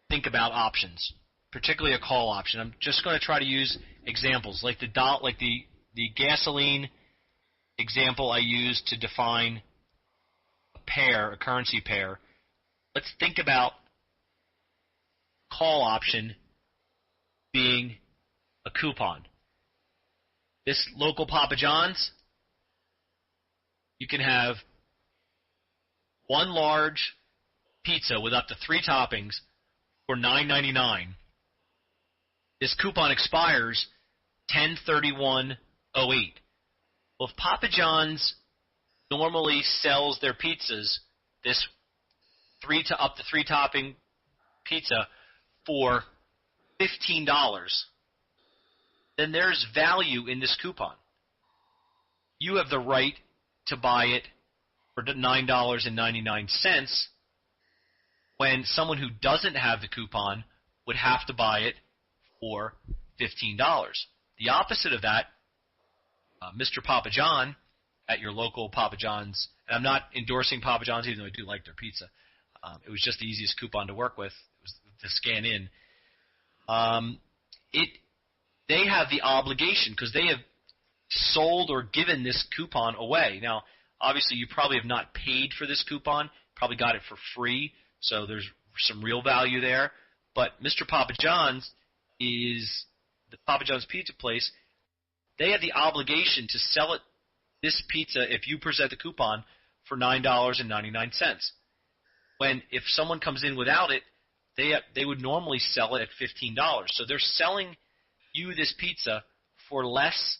B: to think about options, particularly a call option. I'm just going to try to use examples like the gasoline example I used to define a currency pair. Let's think about call option being a coupon. This local Papa John's, you can have one large pizza with up to 3 toppings for $9.99. This coupon expires 10/31/08. Well, if Papa John's normally sells their pizzas, this up to 3 topping pizza, for $15, then there's value in this coupon. You have the right to buy it for $9.99 when someone who doesn't have the coupon would have to buy it for $15. The opposite of that, Mr. Papa John at your local Papa John's, and I'm not endorsing Papa John's even though I do like their pizza. It was just the easiest coupon to work with. It was to scan in. They have the obligation because they have sold or given this coupon away. Now, obviously, you probably have not paid for this coupon, probably got it for free, so there's some real value there. But Mr. Papa John's is the Papa John's pizza place. They have the obligation to sell it this pizza if you present the coupon for $9.99. When if someone comes in without it, they would normally sell it at $15. So they're selling you this pizza for less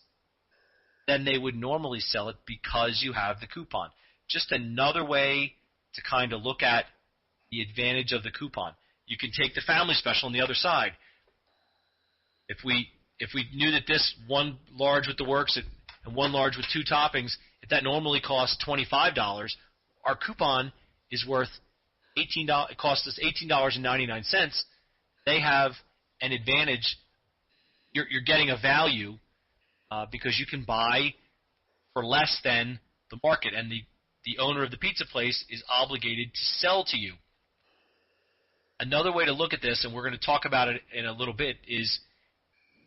B: than they would normally sell it because you have the coupon. Just another way to kind of look at the advantage of the coupon. You can take the family special on the other side. If we knew that this one large with the works and one large with 2 toppings, if that normally costs $25, our coupon is worth $18. It costs us $18.99. They have an advantage. You're getting a value because you can buy for less than the market, and the owner of the pizza place is obligated to sell to you. Another way to look at this, and we're going to talk about it in a little bit, is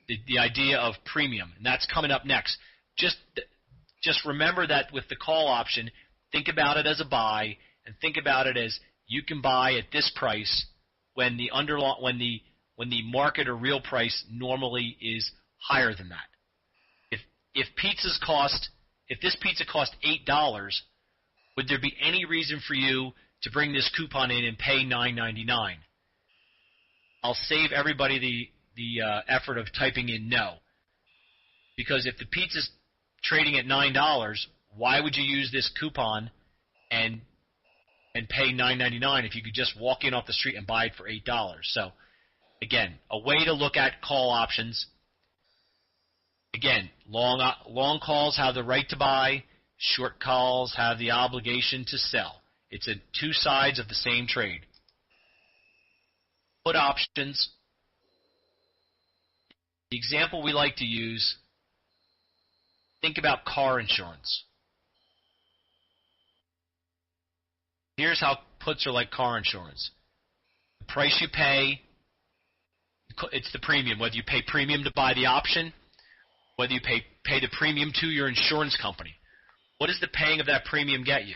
B: the idea of premium, and that's coming up next. Just remember that with the call option, think about it as a buy, and think about it as you can buy at this price when the market or real price normally is higher than that. If this pizza cost $8, would there be any reason for you to bring this coupon in and pay $9.99? I'll save everybody the effort of typing in no. Because if the pizza's trading at $9, why would you use this coupon and pay $9.99 if you could just walk in off the street and buy it for $8? So, again, a way to look at call options. Again, long calls have the right to buy. Short calls have the obligation to sell. It's two sides of the same trade. Put options. The example we like to use, think about car insurance. Here's how puts are like car insurance. The price you pay, it's the premium. Whether you pay premium to buy the option, whether you pay the premium to your insurance company. What does the paying of that premium get you?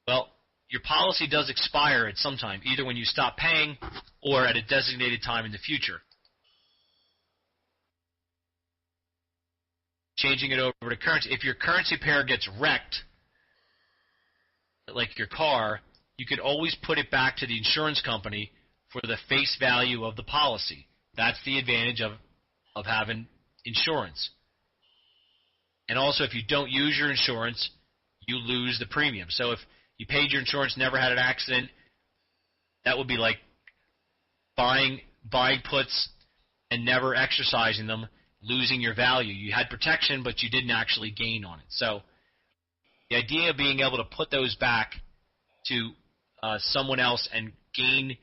B: Well, your policy does expire at some time, either when you stop paying or at a designated time in the future. Changing it over to currency. If your currency pair gets wrecked, like your car, you can always put it back to the insurance company for the face value of the policy. That's the advantage of having insurance. And also, if you don't use your insurance, you lose the premium. So if you paid your insurance, never had an accident, that would be like buying puts and never exercising them, losing your value. You had protection, but you didn't actually gain on it. So the idea of being able to put those back to someone else and gain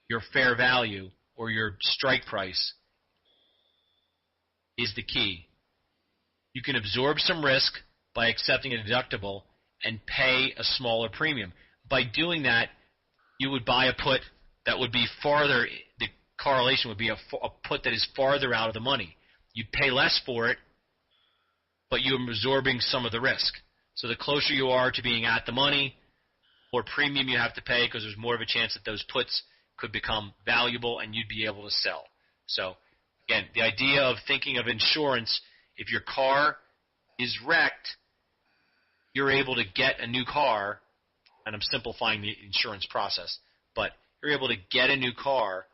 B: your fair value or your strike price is the key. You can absorb some risk by accepting a deductible and pay a smaller premium. By doing that, you would buy a put that would be farther, the correlation would be a put that is farther out of the money. You'd pay less for it, but you're absorbing some of the risk. So the closer you are to being at the money, more premium you have to pay because there's more of a chance that those puts could become valuable and you'd be able to sell. So, again, the idea of thinking of insurance, if your car is wrecked, you're able to get a new car, and I'm simplifying the insurance process, but you're able to get a new car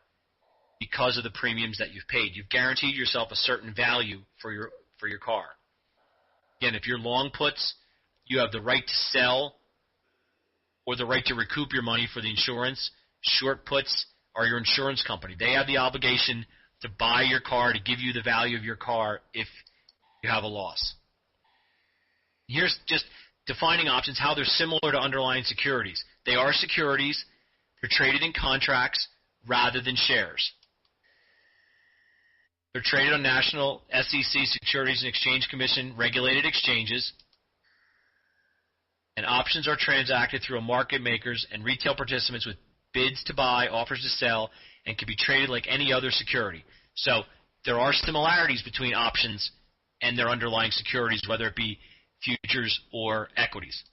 B: because of the premiums that you've paid. You've guaranteed yourself a certain value for your car. Again, if you're long puts, you have the right to sell or the right to recoup your money for the insurance. Short puts are your insurance company. They have the obligation to buy your car, to give you the value of your car if you have a loss. Here's just defining options, how they're similar to underlying securities. They are securities. They're traded in contracts rather than shares. They're traded on national SEC, Securities and Exchange Commission, regulated exchanges. And options are transacted through market makers and retail participants with bids to buy, offers to sell, and can be traded like any other security. So there are similarities between options and their underlying securities, whether it be futures or equities.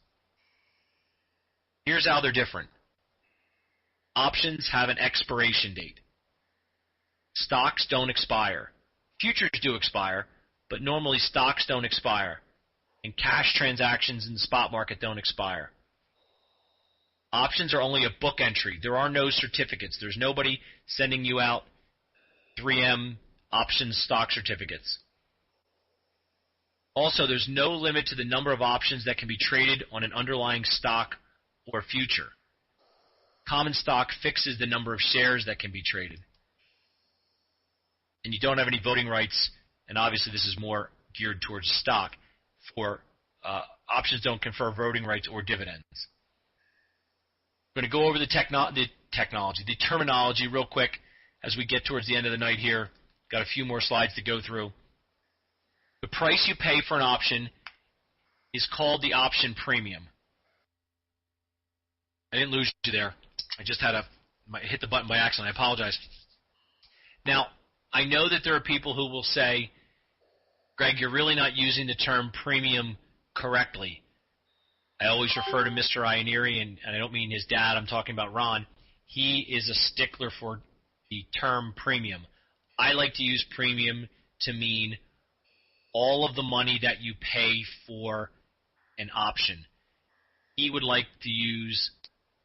B: Here's how they're different. Options have an expiration date. Stocks don't expire. Futures do expire, but normally stocks don't expire.
C: and cash transactions in the spot market don't expire. Options are only a book entry. There are no certificates. There's nobody sending you out 3M options stock certificates. Also, there's no limit to the number of options that can be traded on an underlying stock or future. Common stock fixes the number of shares that can be traded. And you don't have any voting rights, and obviously this is more geared towards stock. For options don't confer voting rights or dividends. I'm going to go over the terminology real quick as we get towards the end of the night here. Got a few more slides to go through. The price you pay for an option is called the option premium. I didn't lose you there. I just hit the button by accident. I apologize. Now, I know that there are people who will say, Greg, you're really not using the term premium correctly. I always refer to Mr. Ianieri, and I don't mean his dad. I'm talking about Ron. He is a stickler for the term premium. I like to use premium to mean all of the money that you pay for an option. He would like to use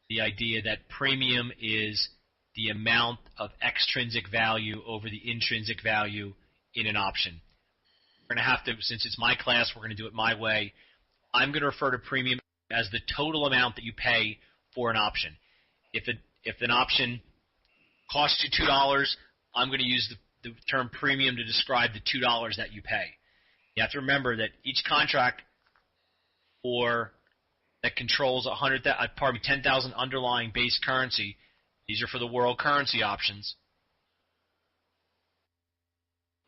C: the idea that premium is the amount of extrinsic value over the intrinsic value in an option. We're going to have to, since it's my class, we're going to do it my way. I'm going to refer to premium as the total amount that you pay for an option. If an option costs you $2, I'm going to use the term premium to describe the $2 that you pay. You have to remember that each contract that controls 10,000 underlying base currency, these are for the world currency options,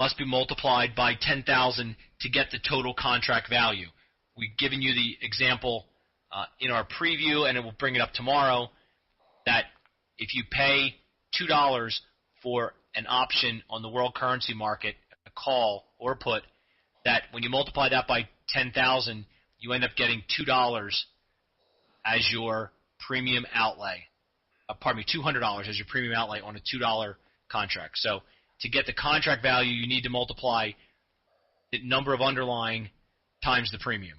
C: must be multiplied by 10,000 to get the total contract value. We've given you the example in our preview, and we'll bring it up tomorrow, that if you pay $2 for an option on the world currency market, a call or a put, that when you multiply that by 10,000, you end up getting $2 as your premium outlay. $200 as your premium outlay on a $2 contract. So to get the contract value, you need to multiply the number of underlying times the premium.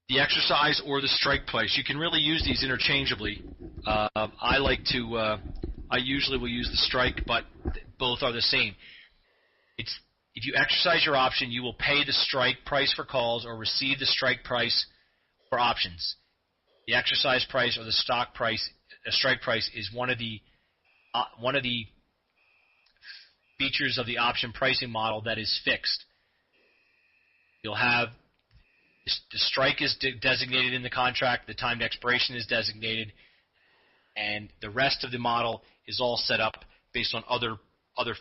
C: The exercise or the strike price. You can really use these interchangeably. I usually will use the strike, but both are the same. If you exercise your option, you will pay the strike price for calls or receive the strike price for options. The exercise price or the strike price is one of the features of the option pricing model that is fixed. You'll have the strike is designated in the contract, the time to expiration is designated, and the rest of the model is all set up based on other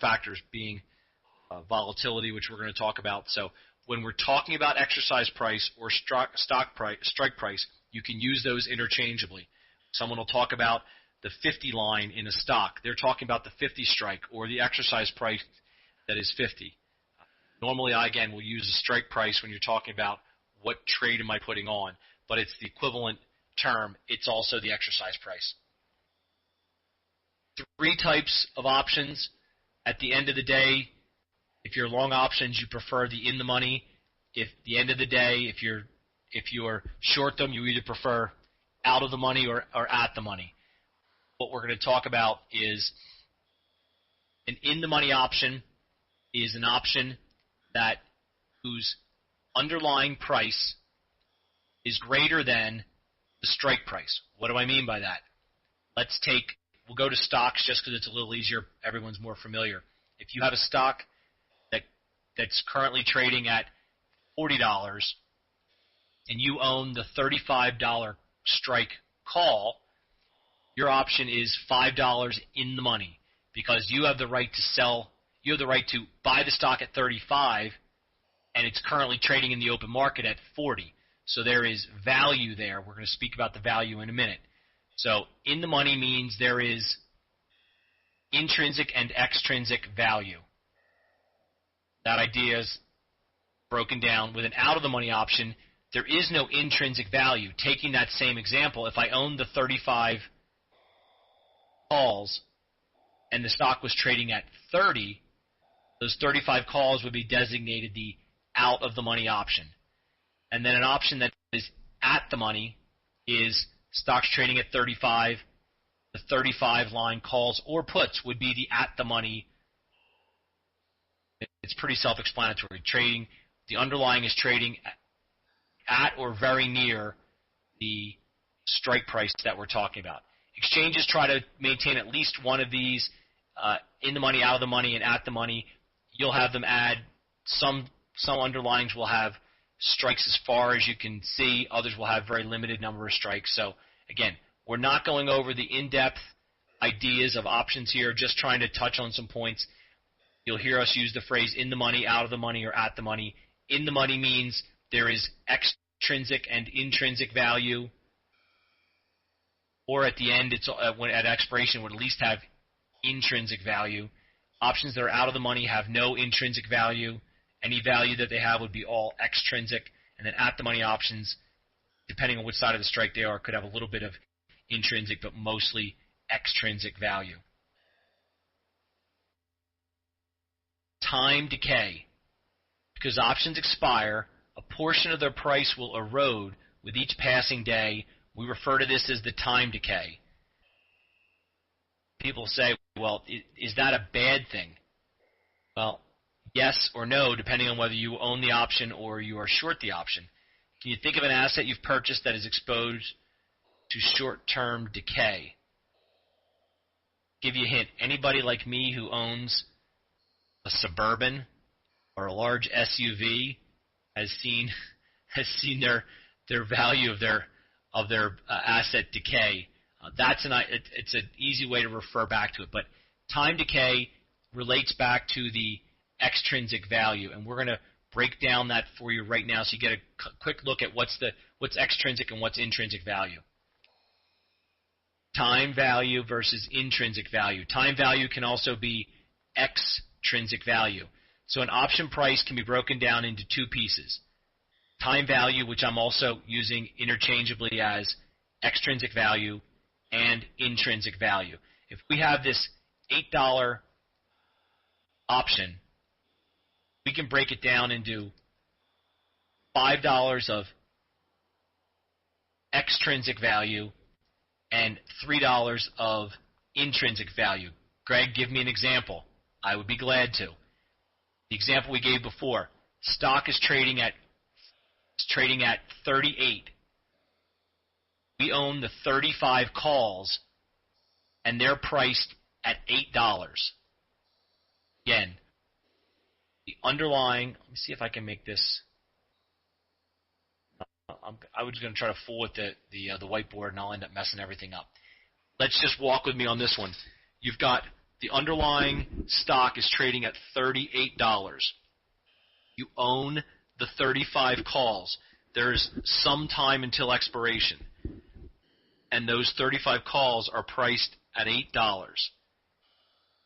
C: factors, being volatility, which we're going to talk about. So when we're talking about exercise price or strike price, you can use those interchangeably. Someone will talk about the 50 line in a stock. They're talking about the 50 strike or the exercise price that is 50. Normally, I, again, will use the strike price when you're talking about what trade am I putting on, but it's the equivalent term. It's also the exercise price. 3 types of options. At the end of the day, if you're long options, you prefer the in the money. If the end of the day, if you're short them, you either prefer out of the money or at the money. What we're going to talk about is an in the money option is an option whose underlying price is greater than the strike price. What do I mean by that? We'll go to stocks just because it's a little easier. Everyone's more familiar. If you have a stock that's currently trading at $40 and you own the $35 strike call, your option is $5 in the money because you have the right to sell. You have the right to buy the stock at 35, and it's currently trading in the open market at 40. So there is value there. We're going to speak about the value in a minute. So in the money means there is intrinsic and extrinsic value. That idea is broken down. With an out of the money option, there is no intrinsic value. Taking that same example, if I owned the 35 calls and the stock was trading at 30, those 35 calls would be designated the out of the money option. And then an option that is at the money is stocks trading at 35. The 35 line calls or puts would be the at the money. It's pretty self-explanatory. Trading, the underlying is trading at or very near the strike price that we're talking about. Exchanges try to maintain at least one of these, in the money, out of the money, and at the money. You'll have them add some underlyings will have strikes as far as you can see. Others will have very limited number of strikes. So again, we're not going over the in-depth ideas of options here, just trying to touch on some points. You'll hear us use the phrase in the money, out of the money, or at the money. In the money means there is extrinsic and intrinsic value, or at the end, it's at expiration, would at least have intrinsic value. Options that are out of the money have no intrinsic value. Any value that they have would be all extrinsic. And then at the money options, depending on which side of the strike they are, could have a little bit of intrinsic, but mostly extrinsic value. Time decay. Because options expire, a portion of their price will erode with each passing day. We refer to this as the time decay. People say, well, is that a bad thing? Well, yes or no, depending on whether you own the option or you are short the option. Can you think of an asset you've purchased that is exposed to short-term decay? Give you a hint. Anybody like me who owns a Suburban or a large SUV has seen their value of their asset decay. It's an easy way to refer back to it. But time decay relates back to the extrinsic value, and we're going to break down that for you right now so you get a quick look at what's extrinsic and what's intrinsic value. Time value versus intrinsic value. Time value can also be extrinsic value. So an option price can be broken down into two pieces. Time value, which I'm also using interchangeably as extrinsic value, and intrinsic value. If we have this $8 option, we can break it down into $5 of extrinsic value and $3 of intrinsic value. Greg, give me an example. I would be glad to. The example we gave before, stock is trading at 38. We own the 35 calls, and they're priced at $8. Again, the underlying, let me see if I can make this. I was going to try to fool with the whiteboard, and I'll end up messing everything up. Let's just walk with me on this one. You've got the underlying stock is trading at $38. You own the 35 calls. There's some time until expiration, and those 35 calls are priced at $8.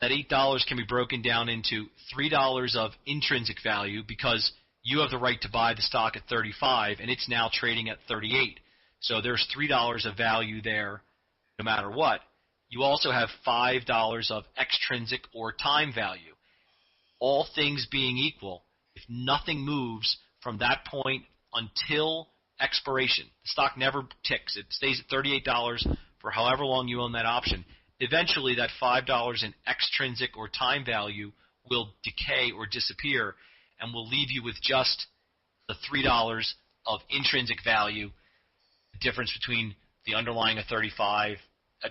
C: That $8 can be broken down into $3 of intrinsic value because you have the right to buy the stock at 35, and it's now trading at 38. So there's $3 of value there no matter what. You also have $5 of extrinsic or time value. All things being equal, if nothing moves from that point until expiration, the stock never ticks. It stays at $38 for however long you own that option. Eventually, that $5 in extrinsic or time value will decay or disappear, and will leave you with just the $3 of intrinsic value, the difference between the underlying of 35,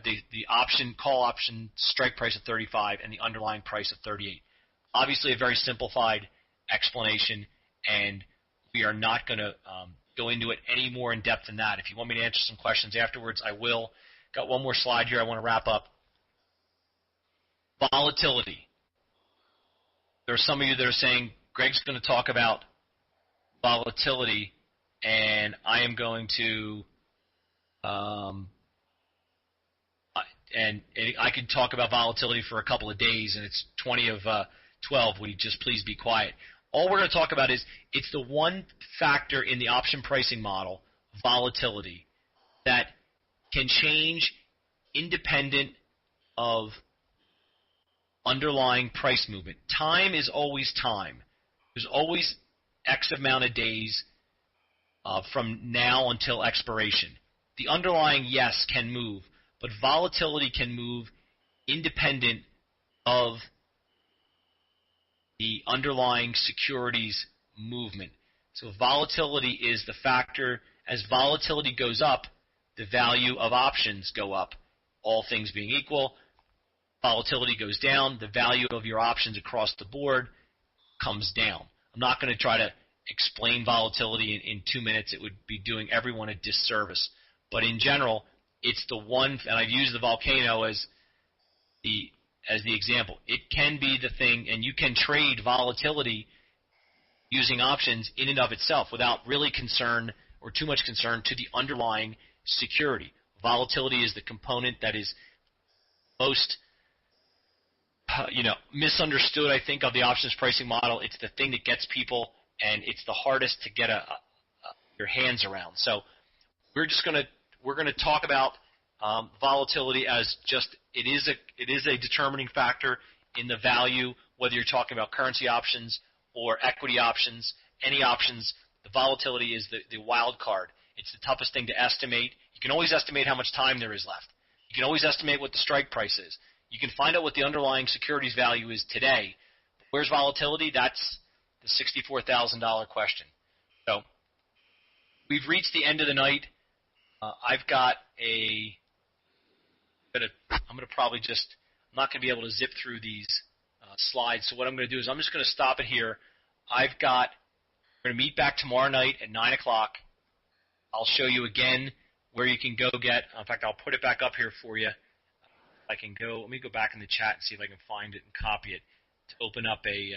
C: the option, call option strike price of 35, and the underlying price of 38. Obviously, a very simplified explanation, and we are not going to go into it any more in depth than that. If you want me to answer some questions afterwards, I will. Got one more slide here I want to wrap up. Volatility. There are some of you that are saying, Greg's going to talk about volatility, and I am going to and I could talk about volatility for a couple of days, and it's 20 of 12. Would you just please be quiet? All we're going to talk about is it's the one factor in the option pricing model, volatility, that can change independent of underlying price movement. Time is always time. There's always X amount of days from now until expiration. The underlying, yes, can move, but volatility can move independent of the underlying securities movement. So volatility is the factor. As volatility goes up, the value of options go up. All things being equal, volatility goes down, the value of your options across the board comes down. I'm not going to try to explain volatility in 2 minutes. It would be doing everyone a disservice. But in general, it's the one, and I've used the volcano as the example. It can be the thing, and you can trade volatility using options in and of itself without really concern or too much concern to the underlying security. Volatility is the component that is most misunderstood, I think, of the options pricing model. It's the thing that gets people, and it's the hardest to get your hands around. So we're going to talk about volatility as just it is a determining factor in the value, whether you're talking about currency options or equity options, any options. The volatility is the wild card. It's the toughest thing to estimate. You can always estimate how much time there is left. You can always estimate what the strike price is. You can find out what the underlying securities value is today. Where's volatility? That's the $64,000 question. So we've reached the end of the night. I'm not going to be able to zip through these slides. So what I'm going to do is I'm just going to stop it here. We're going to meet back tomorrow night at 9 o'clock. I'll show you again where you can go get. In fact, I'll put it back up here for you. Let me go back in the chat and see if I can find it and copy it to open up a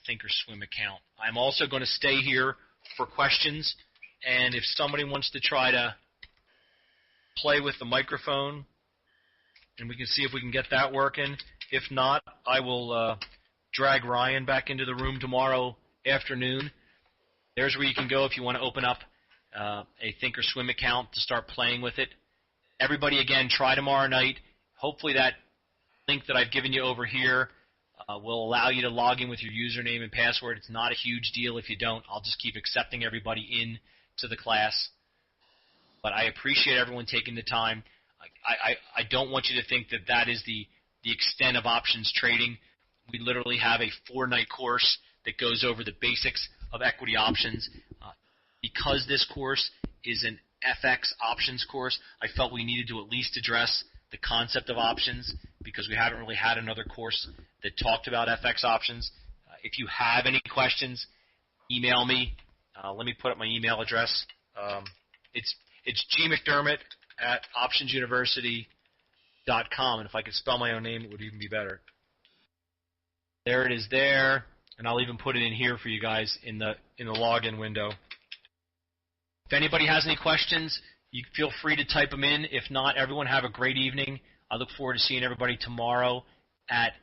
C: Thinkorswim account. I'm also going to stay here for questions, and if somebody wants to try to play with the microphone, and we can see if we can get that working. If not, I will drag Ryan back into the room tomorrow afternoon. There's where you can go if you want to open up a Thinkorswim account to start playing with it. Everybody, again, try tomorrow night. Hopefully that link that I've given you over here will allow you to log in with your username and password. It's not a huge deal if you don't. I'll just keep accepting everybody in to the class. But I appreciate everyone taking the time. I don't want you to think that is the extent of options trading. We literally have a 4-night course that goes over the basics of equity options. Because this course is an FX options course, I felt we needed to at least address the concept of options because we haven't really had another course that talked about FX options. If you have any questions, email me. Let me put up my email address. It's gmcdermott@optionsuniversity.com, and if I could spell my own name, it would even be better. There it is there, and I'll even put it in here for you guys in the login window. If anybody has any questions, you feel free to type them in. If not, everyone have a great evening. I look forward to seeing everybody tomorrow at